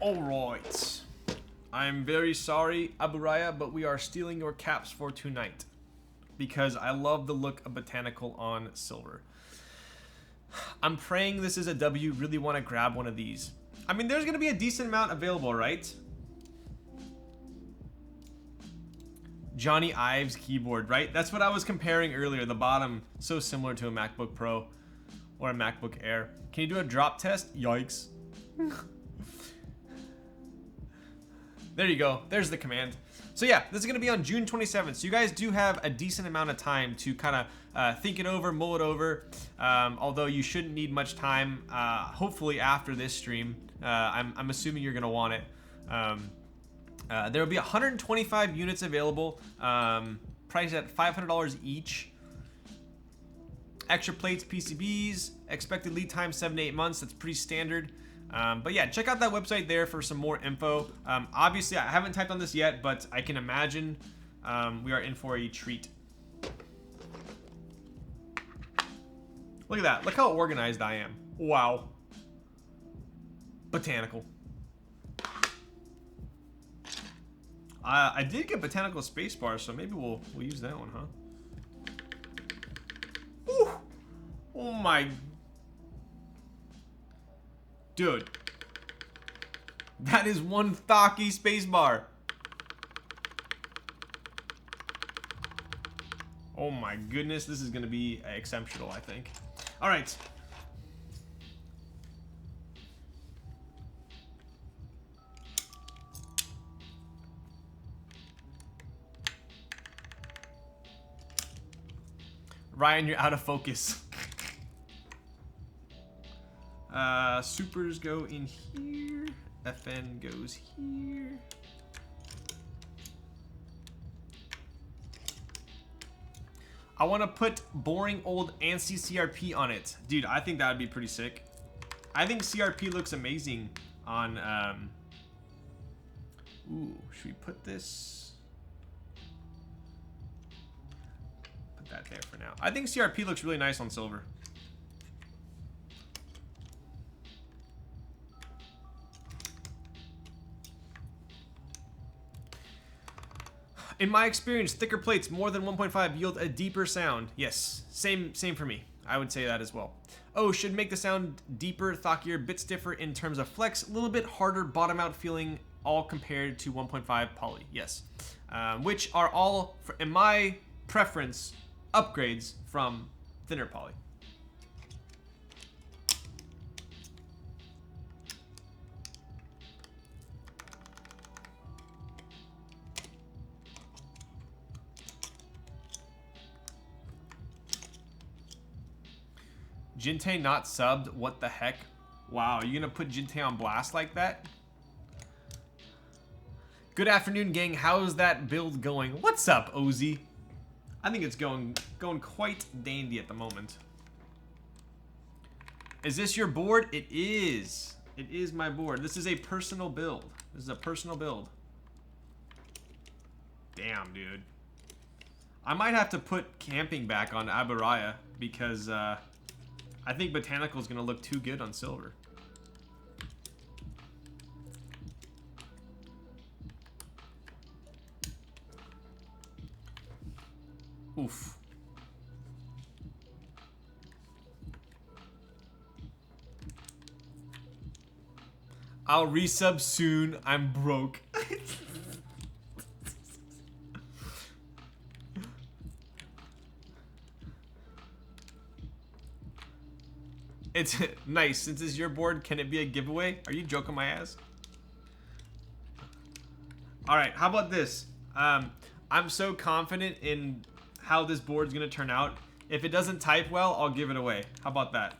Alright. I'm very sorry, Aburaya, but we are stealing your caps for tonight. Because I love the look of Botanical on silver. I'm praying this is a W. Really want to grab one of these. I mean, there's going to be a decent amount available, right? Johnny Ives keyboard, right? That's what I was comparing earlier. The bottom, so similar to a MacBook Pro or a MacBook Air. Can you do a drop test? Yikes. There you go. There's the command. So yeah, this is going to be on June 27th. So you guys do have a decent amount of time to kind of think it over, mull it over. Although you shouldn't need much time. Hopefully after this stream, I'm assuming you're going to want it. There will be 125 units available, priced at $500 each. Extra plates, PCBs, expected lead time 7 to 8 months. That's pretty standard. But yeah, check out that website there for some more info. Obviously, I haven't typed on this yet, but I can imagine we are in for a treat. Look at that. Look how organized I am. Wow. Botanical. I did get Botanical spacebar, so maybe we'll use that one, huh? Ooh. Oh my... Dude, that is one Thocky spacebar. Oh my goodness, this is gonna be exceptional, I think. All right. Ryan, you're out of focus. Supers go in here. FN goes here. I want to put boring old ANSI CRP on it. Dude, I think that would be pretty sick. I think CRP looks amazing on Ooh, should we put this? Put that there for now. I think CRP looks really nice on silver. In my experience, thicker plates more than 1.5 yield a deeper sound. Yes, same for me. I would say that as well. Oh, should make the sound deeper, thockier, bit stiffer in terms of flex, a little bit harder bottom out feeling, all compared to 1.5 poly. Yes, which are all, in my preference, upgrades from thinner poly. Jinte not subbed? What the heck? Wow, you gonna put Jinte on blast like that? Good afternoon, gang. How's that build going? What's up, Ozzy? I think it's going quite dandy at the moment. Is this your board? It is. It is my board. This is a personal build. This is a personal build. Damn, dude. I might have to put camping back on Abaraya because I think Botanical is going to look too good on silver. Oof. I'll resub soon. I'm broke. It's nice. Since it's your board, can it be a giveaway? Are you joking my ass? All right, how about this? I'm so confident in how this board's gonna turn out. If it doesn't type well, I'll give it away. How about that?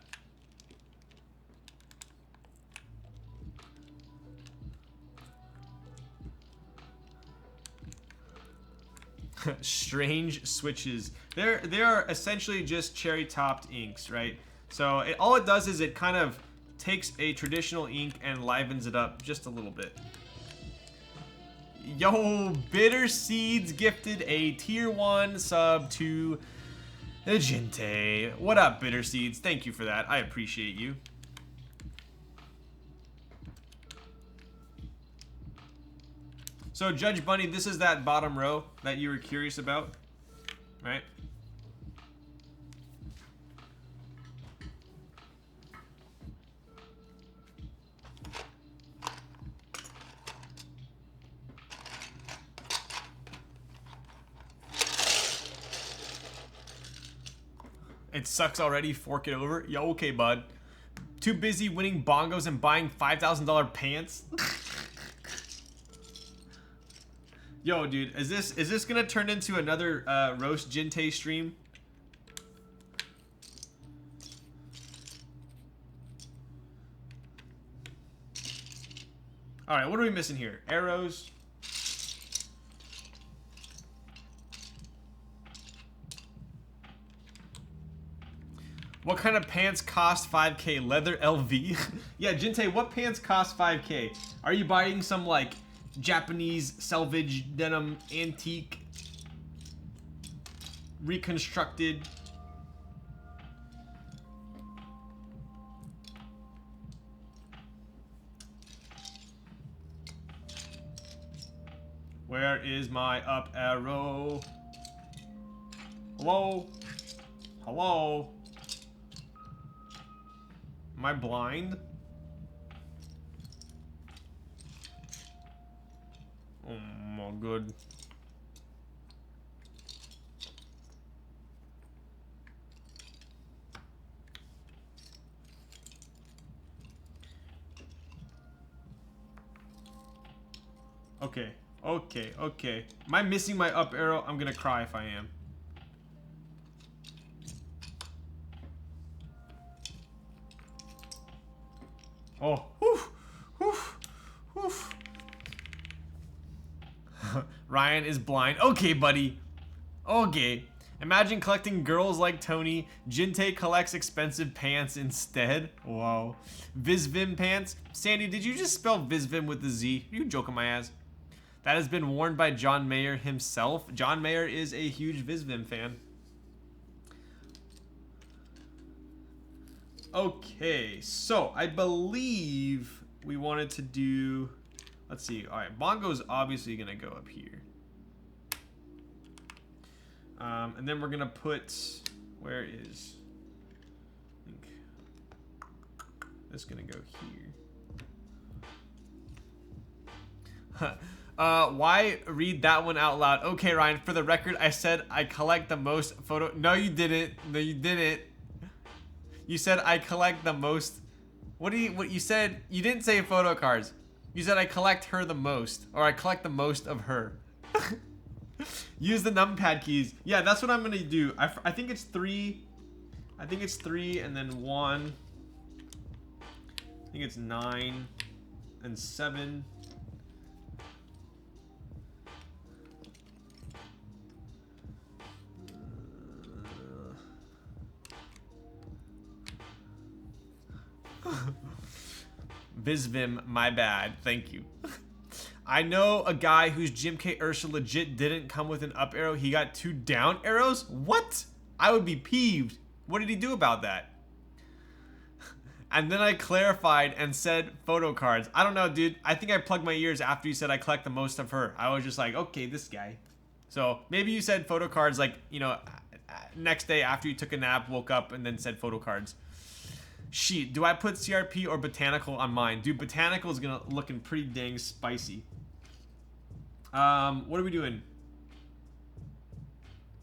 Strange switches. They are essentially just cherry topped inks, right? So all it does is it kind of takes a traditional ink and livens it up just a little bit. Yo, Bitter Seeds gifted a tier 1 sub to Jinte. What up, Bitter Seeds? Thank you for that. I appreciate you. So Judge Bunny, this is that bottom row that you were curious about, right? It sucks already, fork it over. Yo, okay, bud. Too busy winning bongos and buying $5,000 pants? Yo, dude, is this gonna turn into another roast Jinte stream? All right, what are we missing here? Arrows. What kind of pants cost 5K? Leather LV? Yeah, Jinte, what pants cost 5K? Are you buying some, like, Japanese selvage denim antique reconstructed? Where is my up arrow? Hello? Hello? Am I blind? Oh my god. Okay, okay, okay. Am I missing my up arrow? I'm gonna cry if I am. Oh, whew, whew, whew. Ryan is blind. Okay, buddy. Okay. Imagine collecting girls like Tony. Jinte collects expensive pants instead. Wow. Visvim pants. Sandy, did you just spell Visvim with a Z? Are you joking my ass? That has been worn by John Mayer himself. John Mayer is a huge Visvim fan. Okay, so I believe we wanted to do, let's see. All right, Bongo's obviously gonna go up here. And then we're gonna put, where is, I think this is gonna go here. Why read that one out loud? Okay, Ryan, for the record, I said I collect the most photo. No, you didn't. No, you didn't. You said I collect the most. What you said? You didn't say photo cards. You said I collect her the most, or I collect the most of her. Use the numpad keys. Yeah, that's what I'm gonna do. I think it's 3. I think it's 3 and then 1. I think it's 9 and 7. Visvim, my bad. Thank you. I know a guy whose GMK Ursa legit didn't come with an up arrow. He got 2 down arrows? What? I would be peeved. What did he do about that? And then I clarified and said photo cards. I don't know, dude. I think I plugged my ears after you said I collect the most of her. I was just like, okay, this guy. So maybe you said photo cards like, you know, next day after you took a nap, woke up, and then said photo cards. Sheet, do I put CRP or Botanical on mine? Dude, Botanical is gonna looking pretty dang spicy. What are we doing?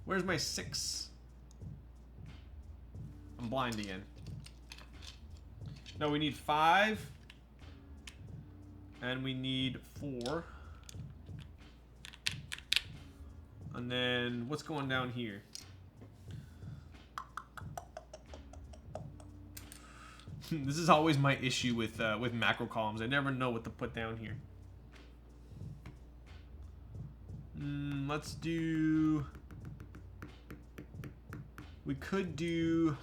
Where's my 6? I'm blind again. No, we need 5. And we need 4. And then, what's going down here? This is always my issue with macro columns. I never know what to put down here. Let's do... We could do...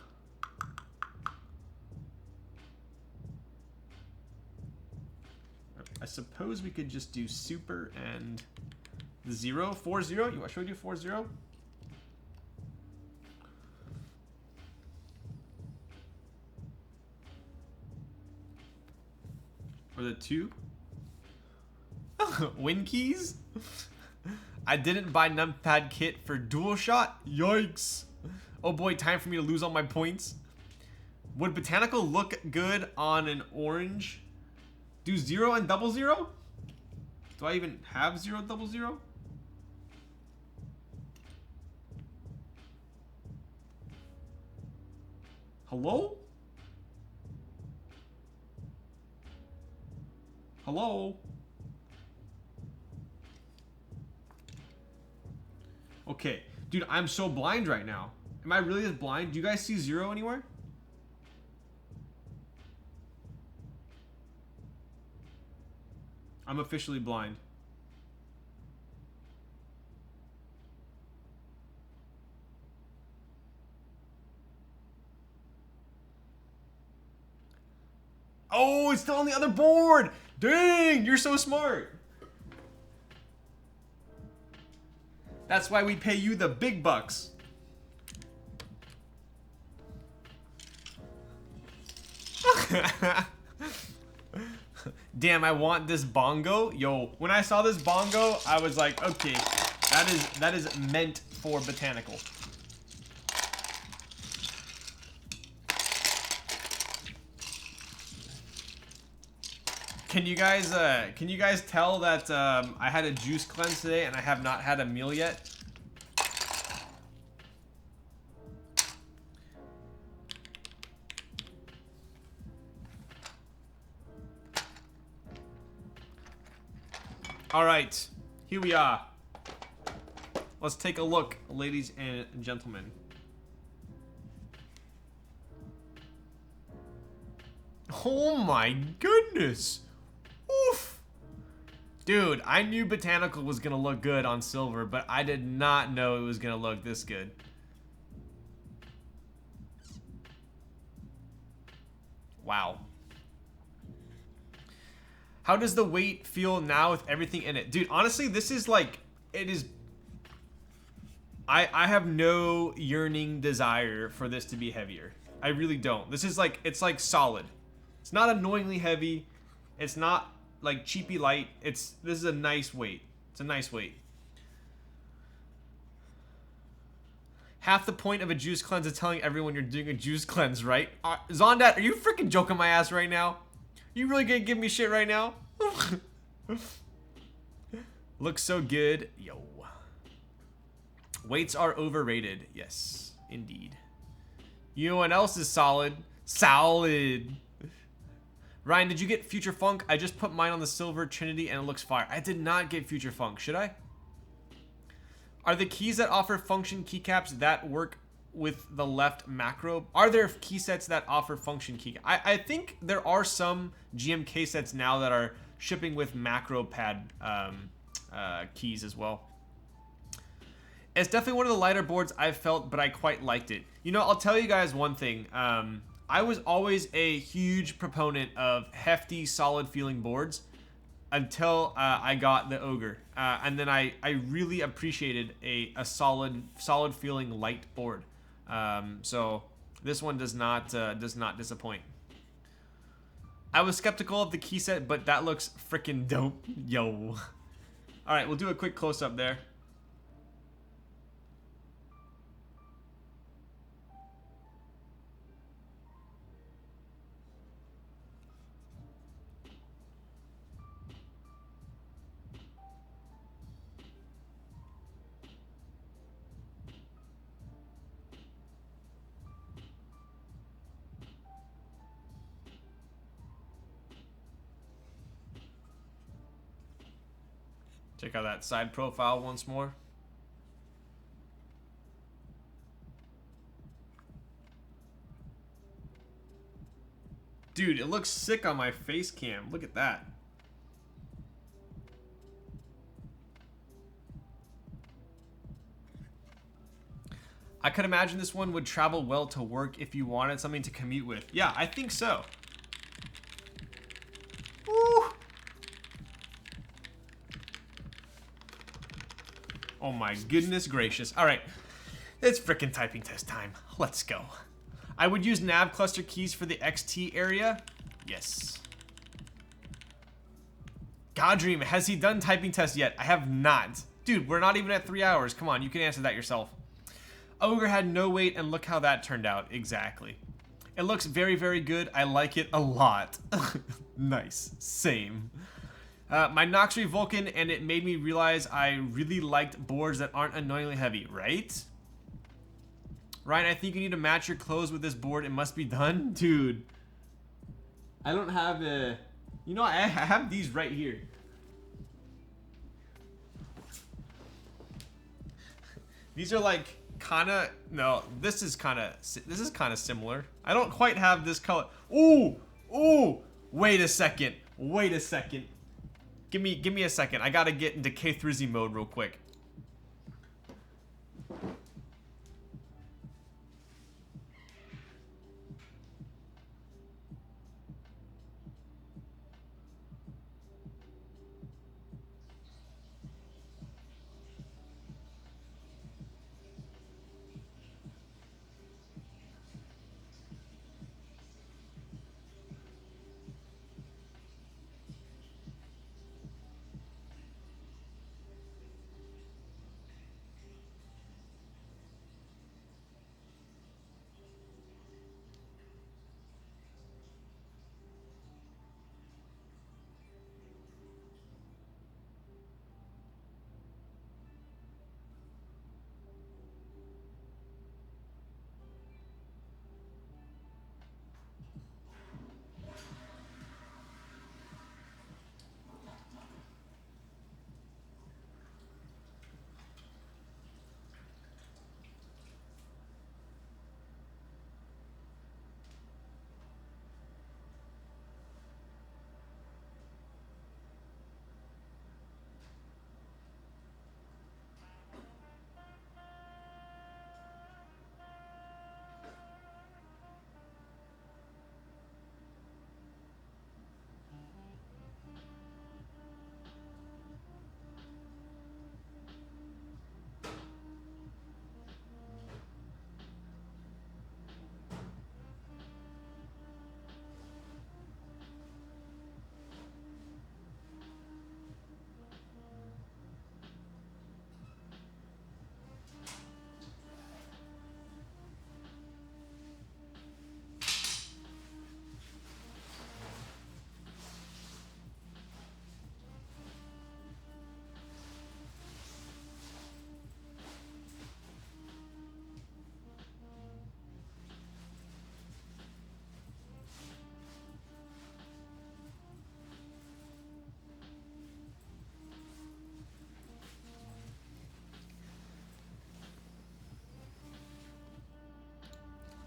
I suppose we could just do super and 0, 4, 0. Should we do 4, 0? Or the 2? Win keys? I didn't buy numpad kit for dual shot? Yikes. Oh boy, time for me to lose all my points. Would Botanical look good on an orange? Do 0 and 00? Do I even have 0, 00? Hello? Hello? Okay. Dude, I'm so blind right now. Am I really as blind? Do you guys see 0 anywhere? I'm officially blind. Oh, it's still on the other board! Dang, you're so smart. That's why we pay you the big bucks. Damn, I want this bongo. Yo, when I saw this bongo, I was like, okay, that is meant for Botanical. Can you guys tell that I had a juice cleanse today and I have not had a meal yet? All right, here we are. Let's take a look, ladies and gentlemen. Oh my goodness. Oof. Dude, I knew Botanical was gonna look good on silver, but I did not know it was gonna look this good. Wow. How does the weight feel now with everything in it? Dude, honestly, this is like, it is... I have no yearning desire for this to be heavier. I really don't. This is like, it's like solid. It's not annoyingly heavy. It's not like cheapy light. This is a nice weight. It's a nice weight. Half the point of a juice cleanse is telling everyone you're doing a juice cleanse, right? Zondat, are you freaking joking my ass right now? You really gonna give me shit right now? Looks so good. Yo. Weights are overrated. Yes, indeed. You know what else is solid? Solid. Ryan, did you get Future Funk? I just put mine on the Silver Trinity and it looks fire. I did not get Future Funk. Should I? Are the keys that offer function keycaps that work with the left macro? Are there key sets that offer function key? I think there are some GMK sets now that are shipping with macro pad keys as well. It's definitely one of the lighter boards I've felt, but I quite liked it. You know, I'll tell you guys one thing. I was always a huge proponent of hefty, solid feeling boards until I got the Ogre. And then I really appreciated a solid feeling light board. So this one does not disappoint. I was skeptical of the key set, but that looks freaking dope. Yo. All right, we'll do a quick close up there. Check out that side profile once more. Dude, it looks sick on my face cam. Look at that. I could imagine this one would travel well to work if you wanted something to commute with. Yeah, I think so. Woo! Oh my goodness gracious. All right, it's frickin' typing test time. Let's go. I would use nav cluster keys for the XT area. Yes. Godream, has he done typing test yet? I have not. Dude, we're not even at 3 hours. Come on, you can answer that yourself. Ogre had no weight, and look how that turned out. Exactly. It looks very, very good. I like it a lot. Nice. Same. My Noxary Vulcan, and it made me realize I really liked boards that aren't annoyingly heavy, right? Ryan, I think you need to match your clothes with this board. It must be done. Dude. I don't have a... You know, I have these right here. These are like kind of... No, this is kind of similar. I don't quite have this color. Ooh! Ooh! Wait a second. Wait a second. Give me a second. I gotta get into K3Z mode real quick.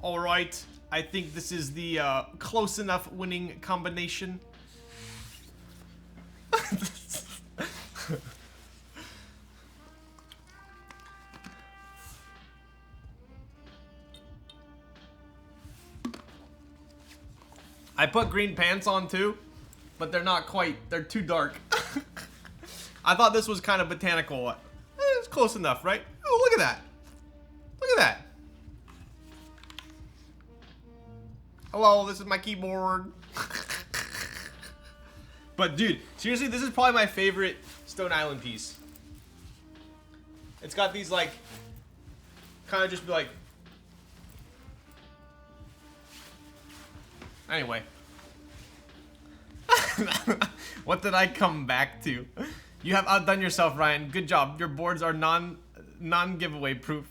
All right. I think this is the close enough winning combination. I put green pants on too, but they're not quite. They're too dark. I thought this was kind of botanical. It's close enough, right? Oh, look at that. Look at that. Hello, this is my keyboard. But dude, seriously, this is probably my favorite Stone Island piece. It's got these like, kind of just be like, anyway. What did I come back to? You have outdone yourself, Ryan. Good job. Your boards are non-giveaway proof.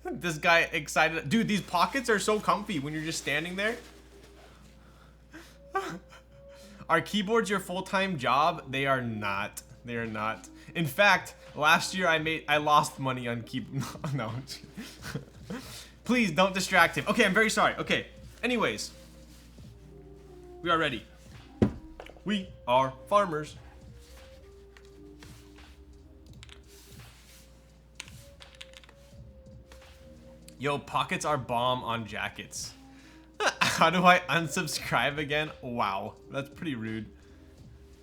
This guy excited. Dude, these pockets are so comfy when you're just standing there. Are keyboards your full-time job? They are not. They are not. In fact, last year I lost money on keyboard. No. Please don't distract him. Okay, I'm very sorry. Okay. Anyways, we are ready. We are farmers. Yo, pockets are bomb on jackets. How do I unsubscribe again? Wow, that's pretty rude.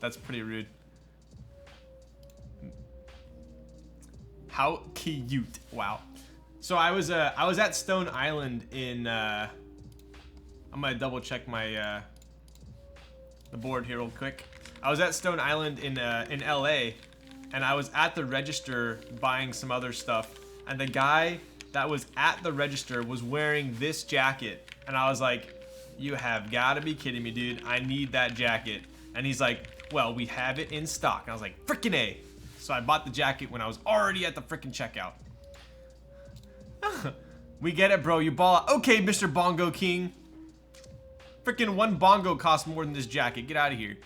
That's pretty rude. How cute. Wow. So I was at Stone Island in I'm gonna double check my the board here real quick. I was at Stone Island in LA, and I was at the register buying some other stuff, and the guy that was at the register was wearing this jacket, and I was like, you have got to be kidding me, dude. I need that jacket. And he's like, well, we have it in stock. And I was like, frickin' A. So I bought the jacket when I was already at the frickin' checkout. We get it, bro. You ball out. Okay, Mr. Bongo King. Frickin' one bongo costs more than this jacket. Get out of here.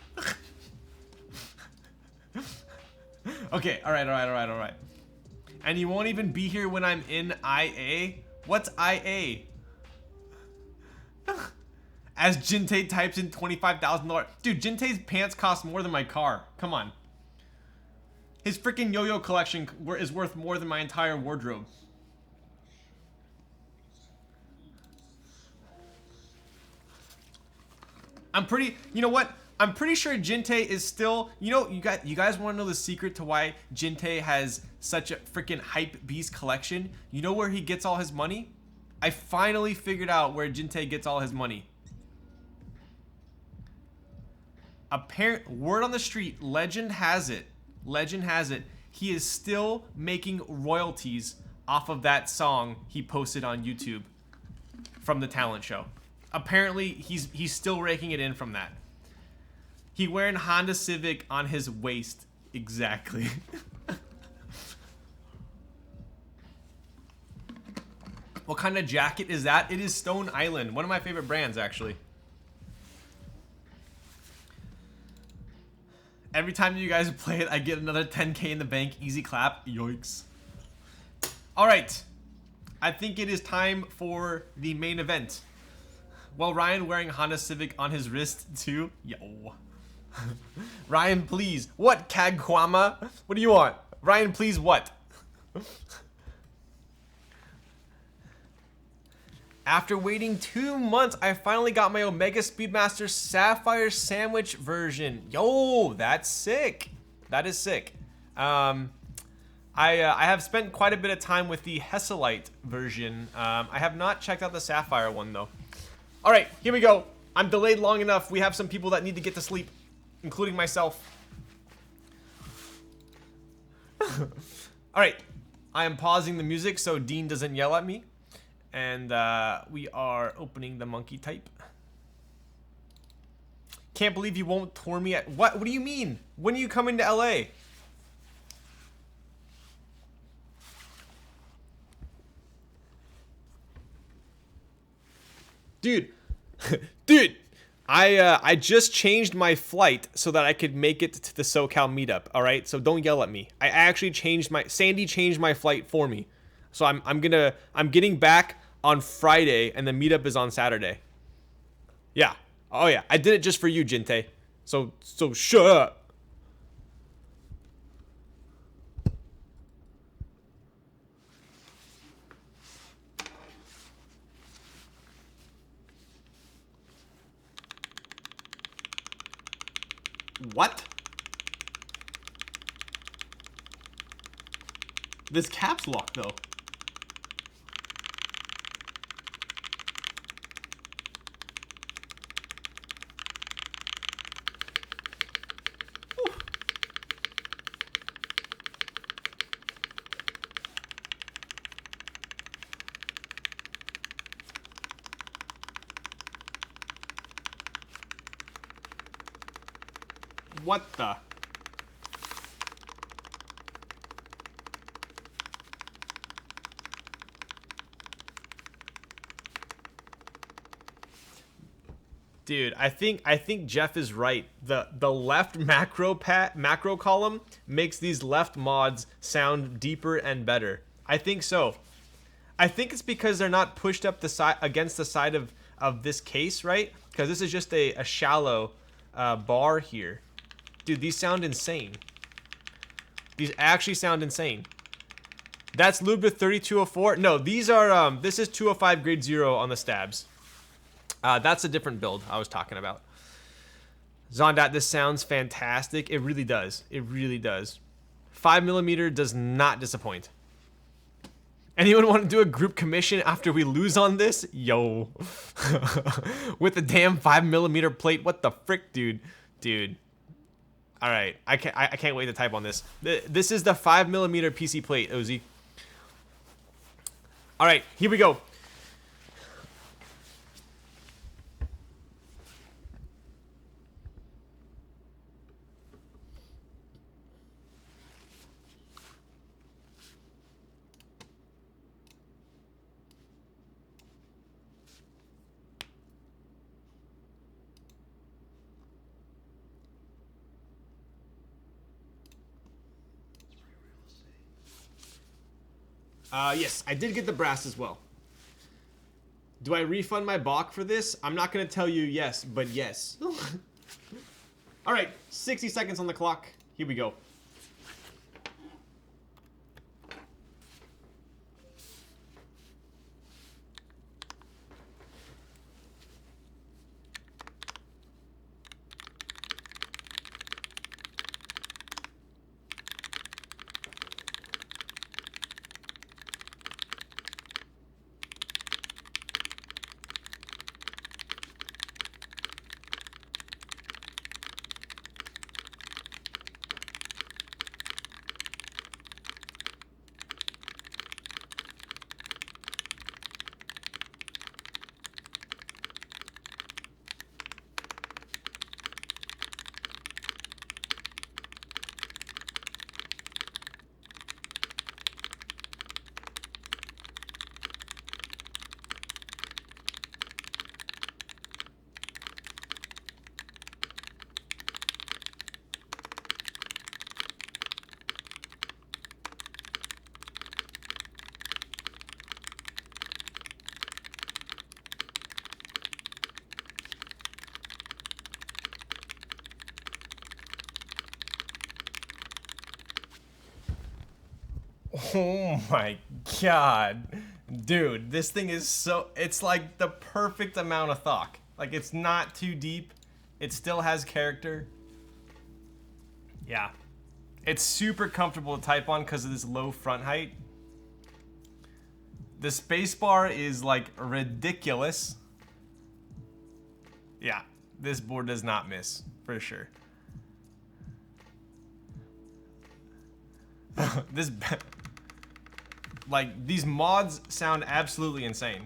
Okay, all right. And you won't even be here when I'm in IA? What's IA? As Jinte types in $25,000. Dude, Jinte's pants cost more than my car. Come on. His freaking yo-yo collection is worth more than my entire wardrobe. You know what? I'm pretty sure Jinte is still, you know, you guys want to know the secret to why Jinte has such a freaking hype beast collection? You know where he gets all his money? I finally figured out where Jinte gets all his money. Word on the street, legend has it, he is still making royalties off of that song he posted on YouTube from the talent show. Apparently, he's still raking it in from that. He wearing Honda Civic on his waist. Exactly. What kind of jacket is that? It is Stone Island. One of my favorite brands, actually. Every time you guys play it, I get another 10K in the bank. Easy clap. Yoinks. All right. I think it is time for the main event. Well, Ryan wearing Honda Civic on his wrist, too. Yo. Ryan, please. What, Kagkwama? What do you want? Ryan, please, what? After waiting 2 months, I finally got my Omega Speedmaster Sapphire Sandwich version. Yo, that's sick. That is sick. I have spent quite a bit of time with the Hesselite version. I have not checked out the Sapphire one, though. All right, here we go. I'm delayed long enough. We have some people that need to get to sleep, including myself. All right, I am pausing the music so Dean doesn't yell at me. And we are opening the monkey type. Can't believe you won't tour me at... What do you mean? When are you coming to LA? Dude. Dude. I just changed my flight so that I could make it to the SoCal meetup. All right? So don't yell at me. I actually changed my... Sandy changed my flight for me. So I'm getting back on Friday, and the meetup is on Saturday. Yeah. Oh yeah, I did it just for you, Jinte. So shut up. What? This caps lock though. What the? Dude, I think Jeff is right. The left macro column makes these left mods sound deeper and better. I think so. I think it's because they're not pushed up the side against the side of this case, right? Because this is just a shallow bar here. Dude, these sound insane. These actually sound insane. That's lubed with 3204. No, these are this is 205 grade 0 on the stabs. That's a different build I was talking about. Zondat, this sounds fantastic. It really does. It really does. 5mm does not disappoint. Anyone want to do a group commission after we lose on this? Yo. With the damn 5mm plate. What the frick, dude? Dude. All right. I can't wait to type on this. This is the 5mm PC plate, Ozzy. All right. Here we go. Yes, I did get the brass as well. Do I refund my Bach for this? I'm not going to tell you yes, but yes. All right, 60 seconds on the clock. Here we go. Oh my god. Dude, this thing is so... It's like the perfect amount of thock. Like, it's not too deep. It still has character. Yeah. It's super comfortable to type on because of this low front height. The spacebar is, like, ridiculous. Yeah. This board does not miss, for sure. This... Like, these mods sound absolutely insane.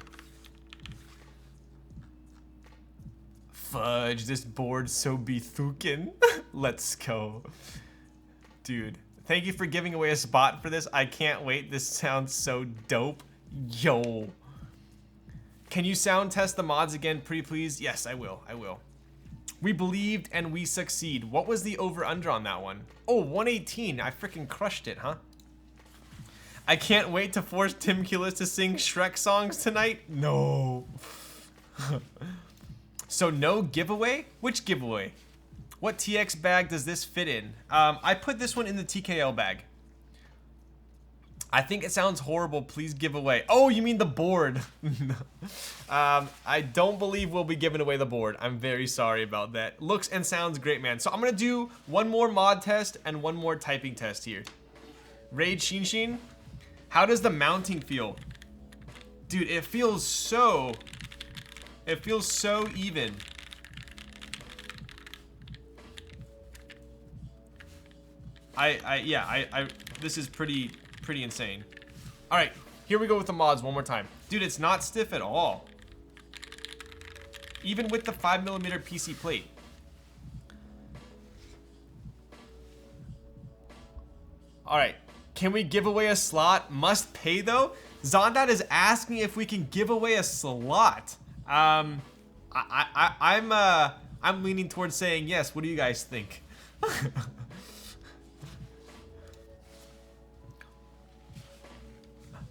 Fudge, this board's so bethuken. Let's go. Dude, thank you for giving away a spot for this. I can't wait. This sounds so dope. Yo. Can you sound test the mods again, pretty please? Yes, I will. I will. We believed and we succeed. What was the over-under on that one? Oh, 118. I freaking crushed it, huh? I can't wait to force Tim Killis to sing Shrek songs tonight. No. So no giveaway? Which giveaway? What TX bag does this fit in? I put this one in the TKL bag. I think it sounds horrible. Please give away. Oh, you mean the board? I don't believe we'll be giving away the board. I'm very sorry about that. Looks and sounds great, man. So I'm gonna do one more mod test and one more typing test here. Raid Shinshin, how does the mounting feel? Dude, it feels so even. This is pretty insane. All right, here we go with the mods one more time. Dude, it's not stiff at all. Even with the 5mm PC plate. All right, can we give away a slot? Must pay though? Zondat is asking if we can give away a slot. I'm leaning towards saying yes. What do you guys think?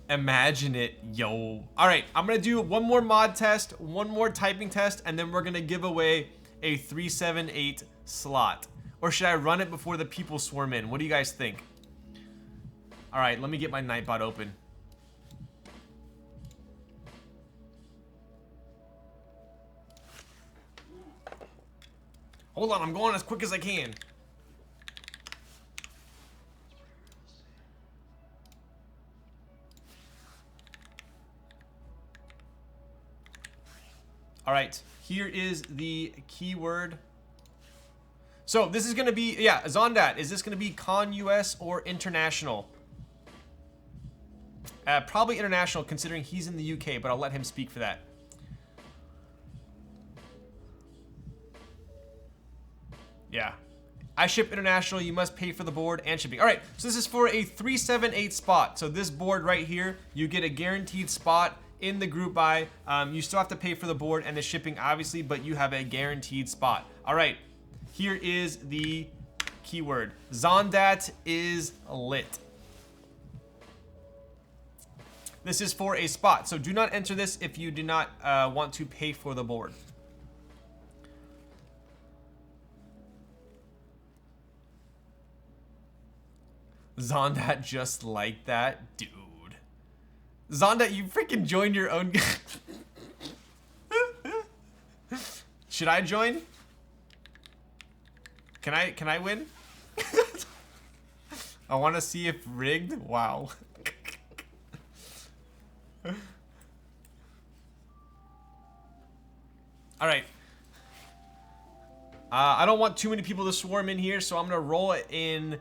Imagine it, yo. All right, I'm gonna do one more mod test, one more typing test, and then we're gonna give away a 378 slot. Or should I run it before the people swarm in? What do you guys think? All right, let me get my Nightbot open. Hold on, I'm going as quick as I can. All right, here is the keyword. So this is gonna be, yeah, Zondat, is this gonna be Con US or international? Probably international considering he's in the UK, but I'll let him speak for that. Yeah. I ship international, you must pay for the board and shipping. All right, so this is for a 378 spot. So this board right here, you get a guaranteed spot in the group buy. You still have to pay for the board and the shipping, obviously, but you have a guaranteed spot. All right, here is the keyword. Zondat is lit. This is for a spot, so do not enter this if you do not want to pay for the board. Zondat just like that? Dude. Zondat, you freaking joined your own... Should I join? Can I win? I want to see if rigged. Wow. All right. I don't want too many people to swarm in here, so I'm gonna roll it in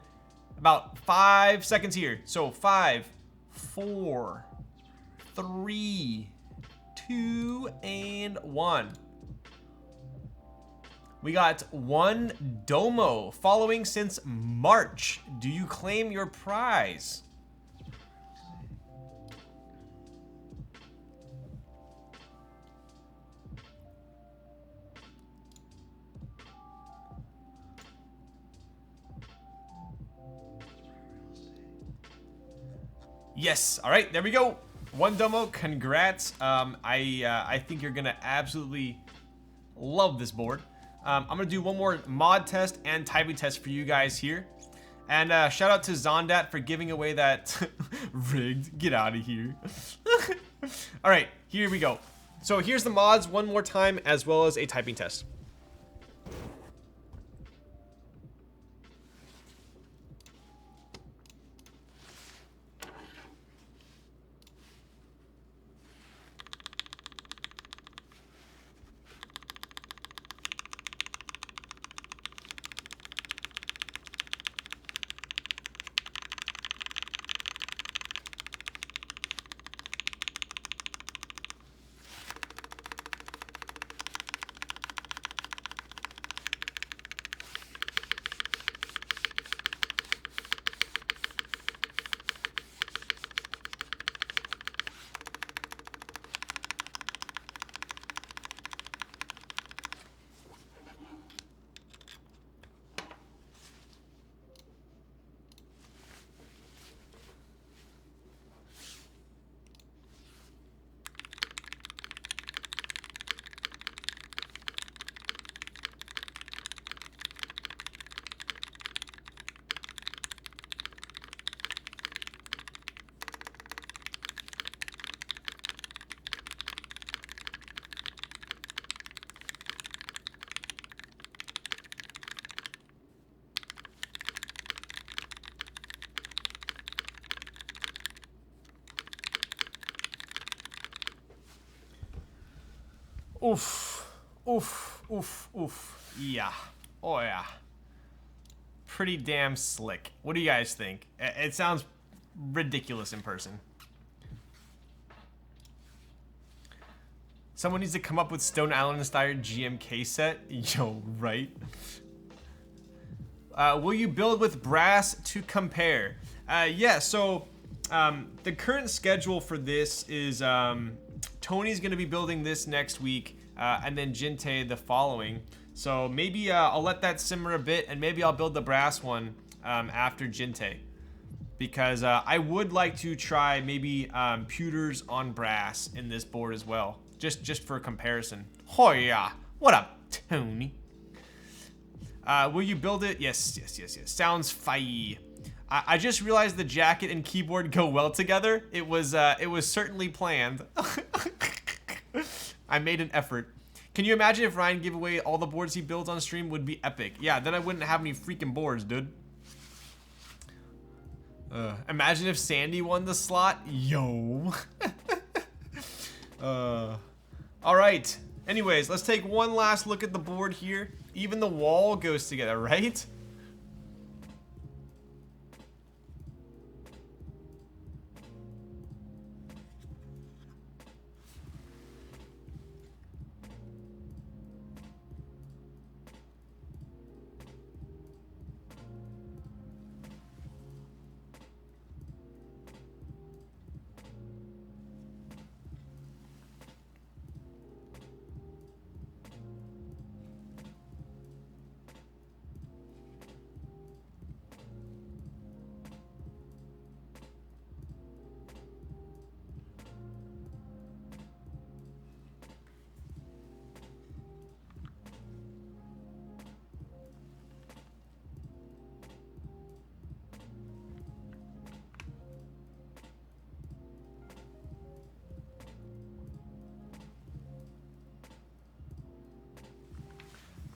about 5 seconds here. So 5, 4, 3, 2, and 1. We got one Domo following since March. Do you claim your prize? Yes. All right, there we go. One Domo, congrats. I think you're gonna absolutely love this board. I'm gonna do one more mod test and typing test for you guys here. And shout out to Zondat for giving away that rigged. Get out of here. All right, here we go. So here's the mods one more time, as well as a typing test. Oof. Oof. Oof. Oof. Yeah. Oh, yeah. Pretty damn slick. What do you guys think? It sounds ridiculous in person. Someone needs to come up with Stone Island-inspired GMK set. Yo, right? Will you build with brass to compare? Yeah, so the current schedule for this is Tony's going to be building this next week, and then Jinte the following. So maybe I'll let that simmer a bit, and maybe I'll build the brass one after Jinte. Because I would like to try maybe pewters on brass in this board as well. Just for comparison. Oh yeah, what up, Tony? Will you build it? Yes. Sounds fine. I just realized the jacket and keyboard go well together. It was certainly planned. I made an effort. Can you imagine if Ryan gave away all the boards he builds on stream? Would be epic. Yeah, then I wouldn't have any freaking boards, dude. Imagine if Sandy won the slot. Yo. All right. Anyways, let's take one last look at the board here. Even the wall goes together, right?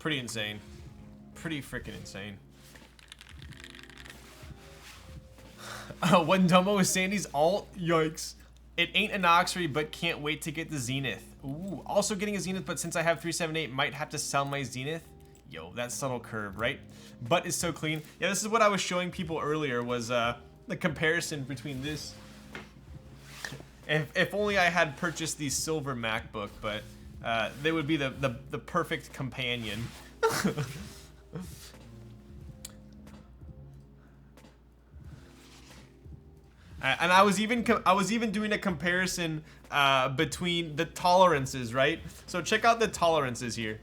Pretty insane. Pretty freaking insane. When Domo is Sandy's alt, yikes. It ain't a Noxary, but can't wait to get the Zenith. Ooh, also getting a Zenith, but since I have 378, might have to sell my Zenith. Yo, that subtle curve, right? But it's so clean. Yeah, this is what I was showing people earlier, was the comparison between this. If only I had purchased the silver MacBook, but they would be the perfect companion. And I was even doing a comparison between the tolerances, right? So check out the tolerances here.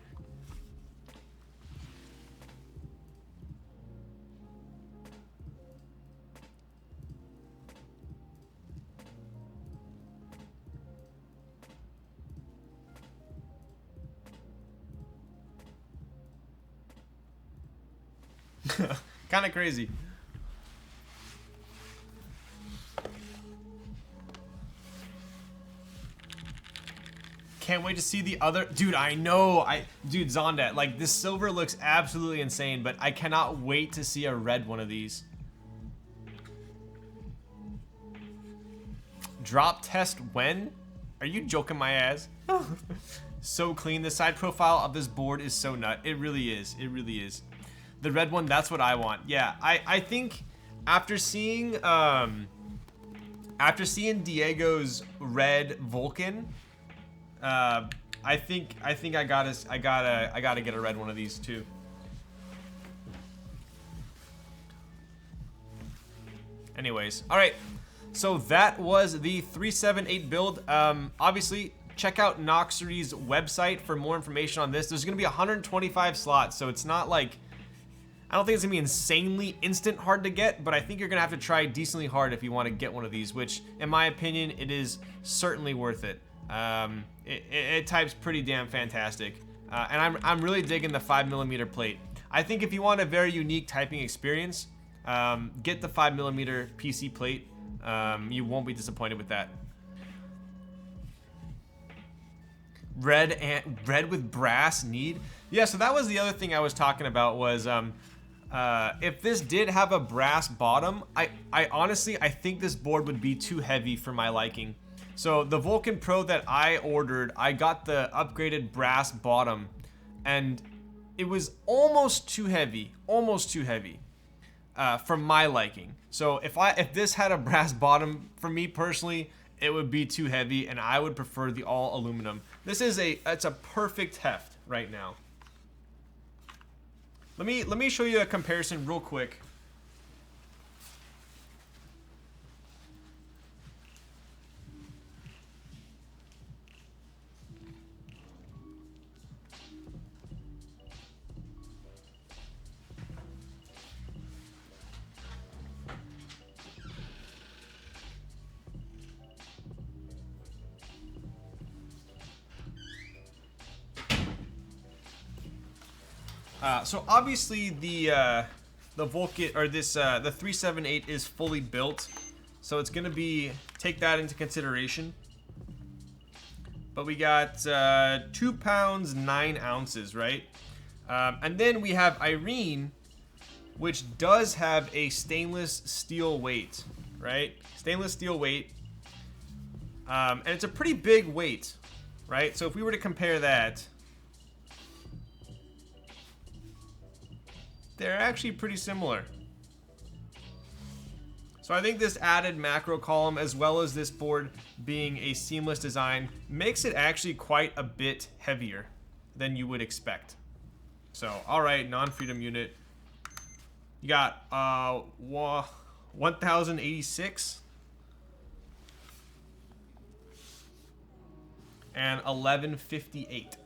Kind of crazy. Can't wait to see the other. Dude, I know. Dude, Zondat, like, this silver looks absolutely insane, but I cannot wait to see a red one of these. Drop test when? Are you joking my ass? So clean. The side profile of this board is so nut. It really is. It really is. The red one, that's what I want. Yeah, I think after seeing Diego's red Vulcan, I think I gotta get a red one of these too. Anyways, all right. So that was the 378 build. Obviously, check out Noxary's website for more information on this. There's gonna be 125 slots, so it's not like, I don't think it's gonna be insanely instant hard to get, but I think you're gonna have to try decently hard if you want to get one of these, which, in my opinion, it is certainly worth it. It types pretty damn fantastic, and I'm really digging the 5mm plate. I think if you want a very unique typing experience, get the 5mm PC plate. You won't be disappointed with that. Red with brass need. Yeah, so that was the other thing I was talking about was if this did have a brass bottom, I honestly think this board would be too heavy for my liking. So the Vulcan Pro that I ordered, I got the upgraded brass bottom, and it was almost too heavy, for my liking. So if this had a brass bottom, for me personally, it would be too heavy, and I would prefer the all aluminum. It's a perfect heft right now. Let me show you a comparison real quick. So obviously the Vulcan, or this the 378 is fully built, so it's gonna be, take that into consideration. But we got 2 pounds 9 ounces, right? And then we have Irene, which does have a stainless steel weight, right? Stainless steel weight, and it's a pretty big weight, right? So if we were to compare that, they're actually pretty similar. So I think this added macro column, as well as this board being a seamless design, makes it actually quite a bit heavier than you would expect. So, all right, non-freedom unit. You got 1086 and 1158.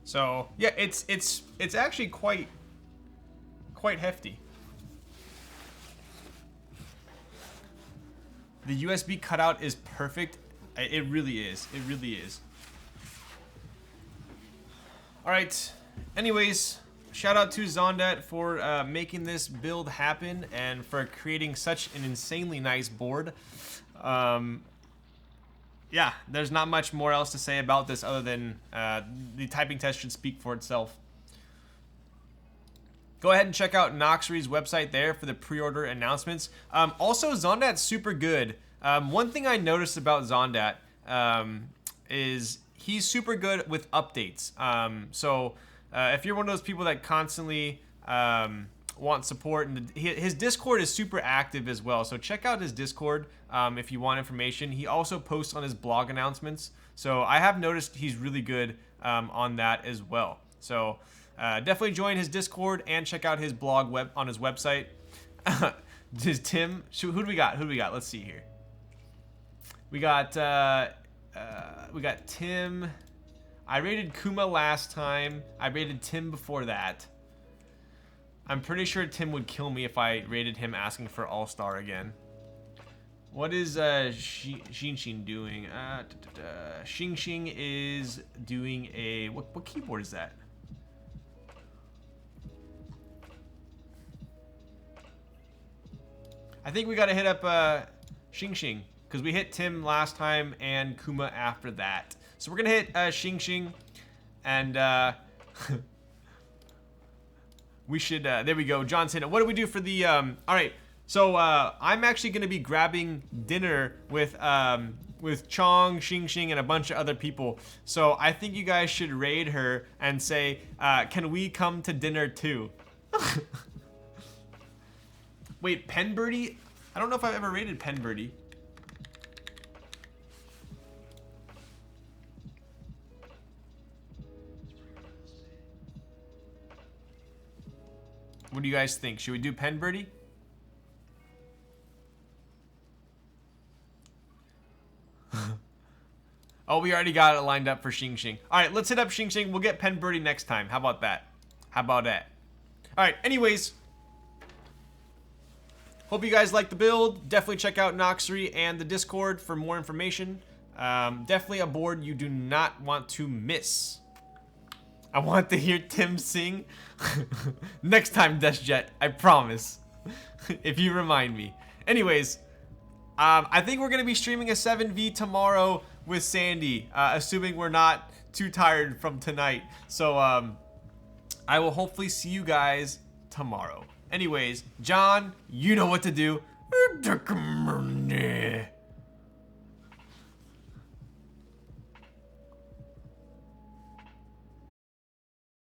So yeah, it's actually quite hefty. The USB cutout is perfect. It really is. It really is. All right. Anyways, shout out to Zondat for making this build happen and for creating such an insanely nice board. Yeah, there's not much more else to say about this other than the typing test should speak for itself. Go ahead and check out Noxary's website there for the pre-order announcements. Also, Zondat's super good. One thing I noticed about Zondat is he's super good with updates. So if you're one of those people that constantly want support, and his Discord is super active as well, so check out his Discord if you want information. He also posts on his blog announcements, so I have noticed he's really good on that as well. So definitely join his Discord and check out his blog on his website. Does Tim, who do we got? Let's see here. We got Tim. I rated Kuma last time. I rated Tim before that. I'm pretty sure Tim would kill me if I rated him asking for All-Star again. What is Xing doing? Xing is doing a... What keyboard is that? I think we gotta hit up Xing, because we hit Tim last time and Kuma after that. So we're gonna hit Xing, and... we should, there we go, Johnson. What do we do for the, all right, so I'm actually going to be grabbing dinner with Chong, Xing, and a bunch of other people. So I think you guys should raid her and say, can we come to dinner too? Wait, Penbirdie? I don't know if I've ever raided Penbirdie. What do you guys think? Should we do Penbirdie? Oh, we already got it lined up for Xing. All right, let's hit up Xing. We'll get Penbirdie next time. How about that? All right, anyways. Hope you guys like the build. Definitely check out Noxary and the Discord for more information. Definitely a board you do not want to miss. I want to hear Tim sing next time, DeshJet. I promise. If you remind me. Anyways, I think we're going to be streaming a 7v tomorrow with Sandy, assuming we're not too tired from tonight. So, I will hopefully see you guys tomorrow. Anyways, John, you know what to do.